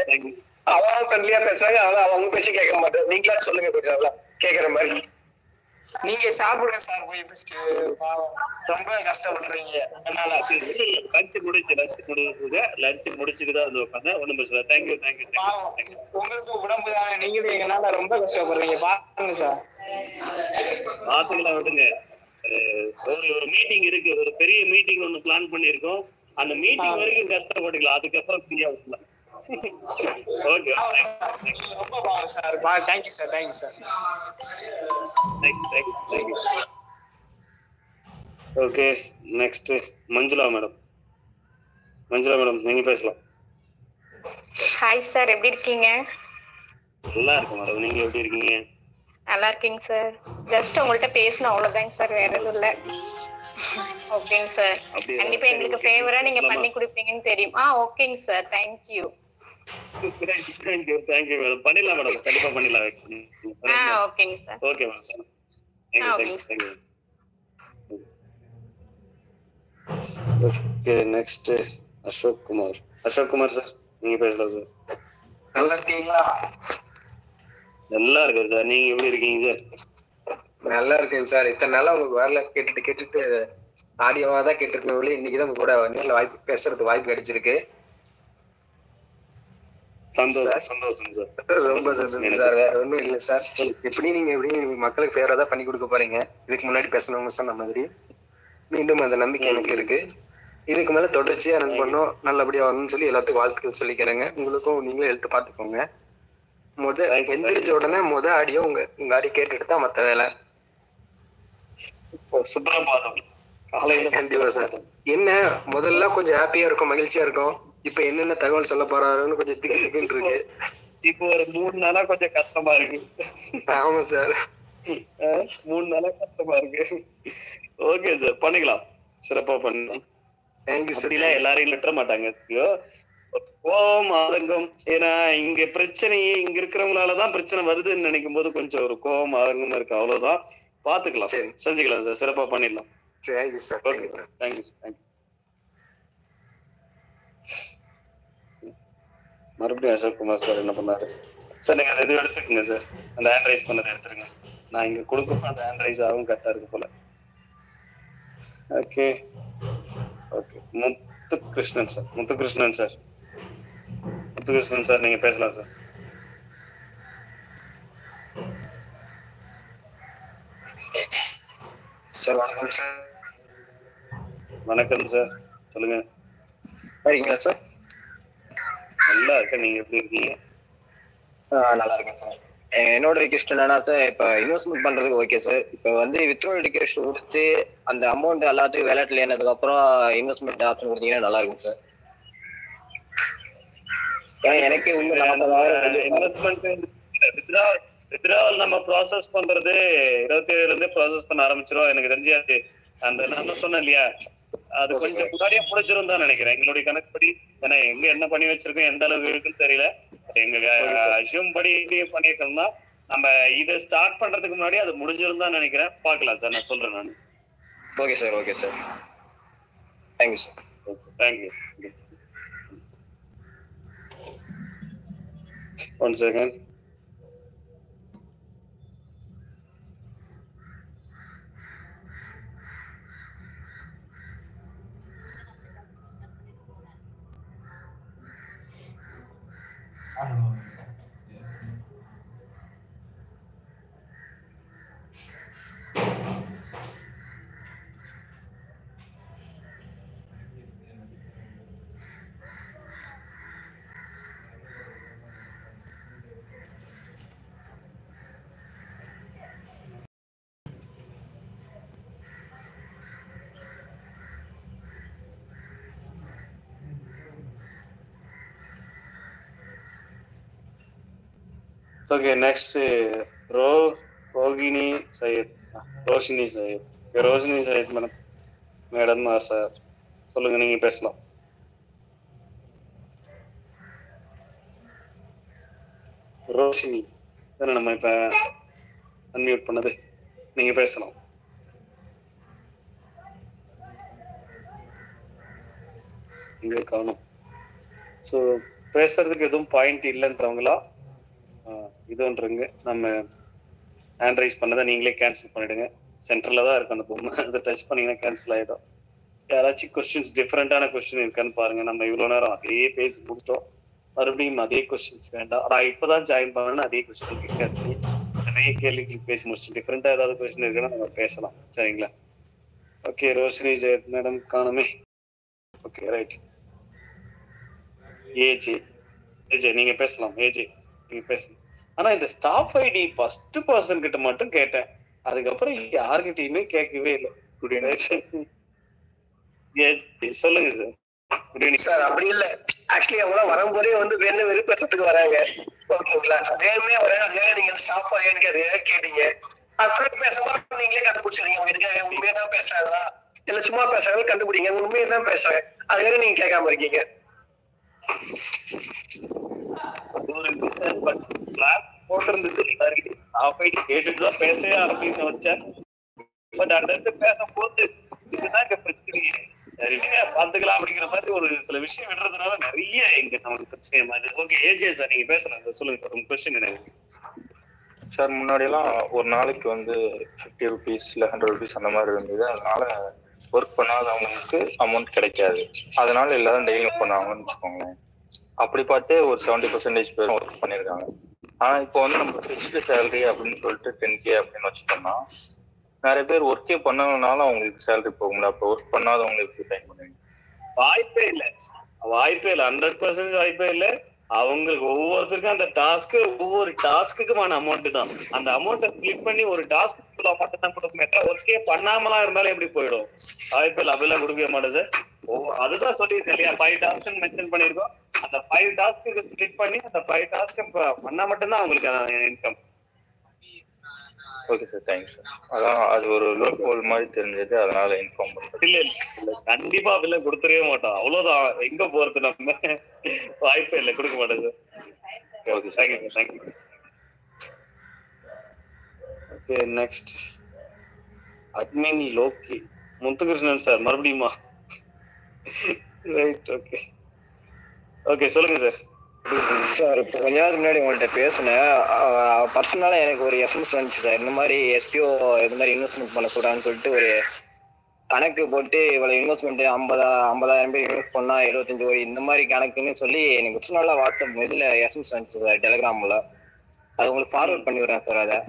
அவங்க ஃப்ரெண்ட்லியா பேசுறாங்க, அவங்க பேச்சு கேட்க மாட்டேன். நீங்களா சொல்லுங்க கொஞ்சம் கேட்கற மாதிரி. நீங்க சாப்பிடுங்க சார் போய் ஃபர்ஸ்ட். ரொம்ப கஷ்டப்படுறீங்க. லஞ்ச் முடிச்சுட்டு தான் வந்து உட்காந்தேன். ஒன்றும் பிரச்சனை. தேங்க்யூ. உங்களுக்கு உடம்பு தானே, நீங்க எங்கனால ரொம்ப கஷ்டப்படுறீங்க. பாருங்க சார். பாத்துக்கலாம், விடுங்க. ஒரு மீட்டிங் இருக்கு, ஒரு பெரிய மீட்டிங் ஒண்ணு பிளான் பண்ணிருக்கோம். அந்த மீட்டிங் வரைக்கும் கஷ்டப்பட்டுக்கலாம், அதுக்கப்புறம் ஃப்ரீயா விடலாம். ஓகே, ரொம்ப பாருங்க sir. Thank you sir. Thank you. Okay, next Manjula madam. நீங்க பேசலாம். ஹாய் சார், எப்படி இருக்கீங்க? நல்லா இருக்கு மேடம், நீங்க எப்படி இருக்கீங்க? நல்லா இருக்கீங்க சார். ஜஸ்ட் உங்கள்கிட்ட பேசணும், அவ்வளவுதாங்க சார், வேற எதுவும் இல்லை. ஓகேங்க சார், கண்டிப்பா எங்களுக்கு ஃபேவரா நீங்க பண்ணி கொடுப்பீங்கன்னு தெரியும். ஓகேங்க சார், தேங்க்யூ. Thank you madam. பண்ணிடலாம் மேடம், கண்டிப்பா பண்ணிடலாம். ஓகேங்க sir. Okay madam, thank you. Okay, next Ashok Kumar sir, நீங்க பேசலாம் சார். நல்லா இருக்கீங்களா? நல்லா இருக்கேன் சார், நீங்க எப்படி இருக்கீங்க சார்? நல்லா இருக்கேன் சார். இத்தனை நாளா உங்களுக்கு வரல, கேட்டுட்டு ஆடியோவா தான் கேட்டிருக்கேன். இன்னைக்குதான் உங்க கூட நேரில் வாய்ப்பு பேசுறதுக்கு வாய்ப்பு கிடைச்சிருக்கு. சந்தோஷம் சார். ரொம்ப சந்தோஷம் சார். வேற ஒன்றும் இல்லை சார். நீங்க எப்படி மக்களுக்கு ஃபேவரா தான் பண்ணி கொடுக்க போறீங்க. இதுக்கு முன்னாடி பேசணுங்க சொன்ன மாதிரி மீண்டும் அந்த நம்பிக்கை எனக்கு இருக்கு. இதுக்கு மேல தொடர்ச்சியா ரன் பண்ணோம், நல்லபடியா வரணும்னு சொல்லி எல்லாத்துக்கும் வாழ்த்துக்கள் சொல்லிக்கிறேங்க. உங்களுக்கும் நீங்களும் எழுத்து பார்த்துக்கோங்க. எந்திரிச்ச உடனே ஆடியோ உங்க ஆடியோ கேட்டுட்டு தான் மத்த வேலை. சுப்ரபாதம். கண்டிப்பா சார். என்ன முதல்ல கொஞ்சம் ஹாப்பியா இருக்கும், மகிழ்ச்சியா இருக்கும். இப்ப என்னென்ன தகவல் சொல்ல போறாருன்னு கொஞ்சம் திக்குன்னு இருக்கு. இப்போ ஒரு 3 நாளா கொஞ்சம் கஷ்டமா இருக்கு. ஆமா சார், 3 நாளா கஷ்டமா இருக்கு. ஓகே சார், பண்ணிக்கலாம், சிறப்பா பண்ணலாம். Thank you sir. எல்லாரையும் விட்டுற மாட்டாங்க. கோபம், ஆதங்கம், ஏன்னா இங்க பிரச்சனையே இங்க இருக்கிறவங்களாலதான் பிரச்சனை வருதுன்னு நினைக்கும் போது கொஞ்சம் ஒரு கோபம், ஆதங்கம் இருக்கு. அவ்வளவுதான், பாத்துக்கலாம், செஞ்சுக்கலாம் சார், சிறப்பா பண்ணிடலாம். Thank you sir. Okay, thank you. மறுபடியும் அசோக் குமார் சார் என்ன பண்ணாரு சார்? நீங்க எதுவும் எடுத்துக்கங்க சார், அந்த ஹேண்ட் ரைஸ் பண்ணதை எடுத்துருங்க. நான் இங்க கொடுக்கும் அந்த ஹேண்ட் ரைஸ் ஆகும் கரெக்டா இருக்கு போல. ஓகே, முத்துகிருஷ்ணன் சார், நீங்க பேசலாம் சார். சார் வணக்கம் சார். வணக்கம் சார், சொல்லுங்க. இருக்கீங்களா சார்? நல்லா இருக்கேன், நீங்க எப்படி இருக்கீங்க? நல்லா இருக்கேன் சார். என்னோட ரிக்வெஸ்ட் என்னன்னா சார், இப்ப இன்வெஸ்ட்மெண்ட் பண்றதுக்கு ஓகே சார். இப்ப வந்து வித்ட்ராவல் ரிக்வெஸ்ட் கொடுத்து அந்த அமௌண்ட் எல்லாத்தையும் வேலட்ல ஏனதுக்கு அப்புறம் இன்வெஸ்ட்மெண்ட் ஆப்ஷன் கொடுத்தீங்கன்னா நல்லா இருக்கும் சார். எனக்கு இன்வெஸ்ட்மெண்ட் வித்ட்ராவல் நம்ம ப்ராசஸ் பண்றது 27 ப்ராசஸ் பண்ண ஆரம்பிச்சிரும். எனக்கு தெரிஞ்சு அந்த நான் சொன்னேன் இல்லையா, அது கொஞ்சம் முன்னாடியே முடிஞ்சிரும் தான் நினைக்கிறேன் எங்களுடைய கணக்குப்படி. ஏன்னா எங்க என்ன பண்ணி வச்சிருக்கோம் எந்த அளவுக்கு இருக்குன்னு தெரியல. எங்க அஷ்யூம் படி பண்ணிருக்கோம்னா நம்ம இதை ஸ்டார்ட் பண்றதுக்கு முன்னாடி அது முடிஞ்சிரும் தான் நினைக்கிறேன். பாக்கலாம் சார், நான் சொல்றேன் நான். Okay sir, okay sir, thank you sir. Thank you. 1 second. Okay, next Rohini Syed, Roshini Syed. Roshini Syed madam sir சொல்லுங்க, நீங்க பேசலாம். ரோஷினி தானே நம்ம இப்ப அன்மியூட் பண்ணது, நீங்க பேசலாம். இங்க காணும். ஸோ பேசுறதுக்கு எதுவும் பாயிண்ட் இல்லைன்றவங்களா இதுன்றங்க நம்ம ஹேண்ட் ரைஸ் பண்ணதை நீங்களே கேன்சல் பண்ணிடுங்க. சென்டர்ல தான் இருக்கும் அந்த பொம்மை, அதை டச் பண்ணீங்கன்னா கேன்சல் ஆகிடும். யாராச்சும் கொஸ்டின்ஸ் டிஃப்ரெண்டான கொஸ்டின் இருக்கான்னு பாருங்க. நம்ம இவ்வளோ நேரம் அதே பேசி முடித்தோம், மறுபடியும் அதே கொஸ்டின்ஸ் வேண்டாம். நான் இப்போதான் ஜாயின் பண்ணேன்னு அதே கொஸ்டின் கேட்காது, நிறைய கேள்விகளுக்கு பேசி முடிச்சு டிஃப்ரெண்டா ஏதாவது கொஸ்டின் இருக்குன்னா நம்ம பேசலாம், சரிங்களா? ஓகே, ரோஷினி ஜெயத் மேடம் காணுமே. Okay, right. ஏஜே நீங்க பேசலாம். ஏஜே நீங்க பேசலாம். ஆனா இந்த ஸ்டாஃப் ஐடி ஃபர்ஸ்ட் பர்சன் கிட்ட மட்டும் கேட்டேன், அதுக்கப்புறம் யாருக்கிட்டையுமே கேட்கவே இல்லை. சொல்லுங்க சார். சார் அப்படி இல்ல, ஆக்சுவலி அவங்க வரும்போதே வந்து வேணும் வெறுப்பேற்றத்துக்கு வராங்க, ஓகேங்களா? வேணுமே வராங்க, நீங்க ஸ்டாஃப் ஐடின்னு கேட்டீங்க, அது பேசும்போது நீங்களே கண்டுபிடிச்சிருங்க அவங்க எதுக்காக உண்மையா தான் பேசுறாங்களா இல்ல சும்மா பேசுறாங்க கண்டுபிடிங்க, உண்மையா தான் பேசுறேன், அது வேற நீங்க கேட்காம இருக்கீங்க. கேட்டுட்டுதான் பேசவே ஆரம்பிச்சு வச்சேன். பட் அந்த இடத்துல பேசும்போது இதுதான் பிரச்சனையே. சரி பாத்துக்கலாம் அப்படிங்கிற மாதிரி ஒரு சில விஷயம் விடுறதுனால நிறைய இங்க நமக்கு பிரச்சனை மாதிரி. ஓகே ஏஜே சார் நீங்க பேசலாம் சார், சொல்லுங்க சார் உங்க கொஸ்டின் என்ன சார்? முன்னாடி எல்லாம் ஒரு நாளைக்கு வந்து 50 rupees இல்ல 100 rupees அந்த மாதிரி இருந்தது. அதனால ஒர்க் பண்ணாதவங்களுக்கு அமௌண்ட் கிடைக்காது, அதனால எல்லாரும் டெய்லி பண்ணாங்கன்னு வச்சுக்கோங்களேன். அப்படி பார்த்தே ஒரு 70% பேர் ஒர்க் பண்ணியிருக்காங்க. ஆனா இப்போ வந்து நம்ம ஃபிக்ஸ்டு சேலரி அப்படின்னு சொல்லிட்டு 10K அப்படின்னு வச்சுட்டோம்னா நிறைய பேர் ஒர்க்கே பண்ணனால அவங்களுக்கு சேலரி போகும்ல, அப்போ ஒர்க் பண்ணாதவங்களுக்கு டைம் பண்ணுவீங்க? வாய்ப்பே இல்லை, வாய்ப்பே இல்லை, 100% வாய்ப்பே இல்லை. அவங்களுக்கு ஒவ்வொருத்தருக்கும் அந்த டாஸ்க்கு ஒவ்வொரு டாஸ்க்குமான அமௌண்ட் தான். அந்த அமௌண்ட்டை ஸ்பிளிட் பண்ணி ஒரு டாஸ்க்கு அமௌண்ட் தான் கொடுக்குமே, ஒர்க்கே பண்ணாமலாம் இருந்தாலும் எப்படி போயிடும்? வாய்ப்பே இல்லை, அப்படிலாம் கொடுக்கவே மாட்டேன் சார். அதுதான் சொல்லியிருக்கேன் இல்லையா, 5 டாஸ்க் மென்ஷன் பண்ணியிருக்கோம். அந்த 5 டாஸ்க்கு ஸ்பிளிட் பண்ணி அந்த 5 டாஸ்க் பண்ணா மட்டும்தான் அவங்களுக்கு income. Okay sir, thank you sir. அதான் அது ஒரு லோக் ஹோல் மாதிரி தெரிஞ்சது, அதனால இன்ஃபார்ம் பண்ணுறேன். இல்ல இல்ல கண்டிப்பா அப்படிலாம் கொடுத்துடவே மாட்டோம், அவ்வளவுதான். எங்க போறது நம்ம, வாய்ப்பே இல்லை, கொடுக்க மாட்டேன் sir. Okay thank you thank you. Okay next admin Loki Muthukrishnan sir மறுபடியுமா? ரைட், ஓகே ஓகே சொல்லுங்க சார். சார் இப்போ கொஞ்ச நேரத்துக்கு முன்னாடி உங்கள்கிட்ட பேசினேன், பர்சனலாக எனக்கு ஒரு எஸ்எம்எஸ் வந்துச்சு சார். இந்த மாதிரி எஸ்பிஓ இது மாதிரி இன்வெஸ்ட்மெண்ட் பண்ண சொல்கிறான்னு சொல்லிட்டு ஒரு கணக்கு போட்டு இவ்வளோ இன்வெஸ்ட்மெண்ட் 50,000 பேர் இன்வெஸ்ட் பண்ணால் 75 கோடி இந்த மாதிரி கணக்குன்னு சொல்லி எனக்கு பர்சனலாக வாட்ஸ்அப் இதில் எஸ்எம்எஸ் வந்துச்சு சார், டெலிகிராமில். அது உங்களுக்கு ஃபார்வர்ட் பண்ணி விடுறேன் சார். அதை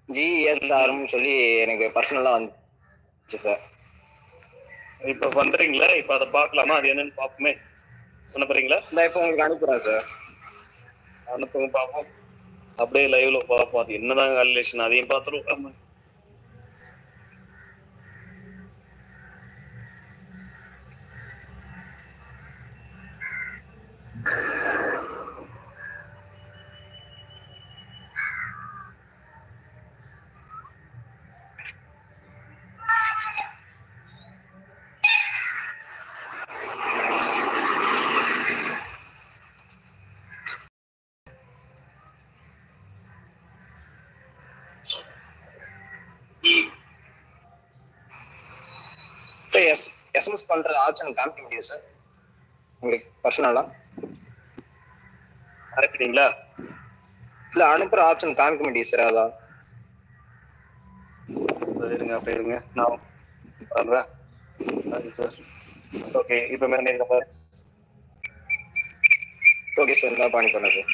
ஜிஎஸ்ஆர்னு சொல்லி எனக்கு பர்சனலாக வந்துச்சு சார். இப்போ பண்றீங்களா? இப்போ அதை பார்க்கலாமா? அது என்னன்னு பார்ப்போமே. பண்ண போறீங்களா? நான் இப்போ உங்களுக்கு அனுப்புறேன் சார். அனுப்புங்க பார்ப்போம், அப்படியே லைவ்ல பார்ப்போம். அது என்னதான் கால்குலேஷன் அதையும் பார்த்துருவோம். சார் எஸ்எம்எஸ் பண்ற ஆப்ஷன் காமிக்க முடியும் சார் உங்களுக்கு பர்சனலா அனுப்பிட்டீங்களா? இல்ல அனுப்புற ஆப்ஷன் காமிக்க முடியும் சார். அதான் இருங்க அப்ப இருங்க நான் பண்றேன். அது சார் ஓகே இப்போ மேனேஜ் நம்பர் ஓகே சார் நான் பண்ணி பண்ணேன் சார்.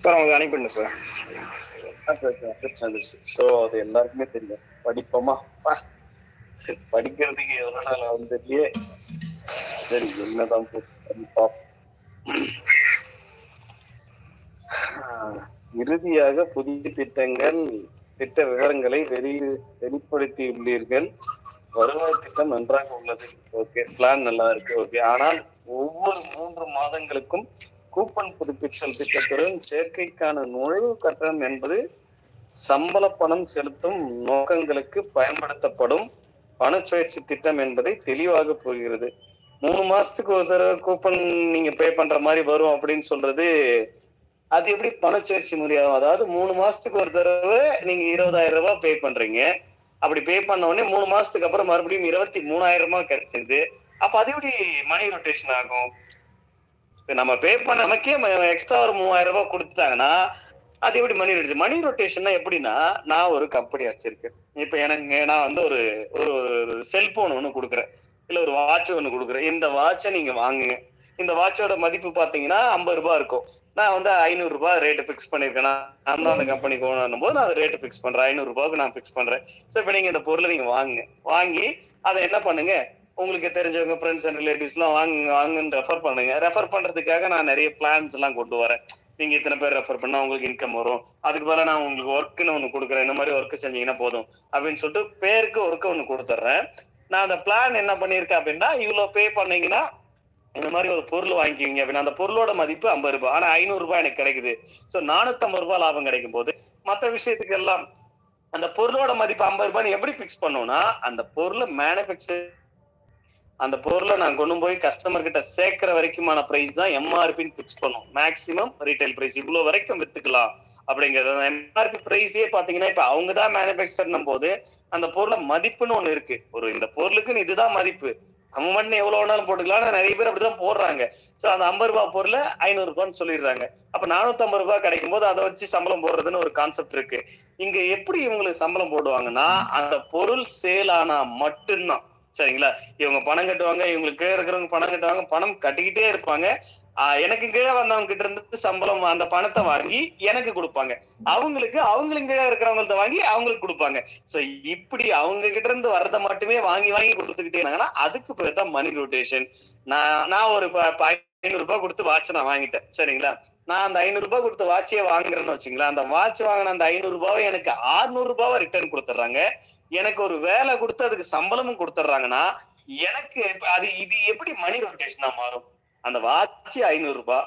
சார் அவங்க அனுப்பிடணும் சார். ஸோ அது எல்லாருக்குமே தெரியும். படிப்போமா படிக்கிறதுக்கு எவ்வளவு நாள் ஆகும் தெரியலையே. சரி என்னதான் இறுதியாக புதிய திட்ட விவரங்களை வெளிப்படுத்தியுள்ளீர்கள். வருவாய் திட்டம் நன்றாக உள்ளது. ஓகே, பிளான் நல்லா இருக்கு. ஓகே, ஆனால் ஒவ்வொரு 3 மாதங்களுக்கும் கூப்பன் புதுப்பித்தல் திட்டத்துடன் சேர்க்கைக்கான நுழைவு கட்டணம் என்பது சம்பள பணம் செலுத்தும் நோக்கங்களுக்கு பயன்படுத்தப்படும் பணச்சுழற்சி திட்டம் என்பதை தெளிவாக புரிகிறது. 3 மாசத்துக்கு ஒரு தடவை கூப்பன் நீங்க பே பண்ற மாதிரி வரும் அப்படின்னு சொல்றது அது எப்படி பணச்சுழற்சி முறையாகும்? அதாவது 3 மாசத்துக்கு ஒரு தடவை நீங்க 20,000 ரூபாய் பே பண்றீங்க. அப்படி பே பண்ண உடனே 3 மாசத்துக்கு அப்புறம் மறுபடியும் 23,000 ரூபாய் கிடைச்சிருது. அப்ப அது எப்படி மணி ரொட்டேஷன் ஆகும்? நம்ம பே பண்ண நமக்கே எக்ஸ்ட்ரா ஒரு 3,000 ரூபாய் கொடுத்துட்டாங்கன்னா அது எப்படி மணி ரொட்டேஷன்? மணி ரொட்டேஷன்னா எப்படின்னா, நான் ஒரு கம்பெனி வச்சிருக்கேன். இப்ப நான் வந்து ஒரு செல்போன் ஒண்ணு கொடுக்குறேன், இல்ல ஒரு வாட்ச் ஒண்ணு கொடுக்குறேன். இந்த வாட்சை நீங்க வாங்குங்க. இந்த வாட்சோட மதிப்பு பாத்தீங்கன்னா 50 ரூபாய் இருக்கும். நான் வந்து 500 ரூபாய் ரேட்டு பிக்ஸ் பண்ணிருக்கேன். நான் தான் அந்த கம்பெனிக்கு ஓனர்னும் போது நான் ரேட்டு பிக்ஸ் பண்றேன். 500 ரூபாய்க்கு நான் பிக்ஸ் பண்றேன். ஸோ இப்ப நீங்க இந்த பொருளை நீங்க வாங்கி அதை என்ன பண்ணுங்க, உங்களுக்கு தெரிஞ்சவங்க ஃப்ரெண்ட்ஸ் அண்ட் ரிலேட்டிவ்ஸ் எல்லாம் வாங்குன்னு ரெஃபர் பண்ணுங்க. ரெஃபர் பண்றதுக்காக நான் நிறைய பிளான்ஸ் எல்லாம் கொண்டு வரேன். நீங்க இத்தனை பேர் ரெஃபர் பண்ணா உங்களுக்கு இன்கம் வரும், அதுக்கு பதிலாக நான் உங்களுக்கு ஒர்க்குன்னு ஒண்ணு கொடுக்குறேன், இந்த மாதிரி ஒர்க் செஞ்சீங்கன்னா போதும் அப்படின்னு சொல்லிட்டு பேருக்கு ஒர்க்கு ஒண்ணு கொடுத்துட்றேன். நான் அந்த பிளான் என்ன பண்ணிருக்கேன் அப்படின்னா, இவ்வளவு பே பண்ணீங்கன்னா இந்த மாதிரி ஒரு பொருள் வாங்கிக்குவீங்க அப்படின்னா அந்த பொருளோட மதிப்பு 50 ரூபாய், ஆனா 500 ரூபாய் எனக்கு கிடைக்குது. ஸோ 450 ரூபாய் லாபம் கிடைக்கும் போது மற்ற விஷயத்துக்கு எல்லாம் அந்த பொருளோட மதிப்பு 50 ரூபாய் எப்படி பிக்ஸ் பண்ணோம்னா, அந்த பொருளை மேனுஃபேக்சர் அந்த பொருளை நான் கொண்டு போய் கஸ்டமர் கிட்ட சேர்க்கிற வரைக்குமான பிரைஸ் தான் எம்ஆர்பின்னு பிக்ஸ் பண்ணும். மேக்சிமம் ரீட்டைல் பிரைஸ் இவ்வளவு வரைக்கும் வித்துக்கலாம் அப்படிங்கிறது. எம்ஆர்பி பிரைஸே பாத்தீங்கன்னா இப்ப அவங்க தான் மேனுஃபேக்சர்னும் போது அந்த பொருளை மதிப்புன்னு ஒண்ணு இருக்கு. இந்த பொருளுக்குன்னு இதுதான் மதிப்பு, நம்ம மட்டும் எவ்வளவு வேணாலும் போட்டுக்கலாம். நிறைய பேர் அப்படிதான் போடுறாங்க. சோ அந்த 50 ரூபாய் பொருளை 500 ரூபான்னு சொல்லிடுறாங்க. அப்ப 450 ரூபாய் கிடைக்கும் போது அதை வச்சு சம்பளம் போடுறதுன்னு ஒரு கான்செப்ட் இருக்கு. இங்க எப்படி இவங்களுக்கு சம்பளம் போடுவாங்கன்னா, அந்த பொருள் சேல் ஆனா மட்டும்தான். சரிங்களா? இவங்க பணம் கட்டுவாங்க, இவங்களுக்கு கீழே இருக்கிறவங்க பணம் கட்டுவாங்க, பணம் கட்டிக்கிட்டே இருப்பாங்க. எனக்கு கீழே வந்தவங்க கிட்ட இருந்து சம்பளம் அந்த பணத்தை வாங்கி எனக்கு கொடுப்பாங்க, அவங்களுக்கு கீழே இருக்கிறவங்கள்ட்ட வாங்கி அவங்களுக்கு கொடுப்பாங்க. சோ இப்படி அவங்க கிட்ட இருந்து வரதை மட்டுமே வாங்கி கொடுத்துக்கிட்டே இருந்தாங்கன்னா அதுக்கு பேர் தான் மணி ரொட்டேஷன். நான் ஒரு 500 ரூபாய் கொடுத்து வாட்ச் நான் வாங்கிட்டேன். சரிங்களா? நான் அந்த 500 ரூபாய் கொடுத்து வாட்சே வாங்குறேன்னு வச்சுங்களேன். அந்த வாட்ச் வாங்கின அந்த 500 ரூபாவை எனக்கு 600 ரூபாவை ரிட்டர்ன் கொடுத்துட்றாங்க. எனக்கு ஒரு வேலை கொடுத்து அதுக்கு சம்பளமும் கொடுத்துட்றாங்கன்னா எனக்கு இது எப்படி மணி ரொட்டேஷனா மாறும்? அந்த வாட்ச் 500 ரூபாய்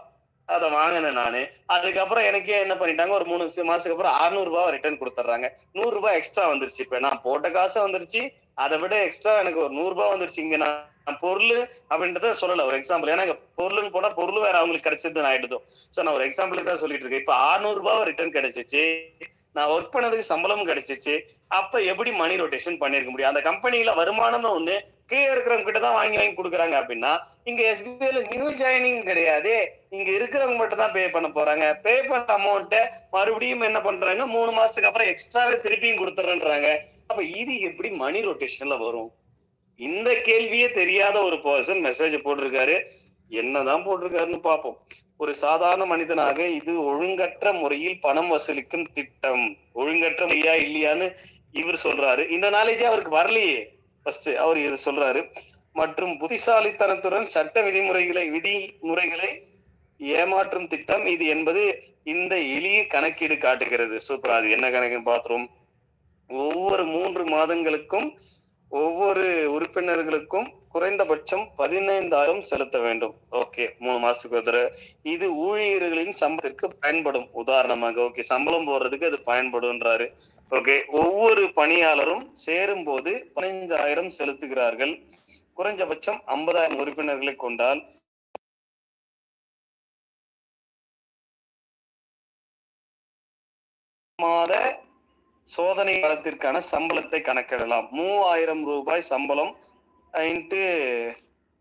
அதை வாங்கினேன் நானு. அதுக்கப்புறம் எனக்கே என்ன பண்ணிட்டாங்க, ஒரு 3 மாசத்துக்கு அப்புறம் 600 ரூபாய் ரிட்டர்ன் கொடுத்துட்றாங்க. 100 ரூபாய் எக்ஸ்ட்ரா வந்துருச்சு. இப்ப நான் போட்ட காசு வந்துருச்சு, அதை விட எக்ஸ்ட்ரா எனக்கு ஒரு 100 ரூபாய் வந்துருச்சு. இங்க நான் பொருள் அப்படின்றத சொல்லல, ஒரு எக்ஸாம்பிள். ஏன்னா பொருள்னு போனா பொருள் வேற அவங்களுக்கு கிடைச்சது ஆயிடுதோம். சோ நான் ஒரு எக்ஸாம்பிளுக்கு தான் சொல்லிட்டு இருக்கேன். இப்ப 600 ரூபாய் ரிட்டர்ன் கிடைச்சிச்சு, நான் ஒர்க் பண்ணதுக்கு சம்பளமும் கிடைச்சிச்சு. அப்ப எப்படி மணி ரொட்டேஷன் பண்ணிருக்க முடியும்? அந்த கம்பெனில வருமானம்னு ஒண்ணு கீழே இருக்கிறவங்க கிட்ட தான் வாங்கி கொடுக்குறாங்க அப்படின்னா, இங்க எஸ்பிஐல நியூ ஜாயினிங் கிடையாது. இங்க இருக்கிறவங்க மட்டும் தான் பே பண்ண போறாங்க. பே பண்ண அமௌண்ட்டை மறுபடியும் என்ன பண்றாங்க, 3 மாசத்துக்கு அப்புறம் எக்ஸ்ட்ராவே திருப்பியும் கொடுத்துறேன்றாங்க. அப்ப இது எப்படி மணி ரொட்டேஷன்ல வரும்? இந்த கேள்வியே தெரியாத ஒரு பர்சன் மெசேஜ் போட்டிருக்காரு. என்னதான் போட்டிருக்காருன்னு பார்ப்போம். ஒரு சாதாரண மனிதனாக இது ஒழுங்கற்ற முறையில் பணம் வசூலிக்கும் திட்டம். ஒழுங்கற்ற முறையா இல்லையான்னு இவர் சொல்றாரு. இந்த நாலேஜே அவருக்கு வரலையே. ஃபர்ஸ்ட் அவர் இது சொல்றாரு. மற்றும் புத்திசாலித்தனத்துடன் சட்ட விதிமுறைகளை ஏமாற்றும் திட்டம் இது என்பது இந்த எளிய கணக்கீடு காட்டுகிறது. சூப்பர். அது என்ன கணக்குன்னு பாத்துரும். ஒவ்வொரு 3 மாதங்களுக்கும் ஒவ்வொரு உறுப்பினர்களுக்கும் குறைந்தபட்சம் 15,000 செலுத்த வேண்டும். ஓகே, 3 மாசத்துக்கு ஒரு தடவை. இது ஊழியர்களின் சம்பளத்திற்கு பயன்படும். உதாரணமாக ஓகே, சம்பளம் போடுறதுக்கு அது பயன்படும்ன்றாரு. ஓகே, ஒவ்வொரு பணியாளரும் சேரும் போது 15,000 செலுத்துகிறார்கள். குறைஞ்சபட்சம் 50,000 உறுப்பினர்களை கொண்டால் மாத சோதனை காலத்திற்கான சம்பளத்தை கணக்கிடலாம். 3000 ரூபாய் சம்பளம் இன்ட்டு,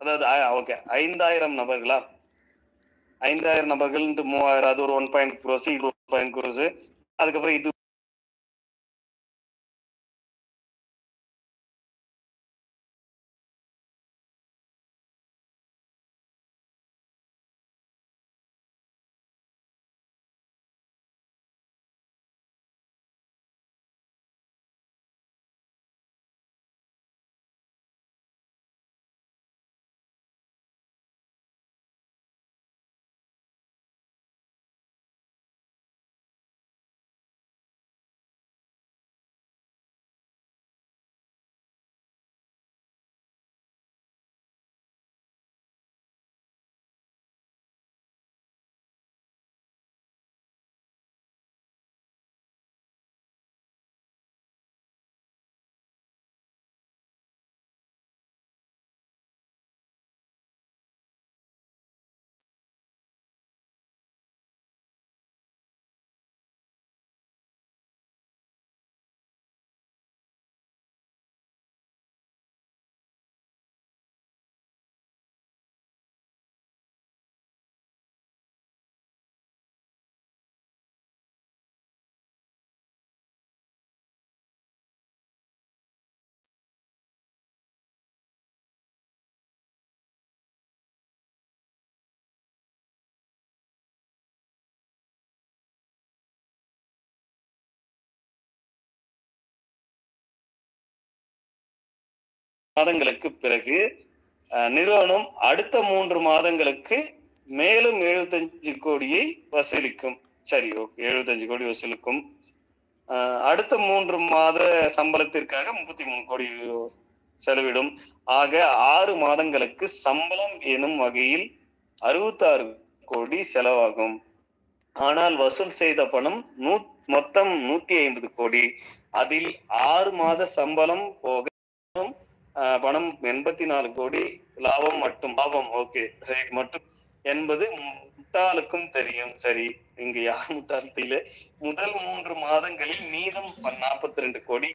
அதாவது ஓகே 5000 நபர்களா, 5000 நபர்கள் இன்ட்டு 3000, அது ஒரு 1 crores, 1 crores. அதுக்கப்புறம் இது மாதங்களுக்கு பிறகு நிறுவனம் அடுத்த 3 மாதங்களுக்கு மேலும் 75 கோடியை வசூலிக்கும். சரி, ஓகே, 75 கோடி வசூலிக்கும். அடுத்த 3 மாத சம்பளத்திற்காக 33 கோடி செலவிடும். ஆக 6 மாதங்களுக்கு சம்பளம் எனும் வகையில் 66 கோடி செலவாகும். ஆனால் வசூல் செய்த பணம் மொத்தம் 150 கோடி. அதில் 6 மாத சம்பளம் போக பணம் 84 கோடி லாபம் மட்டும். லாபம் ஓகே ரைட் மட்டும் என்பது முட்டாளுக்கும் தெரியும். சரி, இங்க யார் முட்டாள் தெரியல. முதல் 3 மாதங்களில் மீதம் 42 கோடி.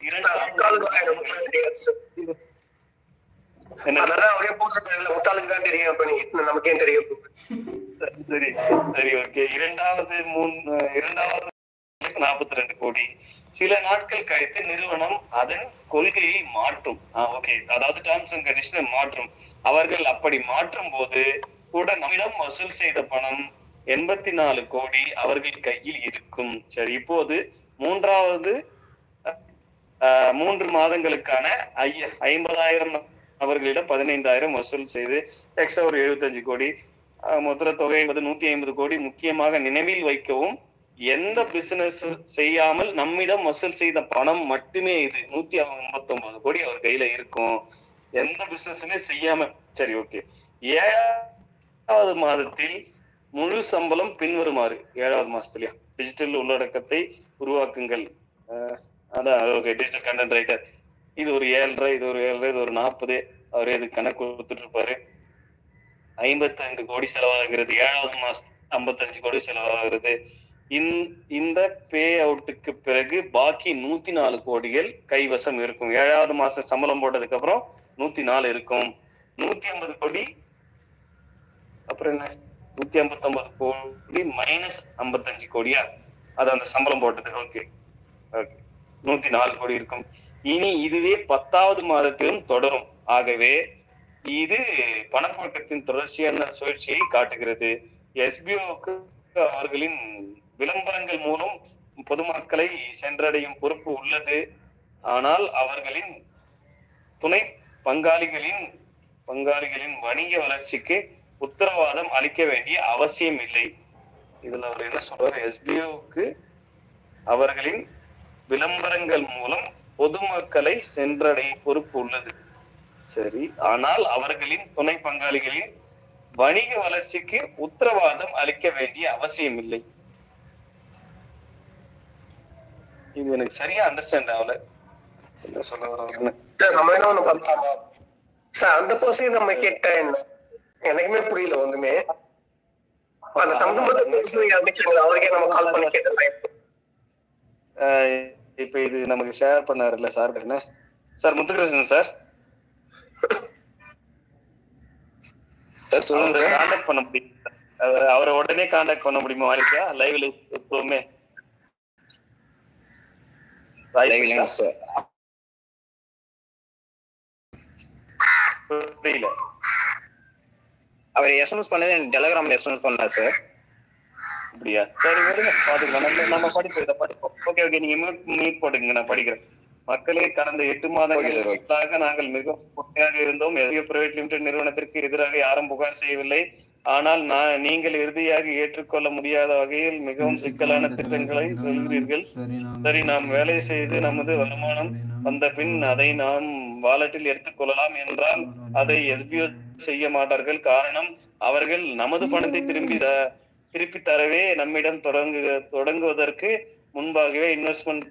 முட்டாளுக்கு தான் தெரியும், நமக்கே தெரியும். சரி சரி ஓகே. இரண்டாவது 42 கோடி. சில நாட்கள் கழித்து நிறுவனம் அதன் கொள்கையை மாற்றும். ஓகே, அதாவது டேர்ம்ஸ் அண்ட் கண்டிஷன் மாற்றும். அவர்கள் அப்படி மாற்றும் போது கூட நம்மிடம் வசூல் செய்த பணம் 84 கோடி அவர்கள் கையில் இருக்கும். சரி, இப்போது 3 மாதங்களுக்கான 50,000 அவர்களிடம் 15,000 வசூல் செய்து எக்ஸ்ட்ரா ஒரு 75 கோடி. மொத்த தொகை 150 கோடி. முக்கியமாக நினைவில் வைக்கவும், எந்த பிசினஸ் செய்யாமல் நம்மிடம் வசூல் செய்த பணம் மட்டுமே இது 159 கோடி அவர் கையில இருக்கும். எந்த பிசினஸுமே செய்யாம. சரி ஓகே. 7வது மாதத்தில் முழு சம்பளம் பின்வருமாறு. 7வது மாசத்துலயா டிஜிட்டல் உள்ளடக்கத்தை உருவாக்குங்கள். அதான் ஓகே, டிஜிட்டல் கண்டென்ட் ரைட்டர். இது ஒரு 7.5, இது ஒரு 7.5, இது ஒரு 40. அவரே இது கணக்கு கொடுத்துட்டு இருப்பாரு. 55 கோடி செலவாகிறது. 7வது மாசம் 55 கோடி செலவாகிறது. இந்த பே அவுட்டுக்கு பிறகு பாக்கி 104 கோடிகள் கைவசம் இருக்கும். 7வது மாசம் சம்பளம் போட்டதுக்கு அப்புறம் 104 இருக்கும். 150 கோடி அப்புறம் என்ன, 159 கோடி மைனஸ் 55 கோடியா, அது அந்த சம்பளம் போட்டது. ஓகே ஓகே, 104 கோடி இருக்கும். இனி இதுவே 10வது மாதத்திலும் தொடரும். ஆகவே இது பணப்புழக்கத்தின் தொடர்ச்சியான சுழற்சியை காட்டுகிறது. எஸ்பிஓக்கு அவர்களின் விளம்பரங்கள் மூலம் பொதுமக்களை சென்றடையும் பொறுப்பு உள்ளது. ஆனால் அவர்களின் துணை பங்காளிகளின் வணிக வளர்ச்சிக்கு உத்தரவாதம் அளிக்க வேண்டிய அவசியம் இல்லை. இதுல அவர் என்ன சொல்றாரு, எஸ்பிஓக்கு அவர்களின் விளம்பரங்கள் மூலம் பொதுமக்களை சென்றடையும் பொறுப்பு உள்ளது. சரி, ஆனால் அவர்களின் துணை பங்காளிகளின் வணிக வளர்ச்சிக்கு உத்தரவாதம் அளிக்க வேண்டிய அவசியம் இல்லை. இது எனக்கு சரியா அண்டர்ஸ்டாண்ட் ஆகல. என்ன சொல்ல வர சார் அந்த பர்சன் நம்ம கேட்ட என்ன எனக்குமே புரியல ஒண்ணுமே. அந்த சம்பந்தப்பட்ட அவருக்கே நம்ம கால் பண்ணி கேட்டலாம். இப்ப இது நமக்கு ஷேர் பண்ணாருல்ல சார், என்ன சார் முத்துகிருஷ்ணன் சார் சொல்லுங்க சார். கான்டாக்ட் பண்ண முடியும், அவரை உடனே கான்டாக்ட் பண்ண முடியுமா? வாரிக்கா லைவ்ல எப்பவுமே புரியல. அவர் எஸ்எம்எஸ் பண்ணது எனக்கு டெலிகிராம்ல எஸ்எம்எஸ் பண்ணார் சார். அப்படியா? சரி வருங்க பாத்துக்கலாம், நம்ம படிப்போம். ஓகே நீங்க மீட் போட்டுங்க, நான் படிக்கிறேன். மக்களே, கடந்த 8 மாதங்களாக நாங்கள் மிகவும் பொறுமையாக இருந்தோம். எஸ்பிஓ பிரைவேட் லிமிடெட் நிறுவனத்திற்கு எதிராக யாரும் புகார் செய்யவில்லை. ஆனால் நீங்கள் இறுதியாக ஏற்றுக்கொள்ள முடியாத வகையில் மிகவும் சிக்கலான திட்டங்களை சொல்கிறீர்கள். சரி, நாம் வேலை செய்து நமது வருமானம் வந்த பின் அதை நாம் வாலெட்டில் எடுத்துக்கொள்ளலாம் என்றால் அதை எஸ்பிஓ செய்ய மாட்டார்கள். காரணம், அவர்கள் நமது பணத்தை திருப்பி தரவே நம்மிடம் தொடங்குவதற்கு முன்பாகவே இன்வெஸ்ட்மெண்ட்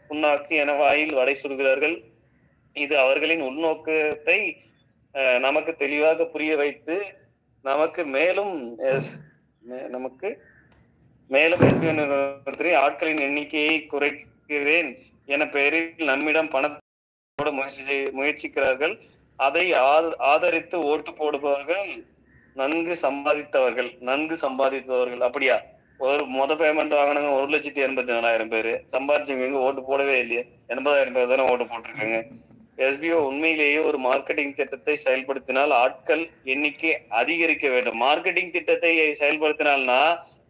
புண்ணாக்கு என வாயில் வடை சுடுகிறார்கள். இது அவர்களின் உள்நோக்கத்தை நமக்கு தெளிவாக புரிய வைத்து நமக்கு மேலும் எஸ்பிஓ நிறுவனத்திலே ஆட்களின் எண்ணிக்கையை குறைக்கிறேன் என பெயரில் நம்மிடம் பணத்தோட முயற்சிக்கிறார்கள். அதை ஆதரித்து ஓட்டு போடுபவர்கள் நன்கு சம்பாதித்தவர்கள். அப்படியா? ஒரு பேமெண்ட் வாங்கினாங்க 1,84,000 பேரு, சம்பாதிச்சவங்க ஓட்டு போடவே இல்லையே. 80,000 பேர் தானே ஓட்டு போட்டிருக்காங்க. எஸ்பிஓ உண்மையிலேயே ஒரு மார்க்கெட்டிங் திட்டத்தை செயல்படுத்தினால் ஆட்கள் எண்ணிக்கை அதிகரிக்க வேண்டும். மார்க்கெட்டிங் திட்டத்தை செயல்படுத்தினால்னா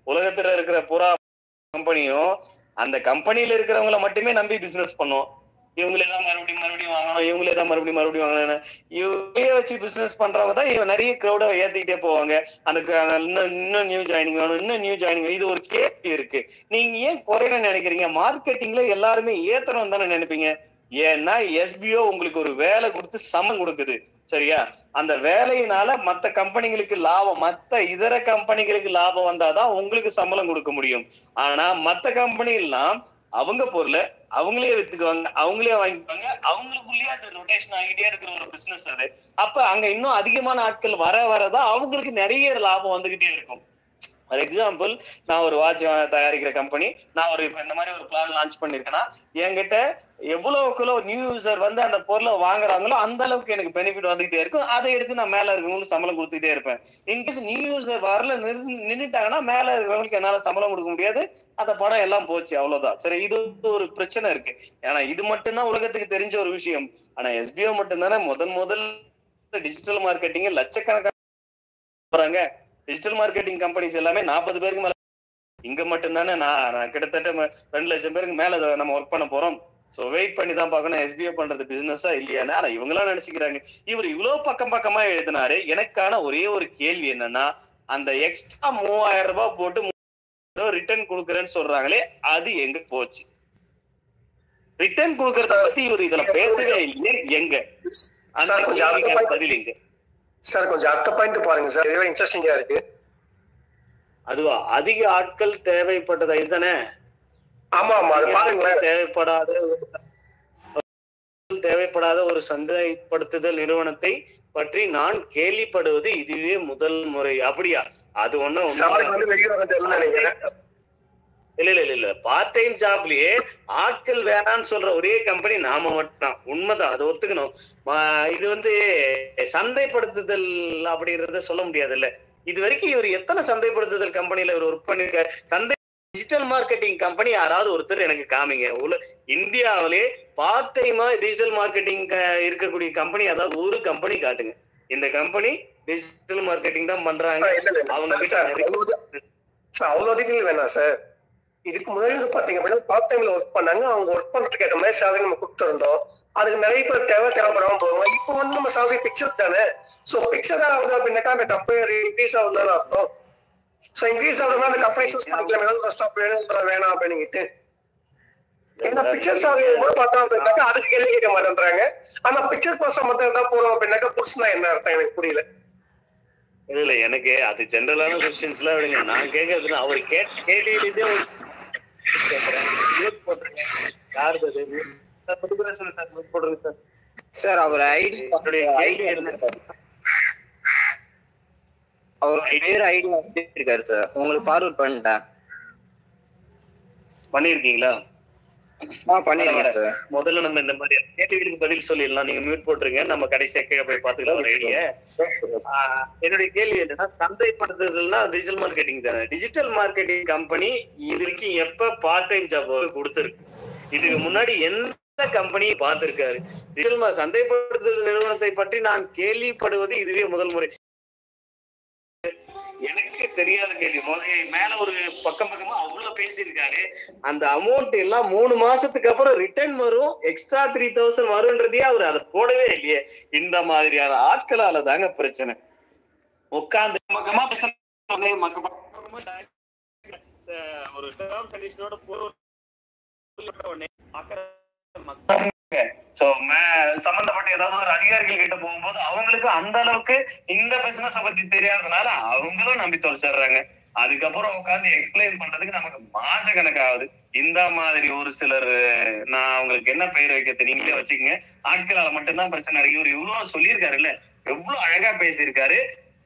உலகத்துல இருக்கிற புறா கம்பெனியும் அந்த கம்பெனியில இருக்கிறவங்கள மட்டுமே நம்பி பிசினஸ் பண்ணும். இவங்களே தான் மறுபடியும் வாங்கணும், இவங்களே தான் மறுபடியும் வாங்கணும். இவங்களே வச்சு பிசினஸ் பண்றவங்க தான் நிறைய கிரௌட ஏத்திக்கிட்டே போவாங்க. இன்னும் நியூ ஜாயினிங் வேணும், இன்னும் நியூ ஜாயினிங். இது ஒரு கேள்வி இருக்கு. நீங்க ஏன் குறையணும்னு நினைக்கிறீங்க? மார்க்கெட்டிங்ல எல்லாருமே ஏத்தணும் தானே நினைப்பீங்க. ஏன்னா எஸ்பிஓ உங்களுக்கு ஒரு வேலை கொடுத்து சம்பளம் கொடுக்குது, சரியா? அந்த வேலையினால மத்த கம்பெனிகளுக்கு லாபம், மத்த இதர கம்பெனிகளுக்கு லாபம் வந்தாதான் உங்களுக்கு சம்பளம் கொடுக்க முடியும். ஆனா மத்த கம்பெனி எல்லாம் அவங்க பொருளை அவங்களே வித்துக்குவாங்க, அவங்களே வாங்கிப்பாங்க, அவங்களுக்குள்ளேயே அது ரொட்டேஷன் ஆகிட்டே இருக்கிற ஒரு பிசினஸ் அது. அப்ப அங்க இன்னும் அதிகமான ஆட்கள் வரதான் அவங்களுக்கு நிறைய லாபம் வந்துகிட்டே இருக்கும். ஃபார் எக்ஸாம்பிள், நான் ஒரு வாட்ச் தயாரிக்கிற கம்பெனி, நான் இந்த மாதிரி ஒரு பிளான் லான்ச் பண்ணிருக்கேன்னா என்கிட்ட எவ்வளவுக்குள்ள நியூ யூசர் அந்த பொருளை வாங்குறாங்களோ அந்த அளவுக்கு எனக்கு பெனிஃபிட் வந்துகிட்டே இருக்கும். அதை எடுத்து நான் மேல இருக்கிறவங்களுக்கு சம்பளம் கொடுத்துட்டே இருப்பேன். இன்கேஸ் நியூ யூசர் வரல நின்றுட்டாங்கன்னா மேல இருக்கிறவங்களுக்கு என்னால சம்பளம் கொடுக்க முடியாது, அந்த படம் எல்லாம் போச்சு, அவ்வளவுதான். சரி, இது ஒரு பிரச்சனை இருக்கு. ஏன்னா இது மட்டும்தான் உலகத்துக்கு தெரிஞ்ச ஒரு விஷயம். ஆனா எஸ்பிஓ மட்டும்தானே முதல் டிஜிட்டல் மார்க்கெட்டிங் லட்சக்கணக்கான போறாங்க. டிஜிட்டல் மார்க்கெட்டிங் கம்பெனிஸ் எல்லாமே 40 பேருக்கு மேல. இங்க மட்டும்தானே நான் கிட்டத்தட்ட 2 லட்சம் பேருக்கு மேல நம்ம ஒர்க் பண்ண போறோம். சோ வெயிட் பண்ணி தான் பார்க்கணும் எஸ்பிஓ பண்றது பிசினஸா இல்லையான்னு. ஆனா இவங்கெல்லாம் நினைச்சுக்கிறாங்க. இவர் இவ்வளவு பக்கமா எழுதினாரு. எனக்கான ஒரே ஒரு கேள்வி என்னன்னா, அந்த எக்ஸ்ட்ரா 3000 ரூபாய் போட்டு ரிட்டர்ன் கொடுக்குறேன்னு சொல்றாங்களே, அது எங்க போச்சு? ரிட்டர்ன் கொடுக்கறத பத்தி இவர் இதுல பேசவே இல்லையே. எங்க அந்த பதில் எங்க சார்? கொஞ்சம் அடுத்த பாயிண்ட் பாருங்க சார், இதுவே இன்ட்ரெஸ்டிங்கா இருக்கு. அதுவா? அதிக ஆட்கள் தேவைப்பட்டதா? இதுதானே? ஆமா, அது பாருங்க. தேவைப்படாத ஒரு சந்தைப்படுத்துதல் நிறுவனத்தை பற்றி நான் கேள்விப்படுவது இதுவே முதல் முறை. அப்படியா? அது ஒண்ணும் இல்ல. பார்ட் டைம் ஜாப்லயே ஆட்கள் வேணான்னு சொல்ற ஒரே கம்பெனி நாம மட்டும்தான். உண்மைதான், அதை ஒத்துக்கணும். இது சந்தைப்படுத்துதல் அப்படின்றத சொல்ல முடியாது இல்ல. இது வரைக்கும் இவர் எத்தனை சந்தைப்படுத்துதல் கம்பெனில இவர் ஒர்க் பண்ணிருக்காரு? டிஜிட்டல் மார்க்கெட்டிங் கம்பெனி யாராவது ஒருத்தர் எனக்கு காமிங்க. இந்தியாவிலே பார்ட் டைமா டிஜிட்டல் மார்க்கெட்டிங் இருக்கக்கூடிய கம்பெனி அதாவது ஒரு கம்பெனி காட்டுங்க. இந்த கம்பெனி டிஜிட்டல் மார்க்கெட்டிங் தான் பண்றாங்க. அவ்வளவு வேணாம் சார். இதுக்கு முன்னாடி பாத்தீங்க அப்படின்னா பார்ட் டைம்ல ஒர்க் பண்ணாங்க. அவங்க ஒர்க் பண்றதுக்கு ஏற்ற மாதிரி சேலரி நம்ம கொடுத்துருந்தோம். அதுக்கு நிறைய பேர் தேவைப்படாம போவோம். இப்போ நம்ம சேலரி பிக்சர் தானே. சோ பிக்சர் ஆகுது அப்படின்னாக்கா அந்த கம்பெனி இன்க்ரீஸ் ஆகுதுன்னு அர்த்தம். சோ இன்க்ரீஸ் ஆகுதுன்னா அந்த கம்பெனி சூஸ் பண்ணிக்கலாம், ஸ்டாப் வேணாம் அப்படின்னுட்டு. ஏன்னா பிக்சர் சேலரி கூட பார்த்தோம் அப்படின்னாக்கா அதுக்கு கேள்வி கேட்க மாட்டேன்றாங்க. ஆனா பிக்சர் பர்சன் மட்டும் இருந்தா போறோம் அப்படின்னாக்கா புதுசுனா என்ன அர்த்தம் எனக்கு புரியல. இல்ல எனக்கு அது ஜெனரலான கொஸ்டின்ஸ் எல்லாம் விடுங்க. நான் கேட்கறது அவர் கேட்ட கேள்வியிலே போட்டுருங்க. யாரு போடுறேன் சார்? சார் அவர் ஐடி அவரோட பேர் ஐடி இருக்காரு சார், உங்களுக்கு ஃபார்வர்ட் பண்ணிட்டேன். பண்ணிருக்கீங்களா? பண்ணிருக்கேன் சார். முதல்ல நம்ம இந்த மாதிரி கேள்விகளுக்கு பதில் சொல்லிடலாம். நீங்க மியூட் போட்டுருங்க, நம்ம கடைசியா கீழே போய் பாத்துக்கலாம் ஒரு ஐடியா. என்னுடைய கேள்வி என்னன்னா, சந்தைப்படுத்துதல்னா டிஜிட்டல் மார்க்கெட்டிங் தானே. டிஜிட்டல் மார்க்கெட்டிங் கம்பெனி இது வரைக்கும் எப்ப பார்ட் டைம் ஜாப் கொடுத்துருக்கு? இதுக்கு முன்னாடி எந்த கம்பெனியை பார்த்திருக்காரு? டிஜிட்டல் சந்தைப்படுத்துதல் நிறுவனத்தை பற்றி நான் கேள்விப்படுவது இதுவே முதல் முறை. எனக்கு தெரியாத கேள்வி. மேல ஒரு பக்கமா அவ்வளவு பேசியிருக்காரு. அந்த அமௌண்ட் எல்லாம் 3 மாசத்துக்கு அப்புறம் ரிட்டர்ன் வரும், எக்ஸ்ட்ரா 3000 வரும்ன்றதே அவர் அதை போடவே இல்லையே. இந்த மாதிரியான ஆட்களால தாங்க பிரச்சனை. உட்கார்ந்து ஒரு டேர்ம்ஸ் கண்டிஷனோட சம்பந்தப்பட்ட ஏதாவது ஒரு அதிகாரிகள் கிட்ட போகும்போது அவங்களுக்கு அந்த அளவுக்கு இந்த பிசினஸ் பத்தி தெரியாததுனால அவங்களும் நம்பி தொலைச்சிடுறாங்க. அதுக்கப்புறம் உட்காந்து எக்ஸ்பிளைன் பண்றதுக்கு நமக்கு மாச கணக்காகுது. இந்த மாதிரி ஒரு சிலர், நான் அவங்களுக்கு என்ன பெயர் வைக்கிறது நீங்களே வச்சுக்கோங்க, ஆட்களால மட்டும்தான் பிரச்சனை இருக்கு. இவர் இவ்வளவு சொல்லியிருக்காரு இல்ல, எவ்வளவு அழகா பேசியிருக்காரு.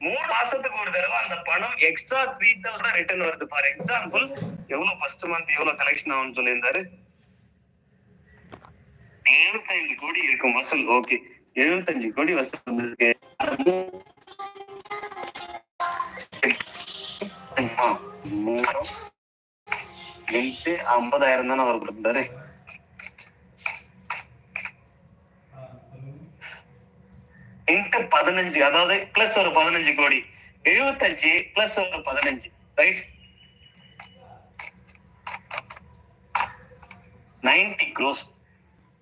3 மாசத்துக்கு ஒரு தடவை அந்த பணம் எக்ஸ்ட்ரா 3000 ரிட்டர்ன் வருது. ஃபார் எக்ஸாம்பிள் எவ்வளவு ஃபர்ஸ்ட் மந்த் எவ்வளவு கலெக்ஷன் ஆகும்னு சொல்லியிருந்தாரு. 75 கோடி இருக்கும் வசூல். ஓகே, 75 கோடி வசூல் வந்திருக்கு. 50,000 தானே அவர் கொடுத்தாரு. இன்ட்டு 15, அதாவது பிளஸ் ஒரு 15 கோடி. 75 பிளஸ் ஒரு 15, ரைட்? 90 crores.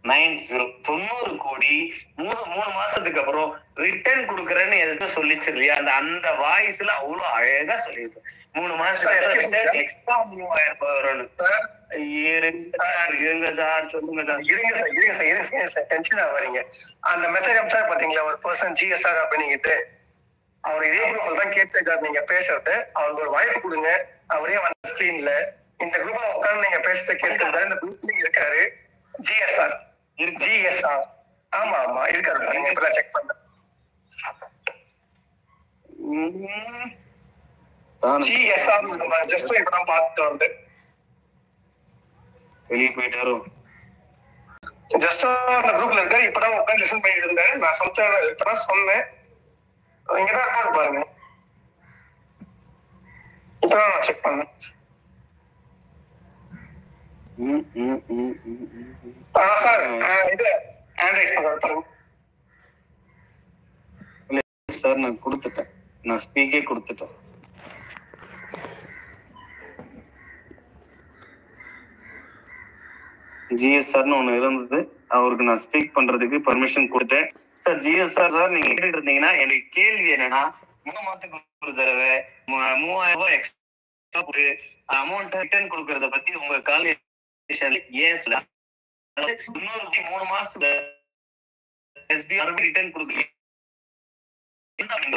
90 கோடி 3 மாசத்துக்கு அப்புறம் ரிட்டர்ன் கொடுக்கறேன்னு எதுக்கு சொல்லிச்சு இல்லையா? அந்த வாய்ஸ்ல அவ்வளவு அழகா சொல்லிருக்கு. 3 மாசத்துக்கு எக்ஸ்ட்ரா 3000 வரணும். இருங்க சார், சொல்லுங்க சார். இருங்க சார், டென்ஷன் ஆகாதீங்க. அந்த மெசேஜ் அனுப்பிச்சா பாத்தீங்களா ஒரு பர்சன் ஜிஎஸ்ஆர் அப்படின்னுட்டு, அவர் இதே குரூப்ல தான் கேட்டுருக்காரு நீங்க பேசுறது. அவருக்கு ஒரு வாய்ப்பு கொடுங்க. அவரே வந்து ஸ்கிரீன்ல இந்த குரூப்ல உட்காந்து நீங்க பேசுறத கேட்டுருந்தாரு. இந்த குரூப்ல இருக்காரு ஜிஎஸ்ஆர். ஜிஎஸ்ஆர் ஆமா ஆமா இருக்காரு. நீங்க இப்ப செக் பண்ண ஜிஎஸ்ஆர் ஜஸ்ட் இப்பதான் பார்த்துட்டு வந்து வெளியே போயிட்டாரோ. ஜஸ்ட் அந்த குரூப்ல இருக்காரு. இப்பதான் உட்காந்து லிசன் பண்ணிட்டு இருந்தேன். நான் இப்பதான் சொன்னேன். இங்கதான் இருக்காரு பாருங்க. இப்பதான் நான் செக் பண்ணேன். சார் இது ஆண்ட்ரைஸ் பண்றாரு பாருங்க. சார் நான் கொடுத்துட்டேன், நான் ஸ்பீக்கே கொடுத்துட்டேன். ஜிஎஸ்ஆர்னு ஒண்ணு இருந்தது, அவருக்கு நான் ஸ்பீக் பண்றதுக்கு பர்மிஷன் கொடுத்தேன். சார் ஜிஎஸ்ஆர் சார், நீங்க கேட்டுட்டு இருந்தீங்கன்னா எனக்கு கேள்வி என்னன்னா, 3 மாசத்துக்கு ஒரு தடவை 3000 ரூபாய் எக்ஸ்ட்ரா ஒரு அமௌண்ட் ரிட்டர்ன் கொடுக்கறத பத்தி உங்க கால் ஏன் சொல்ல, 3 மாசத்துல எஸ்பி ரிட்டர்ன் கொடுக்கல எனக்கு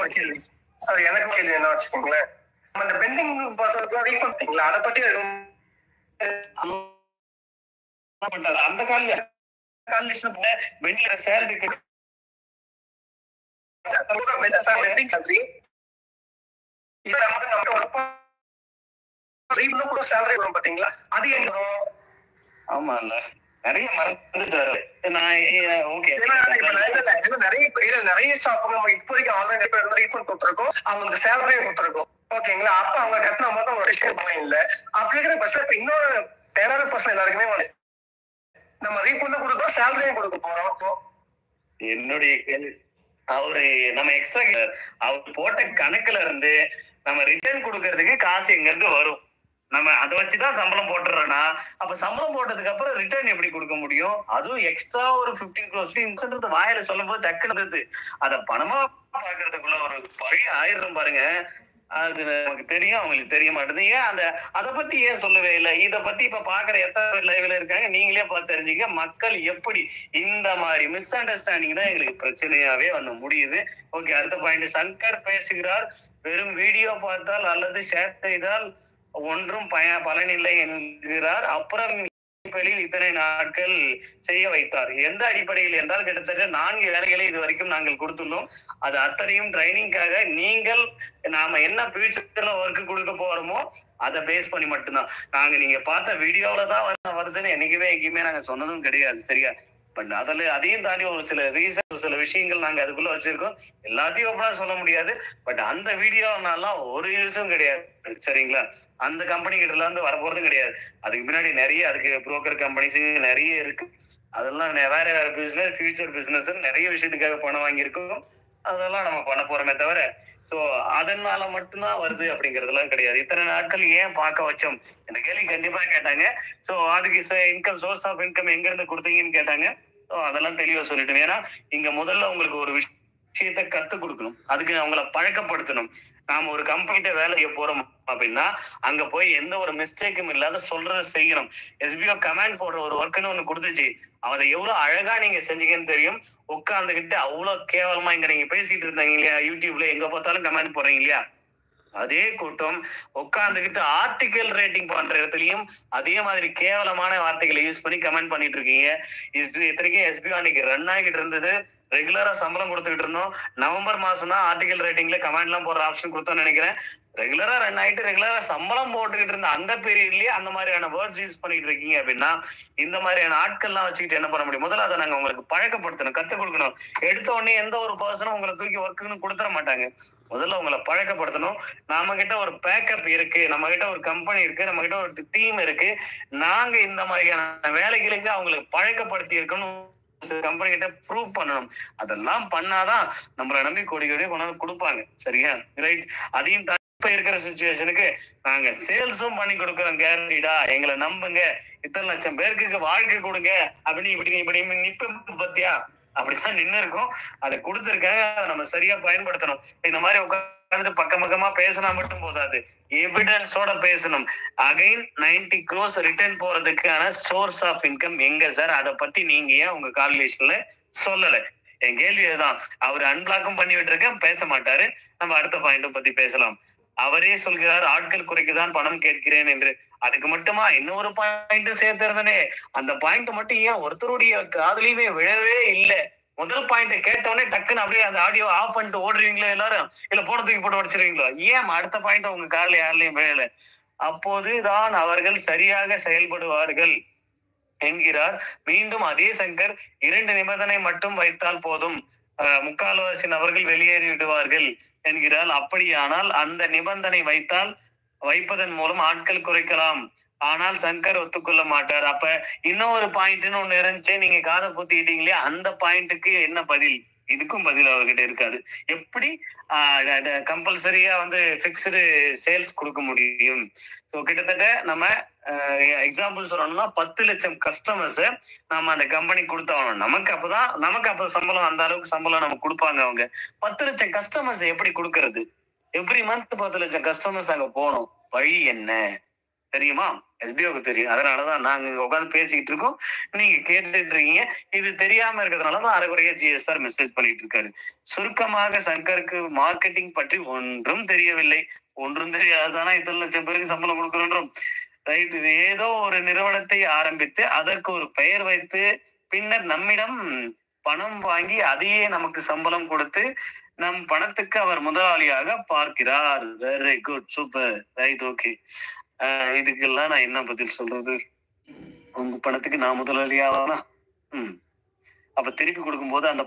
ஒரு கேள்வி சார். எனக்கு கேள்வி என்ன வச்சுக்கோங்களேன், அந்த பெண்டிங் பர்சன்ஸ் ரீஃபண்ட் பண்ணீங்களா, அதை பத்தி அந்த கால் லிஸ்ட்ல பெண்டிங்ல சேலரி பாத்தீங்களா? அது எங்க ஆமா இல்ல நிறைய மறந்துட்டாரு. நிறைய ஸ்டாஃப் நம்ம இப்போ வரைக்கும் ஆல்ரெடி ரீஃபண்ட் கொடுத்துருக்கோம், அவங்களுக்கு சேலரியும் கொடுத்துருக்கோம். ஓகேங்களா? அப்ப அவங்க கட்டின போது ஒரு விஷயம் இல்ல. அப்படி இருக்கிற பஸ்ல இப்ப இன்னொரு 10% எல்லாருக்குமே நம்ம ரீஃபண்டும் கொடுக்கறோம், சேலரியும் கொடுக்க போறோம். என்னுடைய கேள்வி, அவரு நம்ம எக்ஸ்ட்ரா அவர் போட்ட கணக்குல இருந்து நம்ம ரிட்டர்ன் கொடுக்கறதுக்கு காசு எங்க இருந்து வரும்? நம்ம அதை வச்சுதான் சம்பளம் போட்டுறோம்னா, அப்ப சம்பளம் போட்டதுக்கு அப்புறம் ரிட்டர்ன் எப்படி கொடுக்க முடியும்? அதுவும் எக்ஸ்ட்ரா ஒரு 15% வாயில சொல்லும் போது டக்குன்னு அதை பணமா பாக்குறதுக்குள்ள ஒரு பழைய ஆயிரம் பாருங்க. அது நமக்கு தெரியும், அவங்களுக்கு தெரிய மாட்டேங்குது. ஏன் அதை பத்தி ஏன் சொல்லவே இல்லை? இதை பத்தி இப்ப பாக்குற எத்தனை லைவ்ல இருக்காங்க, நீங்களே பார்த்து தெரிஞ்சுக்க. மக்கள் எப்படி இந்த மாதிரி மிஸ் அண்டர்ஸ்டாண்டிங் தான் எங்களுக்கு பிரச்சனையாவே வந்து முடியுது. ஓகே, அடுத்த பாயிண்ட். சங்கர் பேசுகிறார், வெறும் வீடியோ பார்த்தால் அல்லது ஷேர் செய்தால் ஒன்றும் பலனில்லை என்கிறார். அப்புறம் இத்தனை நாட்கள் செய்ய வைத்தார். எந்த அடிப்படையில் என்றால் கிட்டத்தட்ட 4 வேலைகளை இது வரைக்கும் நாங்கள் கொடுத்துள்ளோம். அது அத்தனையும் ட்ரைனிங்காக. நீங்கள் நாம என்ன ஃபியூச்சர்ல ஒர்க் கொடுக்க போறோமோ அதை பேஸ் பண்ணி மட்டும்தான். நாங்க நீங்க பார்த்த வீடியோல தான் வருதுன்னு என்னைக்குமே எங்கேயுமே நாங்க சொன்னதும் கிடையாது. சரியா? பட் அதையும் தாண்டி ஒரு சில ரீசன், சில விஷயங்கள் நாங்க அதுக்குள்ள வச்சிருக்கோம். எல்லாத்தையும் ஒப்பனா சொல்ல முடியாது. பட் அந்த வீடியோனாலாம் ஒரு யூஸும் கிடையாது. சரிங்களா? அந்த கம்பெனி கிட்ட இருந்து வரப்போறதும் கிடையாது. அதுக்கு முன்னாடி நிறைய அதுக்கு புரோக்கர் கம்பெனிஸ் நிறைய இருக்கு. அதெல்லாம் வேற வேற பிசினஸ், ஃபியூச்சர் பிசினஸ் நிறைய விஷயத்துக்காக பணம் வாங்கியிருக்கோம். அதெல்லாம் நம்ம பண்ண போறோமே தவிர சோ அதனால மட்டும்தான் வருது அப்படிங்கறதெல்லாம் கிடையாது. இத்தனை நாட்கள் ஏன் பார்க்க வச்சோம் இந்த கேள்வி கண்டிப்பா கேட்டாங்க. சோ அதுக்கு இன்கம், சோர்ஸ் ஆஃப் இன்கம் எங்க இருந்து கொடுத்தீங்கன்னு கேட்டாங்க. அதெல்லாம் தெளிவா சொல்லிட்டோம். ஏன்னா இங்க முதல்ல உங்களுக்கு ஒரு விஷயத்த கத்து கொடுக்கணும், அதுக்கு அவங்கள பழக்கப்படுத்தணும். நாம ஒரு கம்பெனிட்ட வேலைக்கு போறோம் அப்படின்னா அங்க போய் எந்த ஒரு மிஸ்டேக்கும் இல்லாத சொல்றதை செய்யணும். எஸ்பிஓ கமெண்ட் போடுற ஒரு ஒர்க்குன்னு ஒண்ணு கொடுத்துச்சு, அதை எவ்வளவு அழகா நீங்க செஞ்சீங்கன்னு தெரியும். உட்காந்துக்கிட்டு அவ்வளவு கேவலமா இங்க நீங்க பேசிட்டு இருந்தாங்க இல்லையா, யூடியூப்ல எங்க பார்த்தாலும் கமெண்ட் போடுறீங்க இல்லையா, அதே கூட்டம் உட்காந்துக்கிட்டு ஆர்டிகல் ரேட்டிங் பண்ற இடத்துலயும் அதே மாதிரி கேவலமான வார்த்தைகளை யூஸ் பண்ணி கமெண்ட் பண்ணிட்டு இருக்கீங்க. இத்தனைக்கும் எஸ்பிஓ அன்னைக்கு ரன் ஆகிட்டு இருந்தது, ரெகுலரா சம்பளம் கொடுத்துக்கிட்டு இருந்தோம். நவம்பர் மாசம் தான் ஆர்டிகல் ரேட்டிங்ல கமெண்ட் எல்லாம் போடுற ஆப்ஷன் கொடுத்தோம்னு நினைக்கிறேன். ரெகுலரா ரன் ஆயிட்டு ரெகுலரா சம்பளம் போட்டுக்கிட்டு இருந்த அந்த பீரியட்லயே அந்த மாதிரியான வேர்ட்ஸ் யூஸ் பண்ணிட்டு இருக்கீங்க அப்படின்னா இந்த மாதிரியான ஆட்கள்லாம் வச்சுக்கிட்டு என்ன பண்ண முடியும்? முதல்ல அதை நாங்க உங்களுக்கு பழக்கப்படுத்தணும், கத்துக் கொடுக்கணும். எடுத்த உடனே எந்த ஒரு பர்சனும் உங்களை தூக்கி ஒர்க்குன்னு கொடுத்துட மாட்டாங்க. முதல்ல உங்களை பழக்கப்படுத்தணும். நம்ம கிட்ட ஒரு பேக்கப் இருக்கு, நம்ம கிட்ட ஒரு கம்பெனி இருக்கு, நம்ம கிட்ட ஒரு டீம் இருக்கு. நாங்க இந்த மாதிரியான வேலைகளுக்கு அவங்களுக்கு பழக்கப்படுத்தி இருக்கணும், கம்பெனி கிட்ட ப்ரூவ் பண்ணணும். அதெல்லாம் பண்ணாதான் நம்மளை நம்பி கோடி கொண்டாந்து கொடுப்பாங்க. சரியா? ரைட். அதையும் இப்ப இருக்கிற சிச்சுவேஷனுக்கு நாங்க சேல்ஸும் பண்ணி கொடுக்குறோம், கேரண்டிடா, எங்களை நம்புங்க, இத்தனை லட்சம் பேருக்கு வாழ்க்கை கொடுங்க அப்படின்னு இப்படி நிப்ப பத்தியா அப்படித்தான் நின்று இருக்கும். அதை கொடுத்துருக்காங்க, அதை நம்ம சரியா பயன்படுத்தணும். இந்த மாதிரி உட்காந்துட்டு பக்கமா பேசினா மட்டும் போதாது, எவிடன்ஸோட பேசணும். அகைன் 90 crores ரிட்டர்ன் போறதுக்கான சோர்ஸ் ஆஃப் இன்கம் எங்க சார்? அதை பத்தி நீங்க ஏன் உங்க கால்குலேஷன்ல சொல்லல? என் கேள்வி அதுதான். அவர் அன்பிளாக்கும் பண்ணி விட்டுருக்கேன், பேச மாட்டாரு. நம்ம அடுத்த பாயிண்ட பத்தி பேசலாம். அவரே சொல்கிறார் ஆட்கள் குறைக்குதான் பணம் கேட்கிறேன் என்று. அதுக்கு மட்டுமா இன்னொரு பாயிண்ட் சேர்த்திருந்தனே, அந்த பாயிண்ட் மட்டும் ஏன் ஒருத்தருடைய காதலையுமே விழவே இல்லை? முதல் பாயிண்ட் கேட்டவொடனே டக்குன்னு அப்படியே அந்த ஆடியோ ஆஃப் பண்ணிட்டு ஓடுறீங்களா எல்லாரும், இல்ல போட தூக்கி போட்டு உடச்சிருவீங்களா? ஏன் அடுத்த பாயிண்ட் உங்க காதுல யாருலயும் விழல? அப்போதுதான் அவர்கள் சரியாக செயல்படுவார்கள் என்கிறார். மீண்டும் அதே சங்கர் 2 நிபந்தனை மட்டும் வைத்தால் போதும், 3/4 நபர்கள் வெளியேறி விடுவார்கள் என்கிறார். அப்படியானால் அந்த நிபந்தனை வைப்பதன் மூலம் ஆட்கள் குறைக்கலாம். ஆனால் சங்கர் ஒத்துக்கொள்ள மாட்டார். அப்ப இன்னொரு பாயிண்ட்னு ஒண்ணு இருந்துச்சு, நீங்க காதை பூத்திக்கிட்டீங்களே, அந்த பாயிண்ட்டுக்கு என்ன பதில்? இதுக்கும் பதில் அவர்கிட்ட இருக்காது. எப்படி கம்பல்சரியா பிக்ஸ்டு சேல்ஸ் கொடுக்க முடியும்? ஸோ கிட்டத்தட்ட நம்ம எக்ஸாம்பிள் சொல்லணும்னா 10 லட்சம் கஸ்டமர்ஸ் நம்ம அந்த கம்பெனி கொடுத்தாகணும். நமக்கு அப்ப சம்பளம், அந்த அளவுக்கு சம்பளம் நமக்கு கொடுப்பாங்க அவங்க. 10 லட்சம் கஸ்டமர்ஸ் எப்படி கொடுக்கறது? எவ்ரி மந்த் 10 லட்சம் கஸ்டமர்ஸ் அங்க போகணும். வழி என்ன தெரியுமா? எஸ்பிஓக்கு தெரியும். அதனாலதான் நாங்க இங்க உட்காந்து பேசிக்கிட்டு இருக்கோம், நீங்க கேட்டுட்டு இருக்கீங்க. இது தெரியாம இருக்கிறதுனாலதான் அரைக்குறையா ஜிஎஸ்ஆர் மெசேஜ் பண்ணிட்டு இருக்காரு. சுருக்கமாக சங்கருக்கு மார்க்கெட்டிங் பற்றி ஒன்றும் தெரியவில்லை. ஒன்றும் தெரியாதுதானா இத்தனை லட்சம் பேருக்கு சம்பளம் கொடுக்கணும்? ரைட். ஏதோ ஒரு நிறுவனத்தை ஆரம்பித்து அதற்கு ஒரு பெயர் வைத்து பின்னர் நம்மிடம் பணம் வாங்கி அதையே நமக்கு சம்பளம் கொடுத்து நம் பணத்துக்கு அவர் முதலாளியாக பார்க்கிறார். Very good, super, right, okay. இதுக்கெல்லாம் நான் என்ன பதில் சொல்றது? உங்க பணத்துக்கு நான் முதலாளி ஆவானா? அப்ப திருப்பி கொடுக்கும் போது அந்த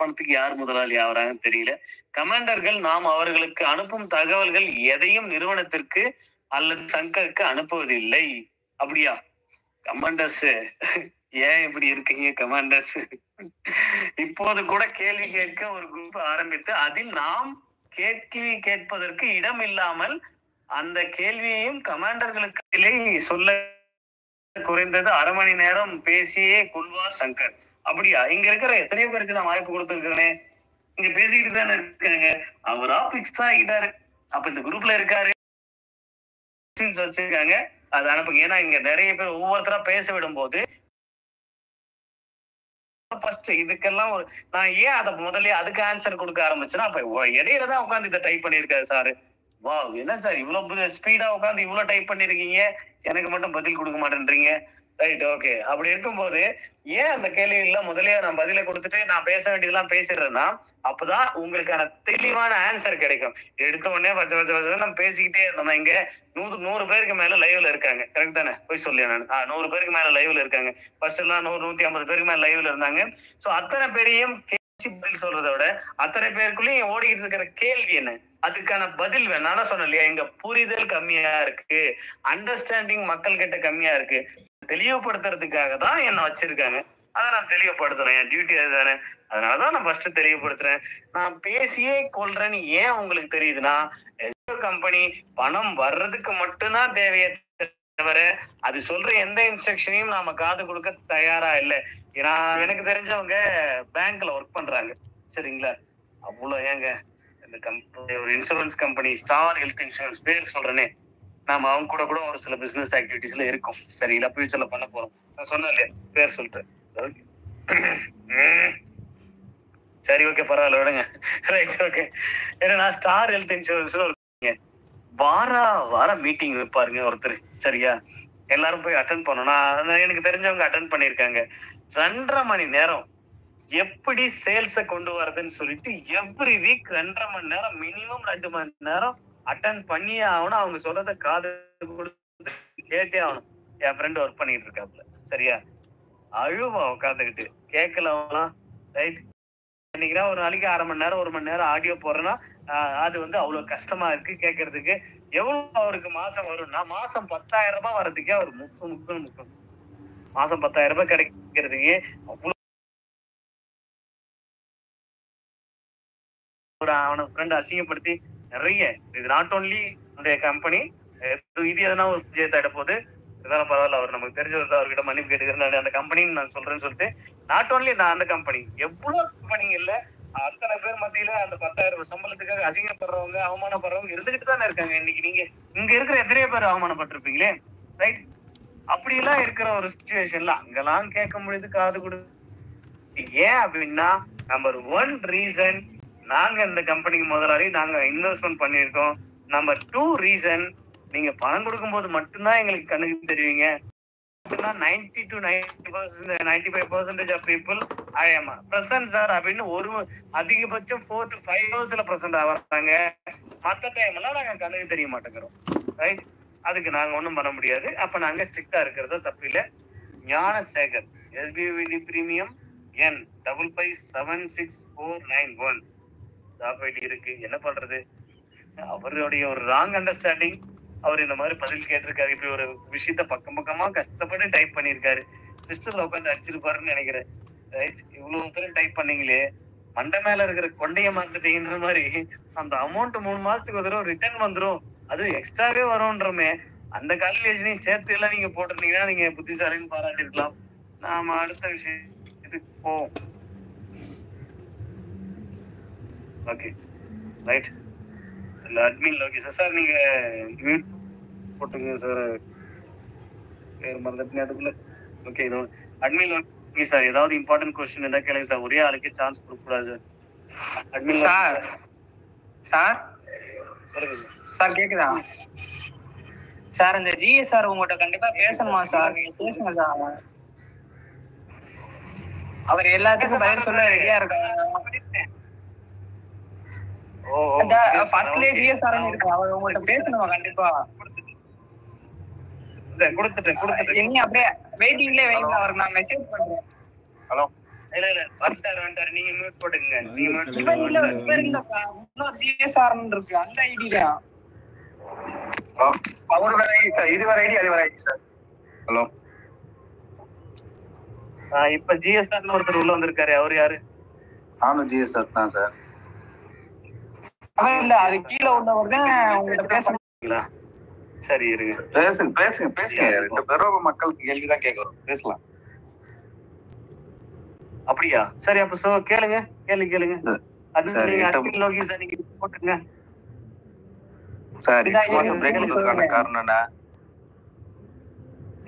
பணத்துக்கு யார் முதலாளி ஆவறாங்கன்னு தெரியல. கமாண்டர்கள் நாம் அவர்களுக்கு அனுப்பும் தகவல்கள் எதையும் நிறுவனத்திற்கு அல்லது சங்கருக்கு அனுப்புவதில்லை. அப்படியா கமாண்டர்ஸ்? ஏன் இப்படி இருக்கீங்க கமாண்டர்ஸ்? இப்போது கூட கேள்வி கேட்க ஒரு குரூப் ஆரம்பித்து அதில் நாம் கேள்வி கேட்பதற்கு இடம் இல்லாமல் அந்த கேள்வியையும் கமாண்டர்களுக்கு சொல்ல குறைந்தது 1/2 மணி நேரம் பேசியே கொள்வார் சங்கர். அப்படியா? இங்க இருக்கிற எத்தனையோ பேருக்கு நான் வாய்ப்பு கொடுத்துருக்கேனே, இங்க பேசிக்கிட்டு தானே இருக்காங்க. அவரா பிக்ஸ் ஆகிட்டாரு. அப்ப இந்த குரூப்ல இருக்காரு வச்சிருக்காங்க, அது அனுப்புங்க. ஏன்னா இங்க நிறைய பேர் ஒவ்வொருத்தரா பேச விடும் போது ஃபர்ஸ்ட் இதுக்கெல்லாம் ஒரு நான் ஏன் அதை முதல்ல அதுக்கு ஆன்சர் கொடுக்க ஆரம்பிச்சேன்னா, அப்ப இடையில தான் உட்காந்து இதை டைப் பண்ணிருக்காரு சாரு. வா என்ன சார் இவ்வளவு ஸ்பீடா உட்காந்து இவ்வளவு டைப் பண்ணிருக்கீங்க, எனக்கு மட்டும் பதில் கொடுக்க மாட்டேன்றீங்க. Right, okay. அப்படி இருக்கும்போது ஏன் அந்த கேள்விகள்ல முதல்ல நான் பதில கொடுத்துட்டு நான் பேச வேண்டியதெல்லாம் பேசிடுறேன்னா, அப்பதான் உங்களுக்கான தெளிவான ஆன்சர் கிடைக்கும். எடுத்த உடனே வச்ச நம்ம பேசிக்கிட்டே இருந்தோம். இங்க 100 பேருக்கு மேல லைவ்ல இருக்காங்க, கரெக்ட் தானே? போய் சொல்லியா நான் 100 பேருக்கு மேல லைவ்ல இருக்காங்க. ஃபர்ஸ்ட் எல்லாம் 100-150 பேருக்கு மேல லைவ்ல இருந்தாங்க. சோ அத்தனை பேரையும் பதில் சொல்றதை விட அத்தனை பேருக்குள்ளயும் ஓடிக்கிட்டு இருக்கிற கேள்வி என்ன, அதுக்கான பதில் வேணும். நான் சொன்னேன் இல்லையா, எங்க புரிதல் கம்மியா இருக்கு, அண்டர்ஸ்டாண்டிங் மக்கள் கிட்ட கம்மியா இருக்கு. தெளிவுபடுத்துறதுக்காக தான் என்ன வச்சிருக்காங்க. அதை நான் தெளிவுபடுத்துறேன், என் டியூட்டி அதுதானே. அதனாலதான் நான் ஃபர்ஸ்ட் தெளிவுபடுத்துறேன். நான் பேசியே கொள்றேன்னு ஏன் உங்களுக்கு தெரியுதுன்னா, கம்பெனி பணம் வர்றதுக்கு மட்டும்தான் தேவையே தவிர அது சொல்ற எந்த இன்ஸ்ட்ரக்ஷனையும் நாம காது கொடுக்க தயாரா இல்லை. ஏன்னா எனக்கு தெரிஞ்சவங்க பேங்க்ல ஒர்க் பண்றாங்க, சரிங்களா? அவ்வளவு ஏங்க இந்த கம்பெனி ஒரு insurance company, star health insurance, பேர் சொல்றேனே, நாம அவங்க கூட ஒரு சில பிசினஸ் ஆக்டிவிட்டிஸ்ல இருக்கும், சரிங்களா? ஃபியூச்சர்ல பண்ண போறோம். நான் சொன்னேன் இல்லையா, பேர் சொல்லிட்டேன். சரி, ஓகே, பரவாயில்ல, விடுங்க. Right, okay. ஏன்னா ஸ்டார் ஹெல்த் இன்சூரன்ஸ்ல ஒரு வாரம் மீட்டிங் வைப்பாருங்க ஒருத்தர், சரியா? எல்லாரும் போய் அட்டென்ட் பண்ணணும். எனக்கு தெரிஞ்சவங்க அட்டென்ட் பண்ணிருக்காங்க. 2.5 மணி நேரம் எப்படி சேல்ஸ கொண்டு வரதுன்னு சொல்லிட்டு எவ்ரி வீக் 2.5 மணி நேரம், மினிமம் 2 மணி நேரம் அட்டென்ட் பண்ணியே ஆகணும். அவங்க சொல்றத காது கொடுத்து கேட்டே ஆகணும். என் ஃப்ரெண்ட் ஒர்க் பண்ணிட்டு இருக்காப்ல, சரியா? அழுவா உட்காந்துக்கிட்டு கேட்கலாம். ரைட், இன்னைக்குன்னா ஒரு நாளைக்கு 1/2 மணி நேரம் 1 மணி நேரம் ஆடியோ போடுறேன்னா அது அவ்வளவு கஷ்டமா இருக்கு கேட்கறதுக்கு. எவ்வளவு அவருக்கு மாசம் வரும்னா, மாசம் 10,000 ரூபாய் வர்றதுக்கே அவர் முக்கும். மாசம் 10,000 ரூபாய் கிடைக்கிறதுக்கு அவ்வளவு அவன ஃப்ரெண்ட் அசிங்கப்படுத்தி நிறைய. இது நாட் ஓன்லி இந்த கம்பெனி, இது எதனா ஒரு விஜயத்தாட போது இதெல்லாம் பரவாயில்ல, அவர் நமக்கு தெரிஞ்சவர், அவர்கிட்ட மன்னிப்பு கேட்டுக்கிறேன், அந்த கம்பெனின்னு நான் சொல்றேன்னு சொல்லிட்டு நாட் ஓன்லி நான் அந்த கம்பெனி, எவ்வளவு கம்பெனிங்க இல்ல அத்தனை பேர் மத்தியில அந்த 10,000 ரூபாய் சம்பளத்துக்காக அசிங்கப்படுறவங்க, அவமானப்படுறவங்க இருந்துகிட்டு தானே இருக்காங்க. இன்னைக்கு நீங்க இங்க இருக்கிற எத்தனையோ பேர் அவமானப்பட்டிருப்பீங்களே, ரைட்? அப்படி எல்லாம் இருக்கிற ஒரு சிச்சுவேஷன்ல அங்கெல்லாம் கேட்க முடியுது காது கொடு. ஏன் அப்படின்னா, நம்பர் 1 ரீசன், நாங்க இந்த கம்பெனிக்கு முதலாளி, நாங்க இன்வெஸ்ட்மெண்ட் பண்ணிருக்கோம். நம்பர் 2 ரீசன், நீங்க பணம் கொடுக்கும் போது மட்டும்தான் எங்களுக்கு கண்ணுக்கு தெரிவிங்க. 90 to 95% of people I am present sir அப்படின்னு ஒரு அதிகபட்சம் 4 to 5 ஹவர்ஸ்ல பிரசன்ட் ஆவறாங்க. மத்த டைம் எல்லாம் நாங்க கண்ணுக்கு தெரிய மாட்டேங்கிறோம், ரைட்? அதுக்கு நாங்க ஒண்ணும் பண்ண முடியாது. அப்ப நாங்க ஸ்ட்ரிக்டா இருக்கிறது தப்பு இல்ல. Gnanasekar, SBVD premium N 557641 job இருக்கு. என்ன பண்றது? அவருடைய ஒரு ராங் அண்டர்ஸ்டாண்டிங். அவர் இந்த மாதிரி பதில் கேட்டிருக்காரு, இப்படி ஒரு விஷயத்த பக்கமா கஷ்டப்பட்டு டைப் பண்ணிருக்காரு. சிஸ்டர்ல உட்காந்து அடிச்சிருப்பாருன்னு நினைக்கிறேன், ரைட்? இவ்வளவு தூரம் டைப் பண்ணீங்களே, மண்டை மேல இருக்கிற கொண்டைய மாத்துட்டீங்கன்ற மாதிரி அந்த அமௌண்ட் 3 மாசத்துக்கு ஒரு தடவை ரிட்டர்ன் வந்துரும், அது எக்ஸ்ட்ராவே வரும்ன்றமே. அந்த கால்குலேஷனையும் சேர்த்து எல்லாம் நீங்க போட்டிருந்தீங்கன்னா நீங்க புத்திசாலின்னு பாராட்டிருக்கலாம். நாம அடுத்த விஷயத்துக்கு போவோம். Okay, right. Admin Lokesh sir, நீங்க மியூட் போட்டுங்க சார், பேர் மறந்துட்டீங்க அதுக்குள்ள. ஓகே, இது அட்மின் லோகேஷ் சார், ஏதாவது இம்பார்ட்டன்ட் क्वेश्चन இருந்தா கேளுங்க சார். ஒரே ஆளுக்கு சான்ஸ் கொடுக்க கூடாது சார். அட்மின் சார் சார் கேக்குதா சார்? இந்த ஜிஎஸ் சார் உங்கள்கிட்ட கண்டிப்பா பேசணுமா சார்? நீங்க பேசுங்க சார். அவர் எல்லாத்துக்கும் பதில் சொல்ல ரெடியா இருக்காங்க. ஃபர்ஸ்ட்லயே ஜிஎஸ் சார் இருக்கு, அவர் உங்கள்கிட்ட பேசணுமா? கண்டிப்பா கொடுத்துட்டேன். இனி அப்படியே வெயிட்டிங்லயே வைங்க, அவருக்கு நான் மெசேஜ் பண்றேன். ஹலோ, இல்ல வந்துட்டாரு, நீங்க மியூட் போட்டுங்க. இவர் இல்ல சார், இன்னொரு ஜிஎஸ் சார் இருக்கு, அந்த ஐடி தான். அவர் வேற ஐடி சார், இது வேற ஐடி, அது வேற ஐடி சார். ஹலோ, இப்ப ஜிஎஸ்ஆர் ஒருத்தர் உள்ள வந்திருக்காரு, அவர் யாரு? நானும் ஜிஎஸ்ஆர் தான் சார். இல்ல, அது கீழே உள்ளவர் தான் உங்ககிட்ட பேசணுங்களா? சரி, இருங்க, பேசுங்க. 2 பேரும் மக்களுக்கு கேள்விதான் கேட்கறோம், பேசலாம். அப்படியா? சரி, அப்ப கேளுங்க. அது நீங்க அட்மின் லோகேஷ் சார், நீங்க போட்டுங்க. சார் 8 மாசம் பிரேக் விட்டதுக்கான காரணம் என்ன?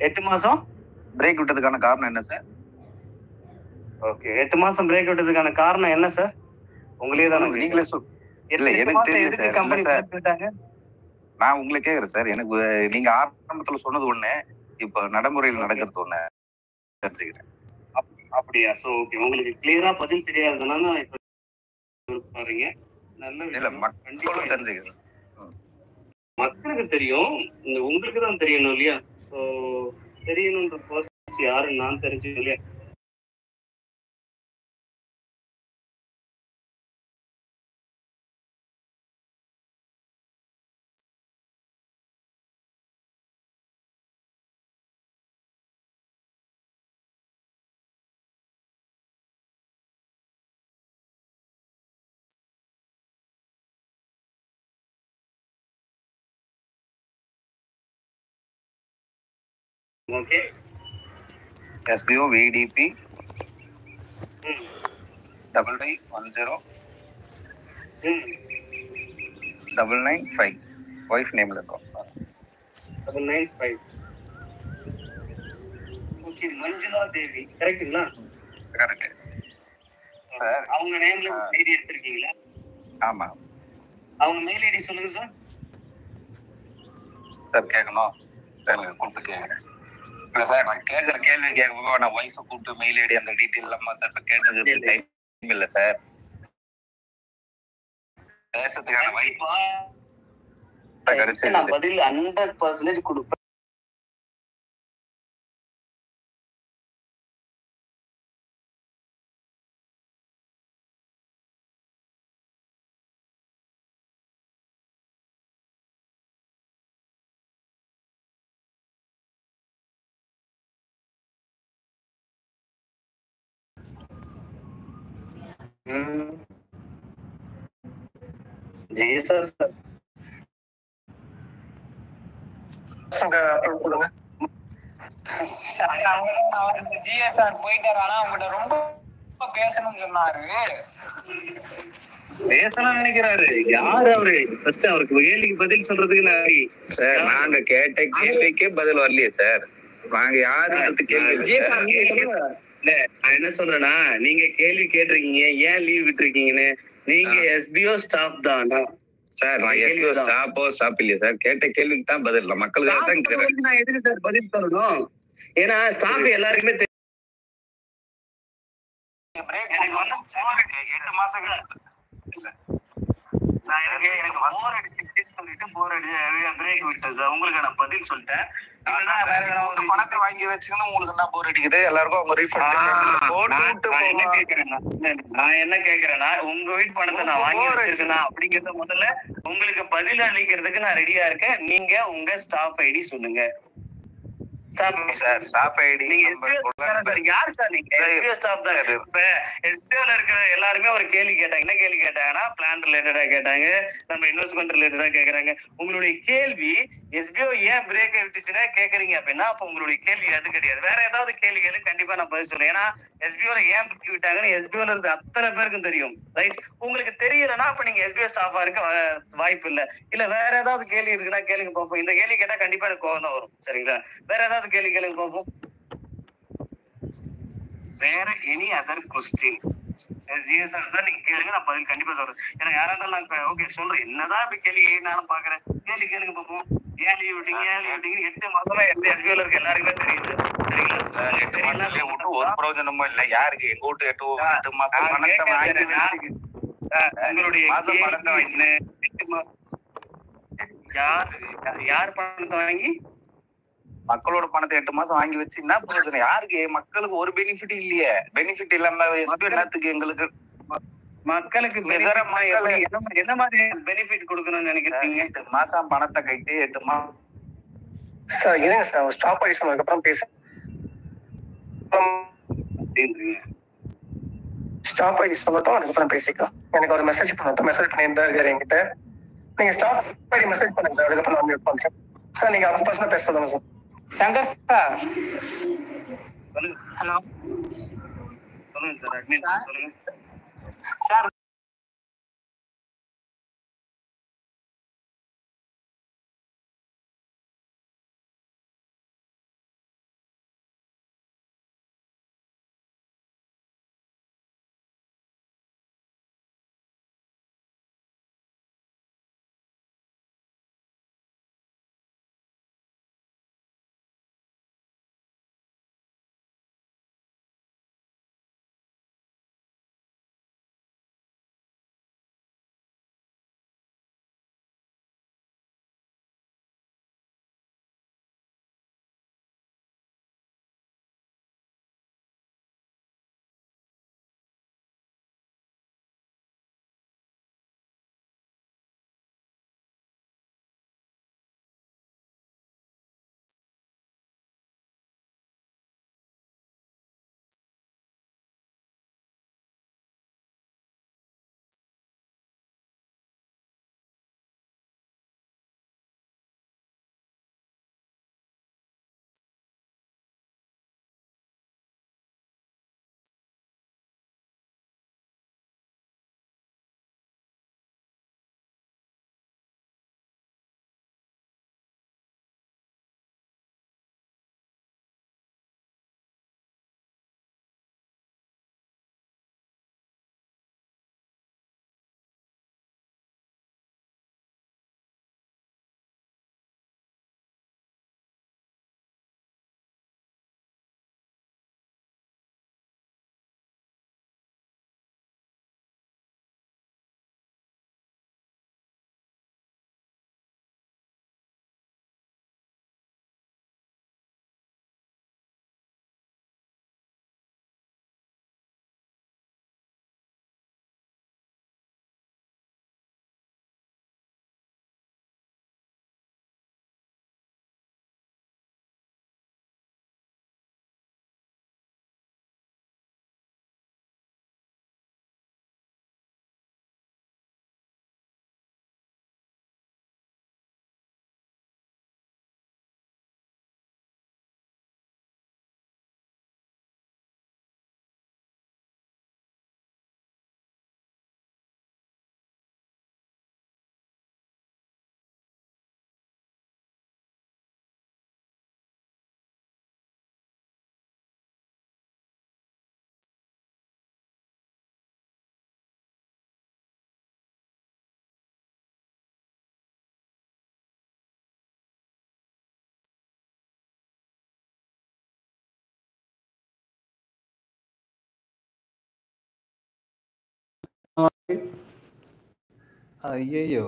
8 மாசம் பிரேக் விட்டதுக்கான காரணம் என்ன சார்? ஓகே, 8 மாசம் பிரேக் விட்டதுக்கான காரணம் என்ன சார்? உங்களே தானே நீங்களே இல்ல எனக்கு தெரியல சார். கம்பெனி விட்டாங்க. நான் உங்களை கேக்குறேன் சார். எனக்கு நீங்க ஆரம்பத்துல சொன்னது ஒண்ணு, இப்ப நடைமுறையில் நடக்கிறது ஒண்ணு தெரிஞ்சுக்கிறேன். அப்படியா? சோ ஓகே, உங்களுக்கு கிளியரா பதில் தெரியாததுனால இப்ப பாருங்க. நல்ல இல்ல மக்களும் தெரிஞ்சுக்கிறேன். மக்களுக்கு தெரியும், உங்களுக்கு தான் தெரியணும் இல்லையா? ஸோ தெரியணுன்ற பர்சன்ஸ் யாருன்னு நான் தெரிஞ்சு இல்லையா? ஓகே, SBO VDP 5510 995 வைஃப் நேம்ல இருக்கும். 995. ஓகே, மஞ்சுளா தேவி கரெக்ட்டுங்களா? Correct sir. அவங்க நேம்ல ஐடி எடுத்திருக்கீங்களா? ஆமா. அவங்க மெயில் ஐடி சொல்லுங்க சார். சார் கேட்கணும், கூப்பிட்டு கேட்குறேன். இல்லை சார், நான் கேட்குற கேள்வி கேட்கும்போது நான் ஒய்ஃபை கூப்பிட்டு மெயில் ஐடி அந்த டீட்டெயில் இல்லாம சார் இப்போ கேட்டதுக்கு டைம் இல்லை சார். பேசுறதுக்கான வாய்ப்பு கிடைச்சது. நான் பதில் 100% கொடுப்பேன். ஜெய சார் ஜிஎஸ்ஆர் போயிட்டாரு. ஆனா அவங்ககிட்ட ரொம்ப பேசணும்னு சொன்னாரு. பேசலாம் நினைக்கிறாரு. யாரு அவரு? ஃபர்ஸ்ட் அவருக்கு கேள்விக்கு பதில் சொல்றதுக்கு சார் நாங்க கேட்ட கேள்விக்கே பதில் வரலையே சார். நாங்க யாரு கேள்வி நான் என்ன சொல்றேன்னா, நீங்க கேள்வி கேட்டிருக்கீங்க, ஏன் லீவ் விட்டுருக்கீங்கன்னு. நீங்க எஸ்பிஓ ஸ்டாஃப் தானா சார்? நான் எஸ்பிஓ ஸ்டாஃப் இல்லையா சார். கேட்ட கேள்விக்கு தான் பதில் இல்லை, மக்களுக்காக தான் கேட்கிறேன். நான் எதுக்கு சார் பதில் சொல்லணும்? ஏன்னா ஸ்டாஃப் எல்லாருக்குமே தெரியும். எனக்கு வந்து 8 மாசம் எனக்கு போர் அடிச்சுன்னு சொல்லிட்டு பிரேக் விட்டேன் சார். உங்களுக்கு நான் பதில் சொல்லிட்டேன். பணத்தை வாங்கி வச்சுக்கணும். உங்களுக்கு என்ன போர் அடிக்குது? எல்லாருக்கும் அவங்க ரீஃபண்ட். நான் என்ன கேக்குறேன்னா, உங்க வீட்டு பணத்தை நான் வாங்கி வச்சிருக்கேன் அப்படிங்கறத முதல்ல உங்களுக்கு பதில் அளிக்கிறதுக்கு நான் ரெடியா இருக்கேன். நீங்க உங்க ஸ்டாஃப் ஐடி சொல்லுங்க. ஸ்டாஃப் ஐடி யாரு சார்? நீங்க எஸ்பிஓ ஸ்டாஃப் தான். இப்ப எஸ்பிஓல இருக்கிற எல்லாருமே ஒரு கேள்வி கேட்டாங்க. என்ன கேள்வி கேட்டாங்கன்னா, பிளான் ரிலேட்டடா கேட்டாங்க, நம்ம இன்வெஸ்ட்மெண்ட் ரிலேட்டடா கேக்குறாங்க. உங்களுடைய கேள்வி எஸ்பிஓ ஏன் பிரேக் விட்டுச்சுன்னா கேக்குறீங்க அப்படின்னா, அப்ப உங்களுடைய கேள்வி அது கிடையாது. வேற ஏதாவது கேள்விகளுக்கு கண்டிப்பா நான் பதில் சொல்றேன். ஏன்னா எஸ்பிஓல ஏன் பிரேக் விட்டாங்கன்னு எஸ்பிஓல இருந்து அத்தனை பேருக்கும் தெரியும். ரைட்? உங்களுக்கு தெரியலன்னா அப்ப நீங்க எஸ்பிஓ ஸ்டாஃபா இருக்க வாய்ப்பு இல்ல. இல்ல வேற ஏதாவது கேள்வி இருக்குன்னா கேளுங்க பார்ப்போம். இந்த கேள்வி கேட்டா கண்டிப்பா எனக்கு கோவம் தான் வரும். சரிங்களா? வேற ஏதாவது கேள்வி கேளுங்க பார்ப்போம். வேற any other question GSR sir நீங்க கேளுங்க, நான் பதில் கண்டிப்பா சொல்றேன். ஏன்னா யாரா இருந்தாலும் நான் ஓகே சொல்றேன். என்னதான் இப்ப கேள்வி நானும் பாக்குறேன். கேள்வி கேளுங்க பார்ப்போம். ஏன் லீவ் விட்டீங்க, ஏன் லீவ் விட்டீங்க? 8 மாசமா எஸ்பிஓல இருக்க எல்லாருக்குமே தெரியும் சார். சரிங்களா? 8 மாசம் விட்டு ஒரு பிரயோஜனமும் இல்ல. யாருக்கு? எங்க வீட்டு 8 மாசம் பணத்தை வாங்கி வச்சு உங்களுடைய பணத்தை வாங்கினேன். யார் பணத்தை வாங்கி? மக்களோட பணத்தை 8 மாசம் வாங்கி வச்சுன்னா பிரயோஜனம் யாருக்கு? மக்களுக்கு ஒரு பெனிஃபிட் இல்லையே. பெனிஃபிட் இல்லாம என்னத்துக்கு எங்களுக்கு? மக்களுக்கு என்ன மாதிரி பெனிஃபிட் கொடுக்கணும்னு நினைக்கிறீங்க? 8 மாசம் பணத்தை கட்டி 8 மாசம் சார் இருங்க சார், ஸ்டாப் ஆகி சொன்னதுக்கு அப்புறம் பேச. ஸ்டாப் ஐடி சொல்லட்டும், அதுக்கப்புறம் பேசிக்கலாம். எனக்கு ஒரு மெசேஜ் பண்ணட்டும். மெசேஜ் பண்ணியிருந்தா இருக்காரு என்கிட்ட. நீங்க ஸ்டாப் ஐடி மெசேஜ் பண்ணுங்க சார், அதுக்கப்புறம் நான் மியூட் பண்றேன் சார். நீங்க அவங்க பர்சனல் பேச சொல்லுங்க சார். சங்கர் சார். ஹலோ சொல்லுங்க சார். சார் ஐயோ